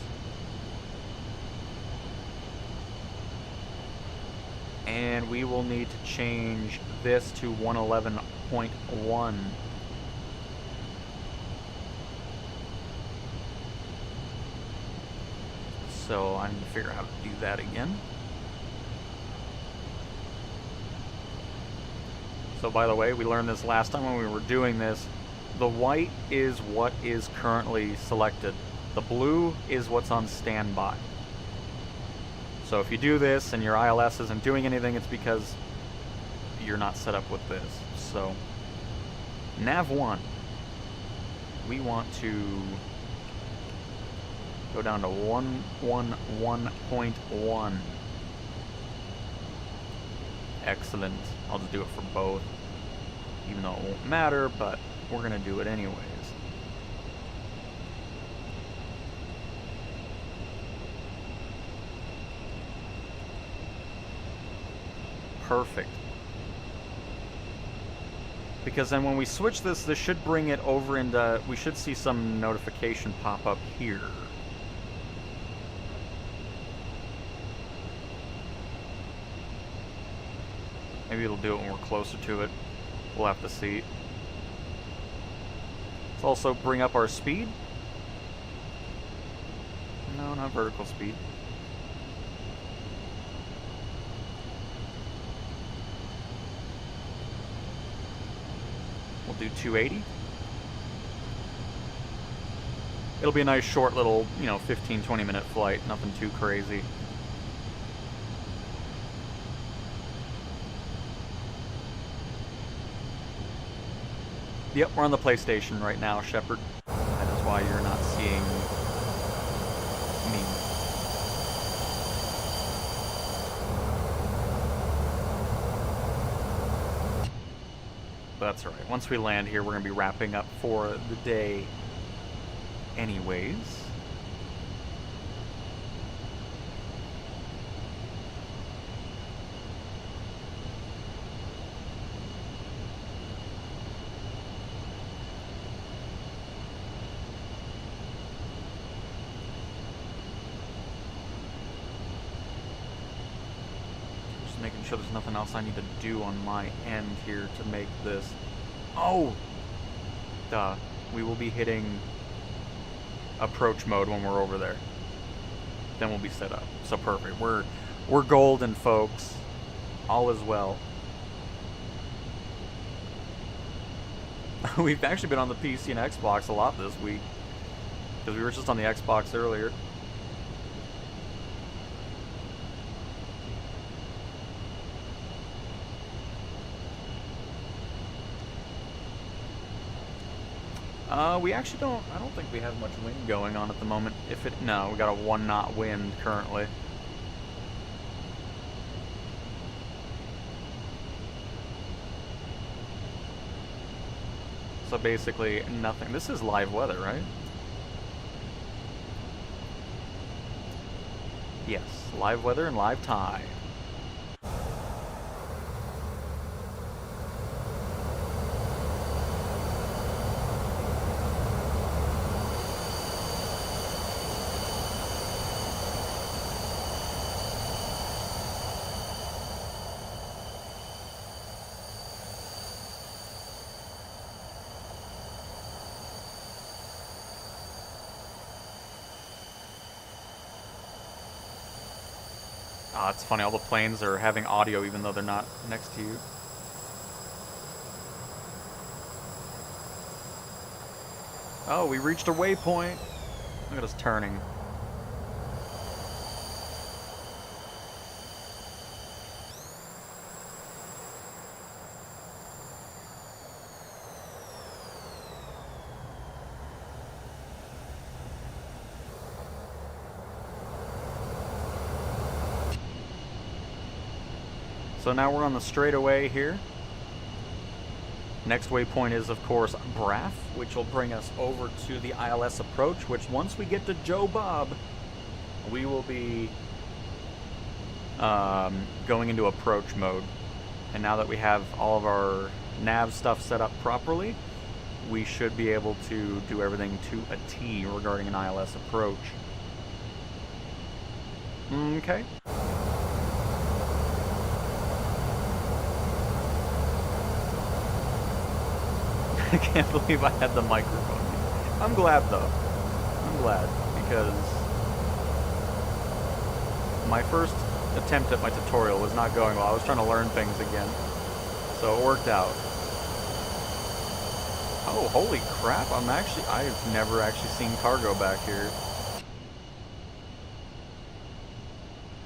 And we will need to change this to 111.1. So I need to figure out how to do that again. So by the way, we learned this last time when we were doing this. The white is what is currently selected. The blue is what's on standby. So if you do this and your ILS isn't doing anything, it's because you're not set up with this. So nav 1, we want to go down to 111.1. Excellent. I'll just do it for both, even though it won't matter, but we're gonna do it anyways. Perfect. Because then when we switch this, this should bring it over into, we should see some notification pop up here. Maybe it'll do it when we're closer to it. We'll have to see. Let's also bring up our speed. No, not vertical speed. We'll do 280. It'll be a nice short little, 15-20 minute flight, nothing too crazy. Yep, we're on the PlayStation right now, Shepard. That is why you're not seeing me. But that's alright. Once we land here, we're going to be wrapping up for the day anyways. Making sure there's nothing else I need to do on my end here to make this. Oh! Duh. We will be hitting approach mode when we're over there. then we'll be set up. So perfect. We're golden, folks. All is well. We've actually been on the PC and Xbox a lot this week, because we were just on the Xbox earlier. We actually I don't think we have much wind going on at the moment. No, we got a 1 knot wind currently. So basically nothing. This is live weather, right? Yes, live weather and live tide. Ah, it's funny, all the planes are having audio even though they're not next to you. Oh, we reached a waypoint. Look at us turning. So now we're on the straightaway here. Next waypoint is, of course, Braff, which will bring us over to the ILS approach, which once we get to Joe Bob, we will be going into approach mode. And now that we have all of our nav stuff set up properly, we should be able to do everything to a T regarding an ILS approach. Okay. I can't believe I had the microphone. I'm glad though. I'm glad because my first attempt at my tutorial was not going well. I was trying to learn things again. So it worked out. Oh, holy crap. I've never actually seen cargo back here.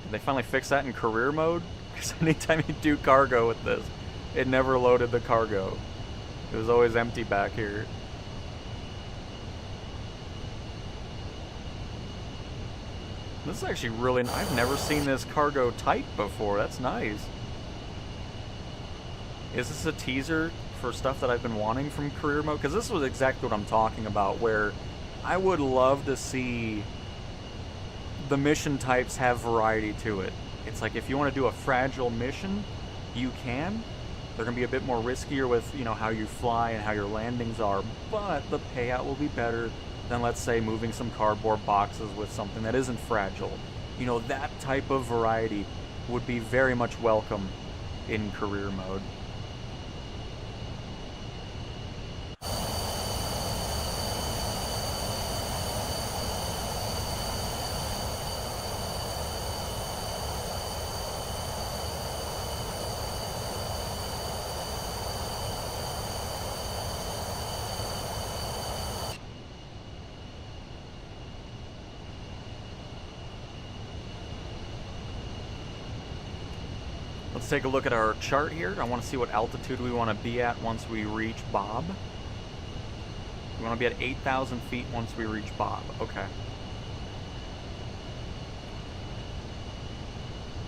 Did they finally fix that in career mode? Because anytime you do cargo with this, it never loaded the cargo. It was always empty back here. This is actually really... I've never seen this cargo type before. That's nice. Is this a teaser for stuff that I've been wanting from career mode? Because this was exactly what I'm talking about, where I would love to see the mission types have variety to it. It's like if you want to do a fragile mission, you can. They're going to be a bit more riskier with, you know, how you fly and how your landings are, but the payout will be better than, let's say, moving some cardboard boxes with something that isn't fragile. You know, that type of variety would be very much welcome in career mode. Let's take a look at our chart here. I want to see what altitude we want to be at once we reach Bob. We want to be at 8,000 feet once we reach Bob. Okay.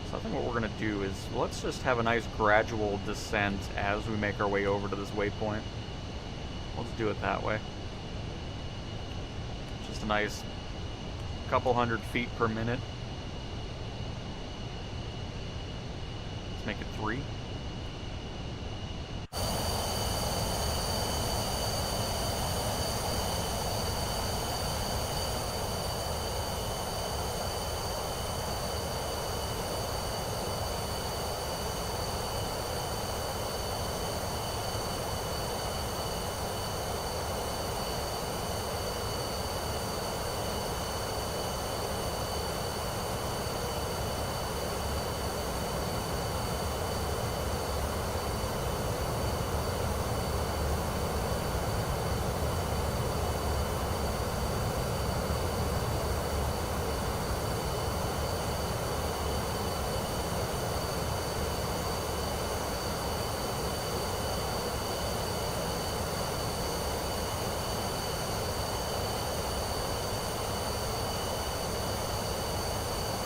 So I think what we're going to do is, let's just have a nice gradual descent as we make our way over to this waypoint. Let's do it that way. Just a nice couple hundred feet per minute. Make it 3.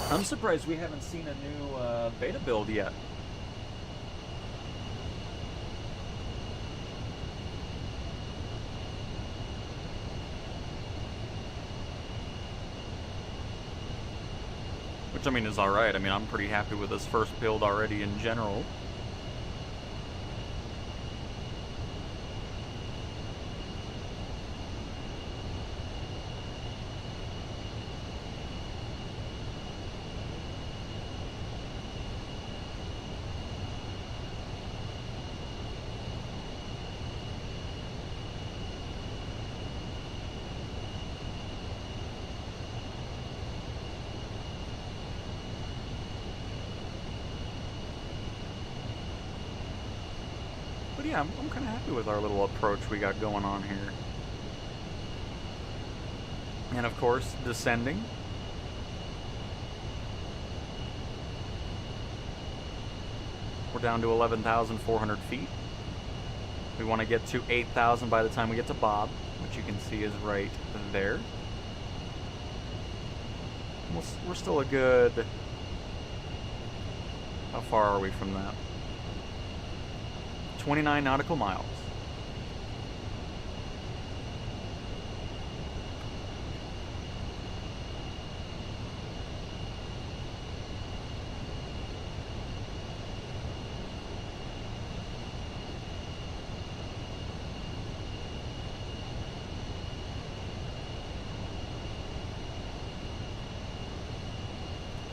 I'm surprised we haven't seen a new beta build yet. Which, I mean, is alright. I mean, I'm pretty happy with this first build already in general. But yeah, I'm kind of happy with our little approach we got going on here. And of course, descending. We're down to 11,400 feet. We want to get to 8,000 by the time we get to Bob, which you can see is right there. We're still a good... How far are we from that? 29 nautical miles.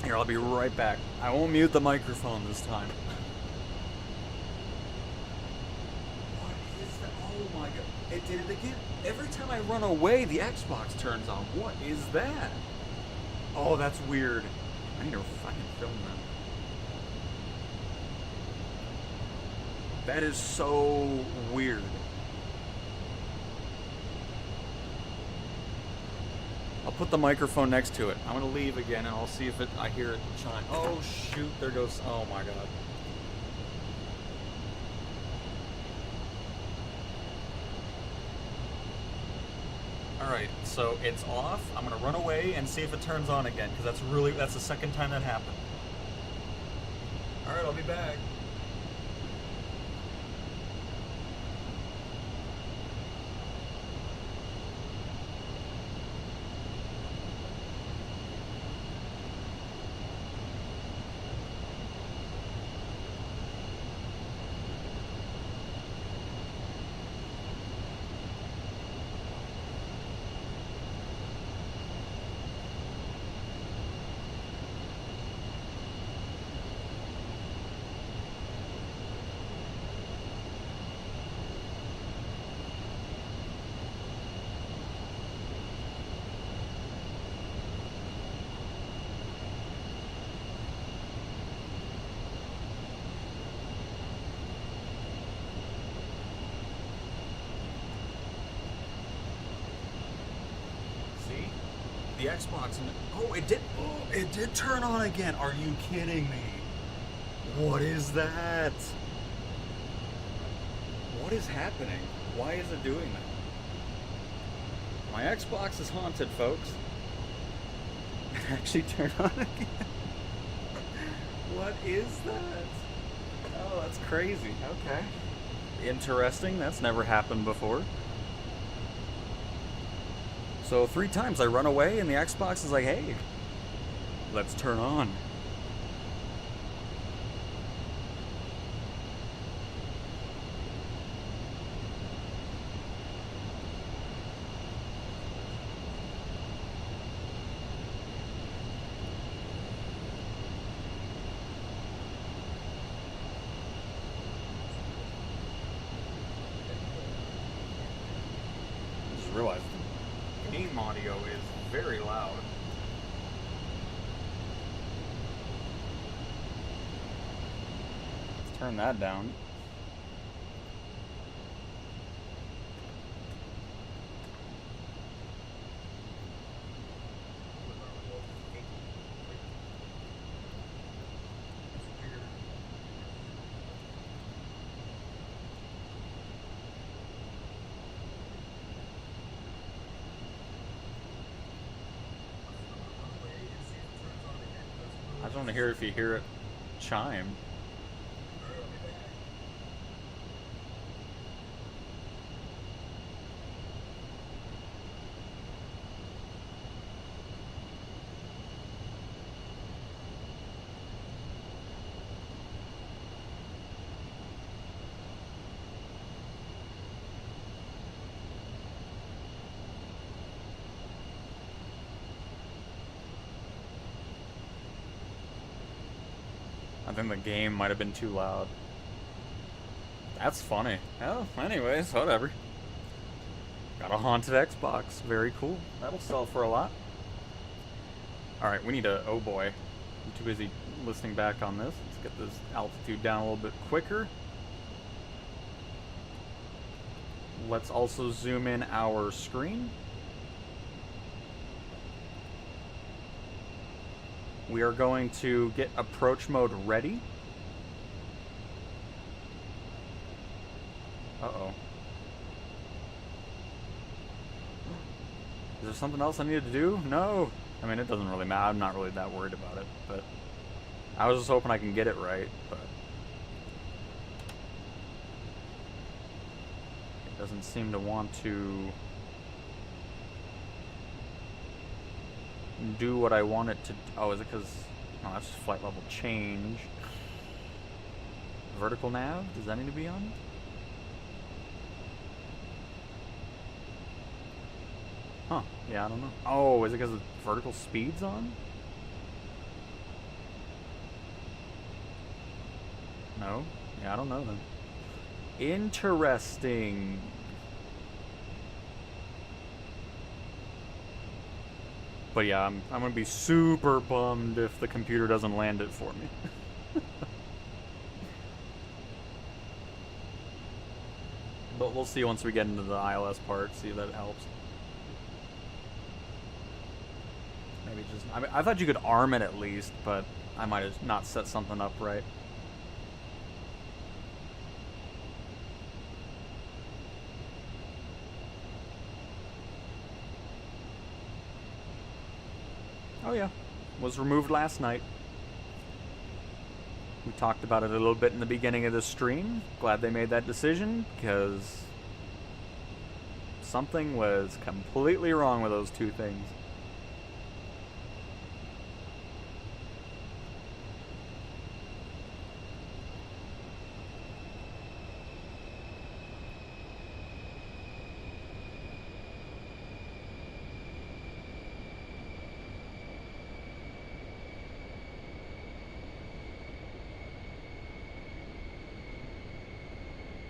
Here, I'll be right back. I won't mute the microphone this time. Oh my god, it did it again. Every time I run away, the Xbox turns on. What is that? Oh, that's weird. I need to fucking film that. That is so weird. I'll put the microphone next to it. I'm gonna leave again and I'll see if I hear it chime. Oh shoot, there goes, oh my god. Alright, so it's off. I'm gonna run away and see if it turns on again, because that's the second time that happened. Alright, I'll be back. The Xbox and oh, it did turn on again. Are you kidding me? What is that? What is happening? Why is it doing that? My Xbox is haunted, folks. It actually turned on again. What is that? Oh, that's crazy. Okay. Interesting. That's never happened before. So 3 times I run away and the Xbox is like, hey, let's turn on. I just realized the game audio is very loud. Let's turn that down. just want to hear if you hear it chime. I think the game might have been too loud. That's funny. Oh, anyways, whatever. Got a haunted Xbox. Very cool. That'll sell for a lot. Alright, we need a... Oh boy. I'm too busy listening back on this. Let's get this altitude down a little bit quicker. Let's also zoom in our screen. We are going to get approach mode ready. Uh-oh. Is there something else I need to do? No. I mean, it doesn't really matter. I'm not really that worried about it, but I was just hoping I can get it right, but it doesn't seem to want to do what I want it to. Oh, is it because... Oh, that's just flight level change. Vertical nav? Does that need to be on? Huh. Yeah, I don't know. Oh, is it because the vertical speed's on? No? Yeah, I don't know then. Interesting. But yeah, I'm gonna be super bummed if the computer doesn't land it for me. But we'll see once we get into the ILS part, see if that helps. Maybe just... I mean, I thought you could arm it at least, but I might have not set something up right. Oh yeah, was removed last night. We talked about it a little bit in the beginning of the stream. Glad they made that decision, because something was completely wrong with those two things.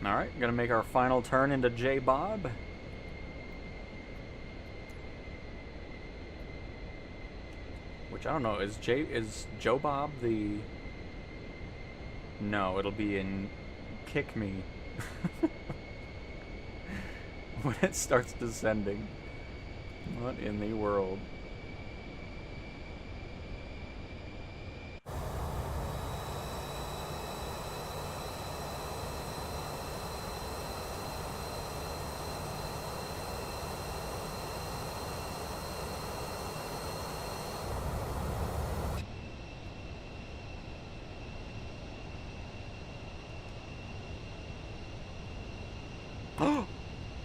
Alright, gonna make our final turn into J Bob. Which I don't know, is Joe Bob the... No, it'll be in Kick Me. When it starts descending. What in the world?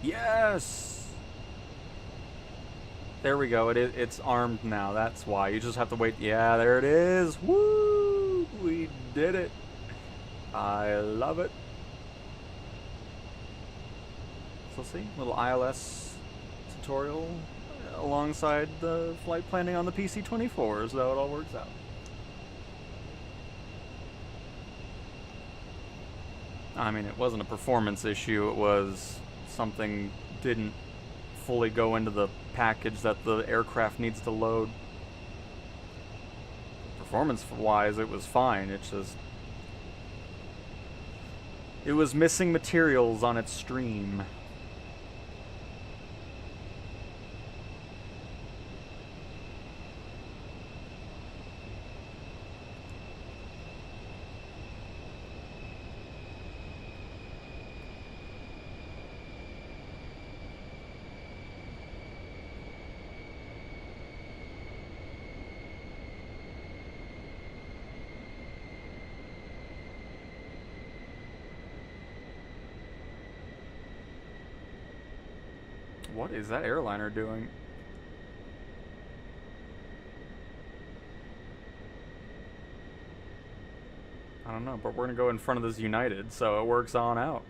Yes! There we go. It's armed now. That's why. You just have to wait. Yeah, there it is. Woo! We did it. I love it. So see, little ILS tutorial alongside the flight planning on the PC-24, so it all works out. I mean, it wasn't a performance issue. It was something didn't fully go into the package that the aircraft needs to load. Performance-wise, it was fine. It's just... it was missing materials on its stream. What is that airliner doing? I don't know, but we're gonna go in front of this United, so it works on out.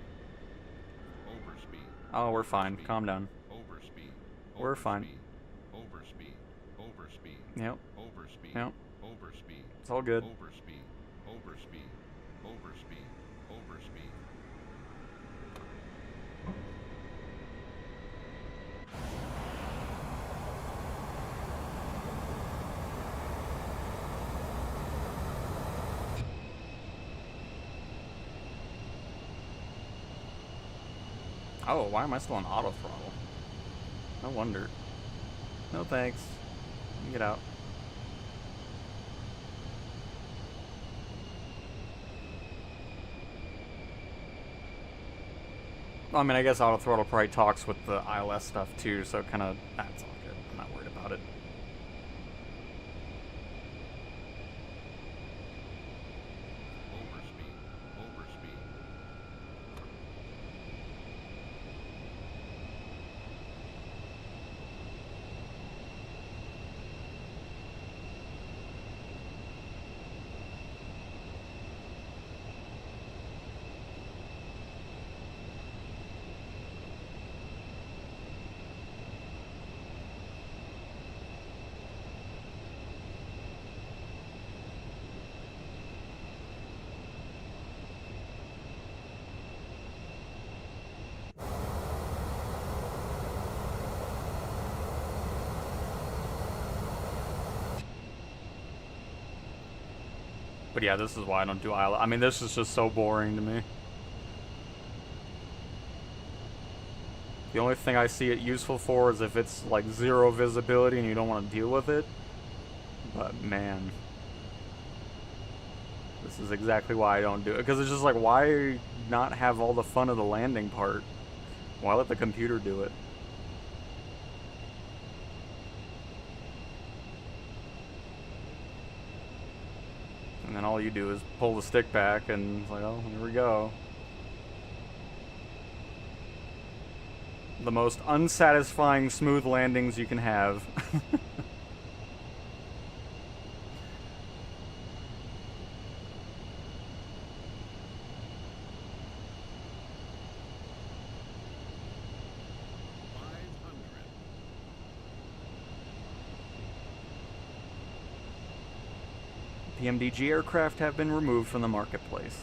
Overspeed. Oh, we're fine. Calm down. Overspeed. We're fine. Overspeed. Overspeed. Yep. Overspeed. Yep. Overspeed. It's all good. Overspeed. Overspeed. Overspeed. Overspeed. Oh, why am I still on auto throttle? No wonder. No thanks. Get out. I mean, I guess auto throttle probably talks with the ILS stuff too, so kind of that's all good. I'm not worried about it. Overspeed. Overspeed. But yeah, this is why I don't do ILS. I mean, this is just so boring to me. The only thing I see it useful for is if it's like zero visibility and you don't want to deal with it. But man, this is exactly why I don't do it. Because it's just like, why not have all the fun of the landing part? Why let the computer do it? And then all you do is pull the stick back and it's like, oh, here we go. The most unsatisfying smooth landings you can have. PMDG aircraft have been removed from the marketplace.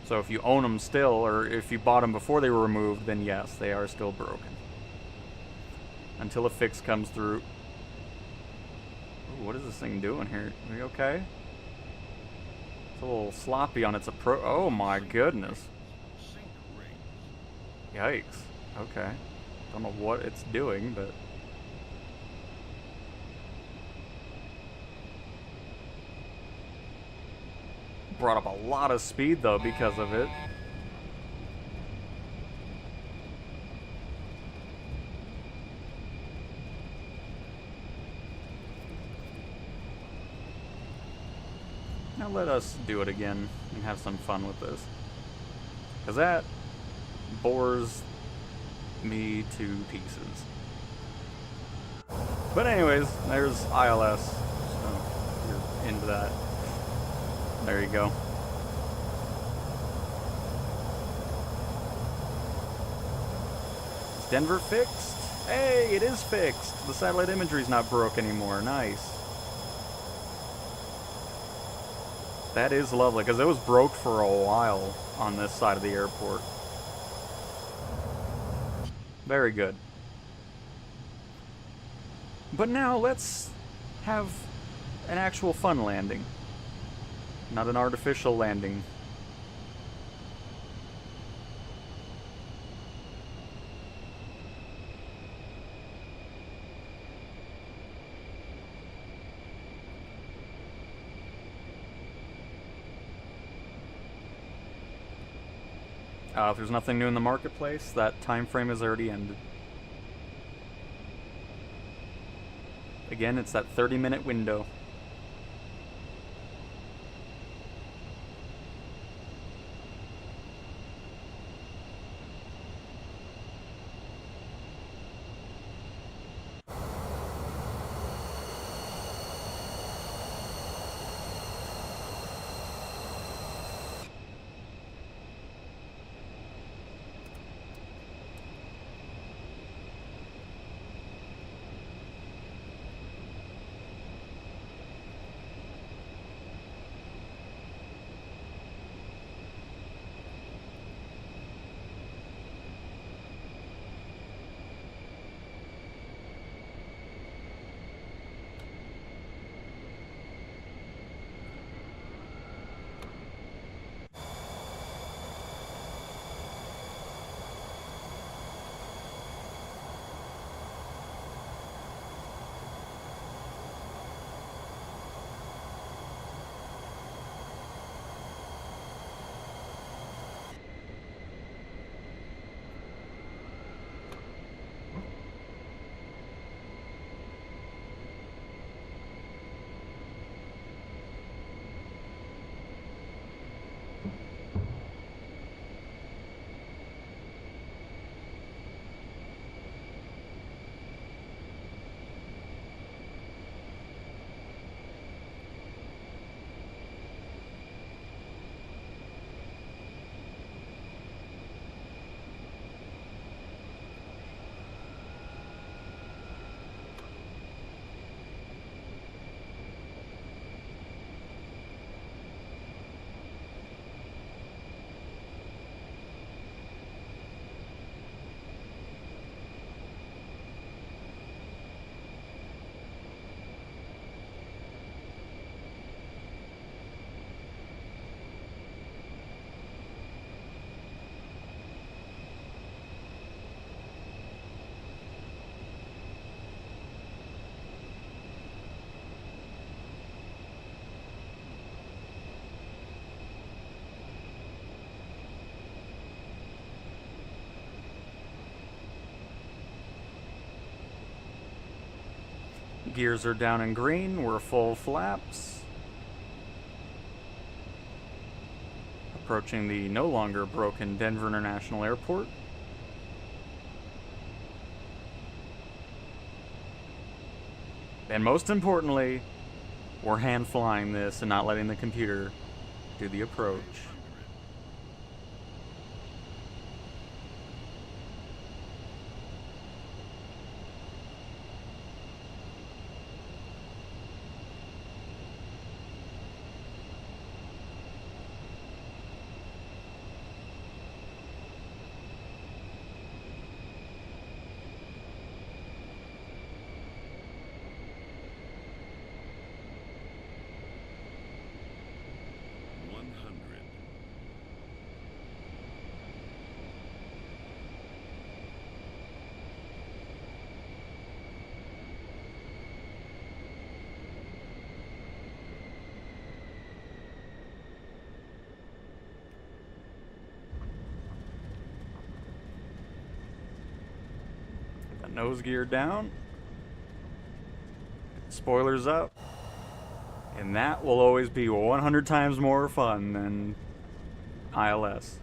So if you own them still, or if you bought them before they were removed, then yes, they are still broken. Until a fix comes through. Ooh, what is this thing doing here? Are you okay? It's a little sloppy on its approach. Oh my goodness. Yikes. Okay. Don't know what it's doing, but... brought up a lot of speed though because of it. Now let us do it again and have some fun with this. Because that bores me to pieces. But anyways, there's ILS. So you're into that. There you go. Is Denver fixed? Hey, it is fixed. The satellite imagery's not broke anymore. Nice. That is lovely, because it was broke for a while on this side of the airport. Very good. But now let's have an actual fun landing. Not an artificial landing. If there's nothing new in the marketplace, that time frame has already ended. Again, it's that 30-minute window. Gears are down in green. We're full flaps. Approaching the no longer broken Denver International Airport. And most importantly, we're hand flying this and not letting the computer do the approach. Nose gear down. Spoilers up. And that will always be 100 times more fun than ILS.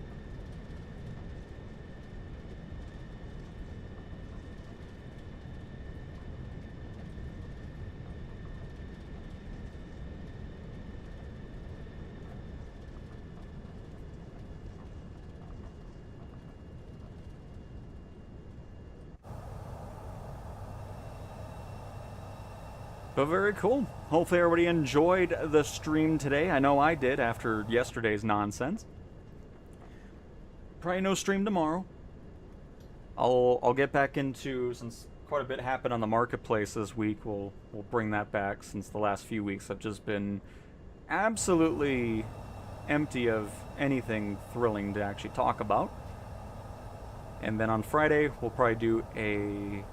But very cool. Hopefully everybody enjoyed the stream today. I know I did after yesterday's nonsense. Probably no stream tomorrow. I'll get back into, since quite a bit happened on the marketplace this week, we'll bring that back, since the last few weeks have just been absolutely empty of anything thrilling to actually talk about. And then on Friday we'll probably do a...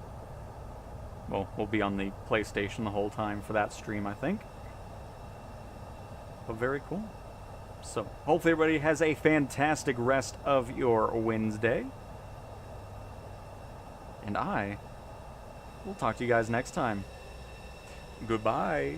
Well, we'll be on the PlayStation the whole time for that stream, I think. But very cool. So, hopefully everybody has a fantastic rest of your Wednesday. And I will talk to you guys next time. Goodbye.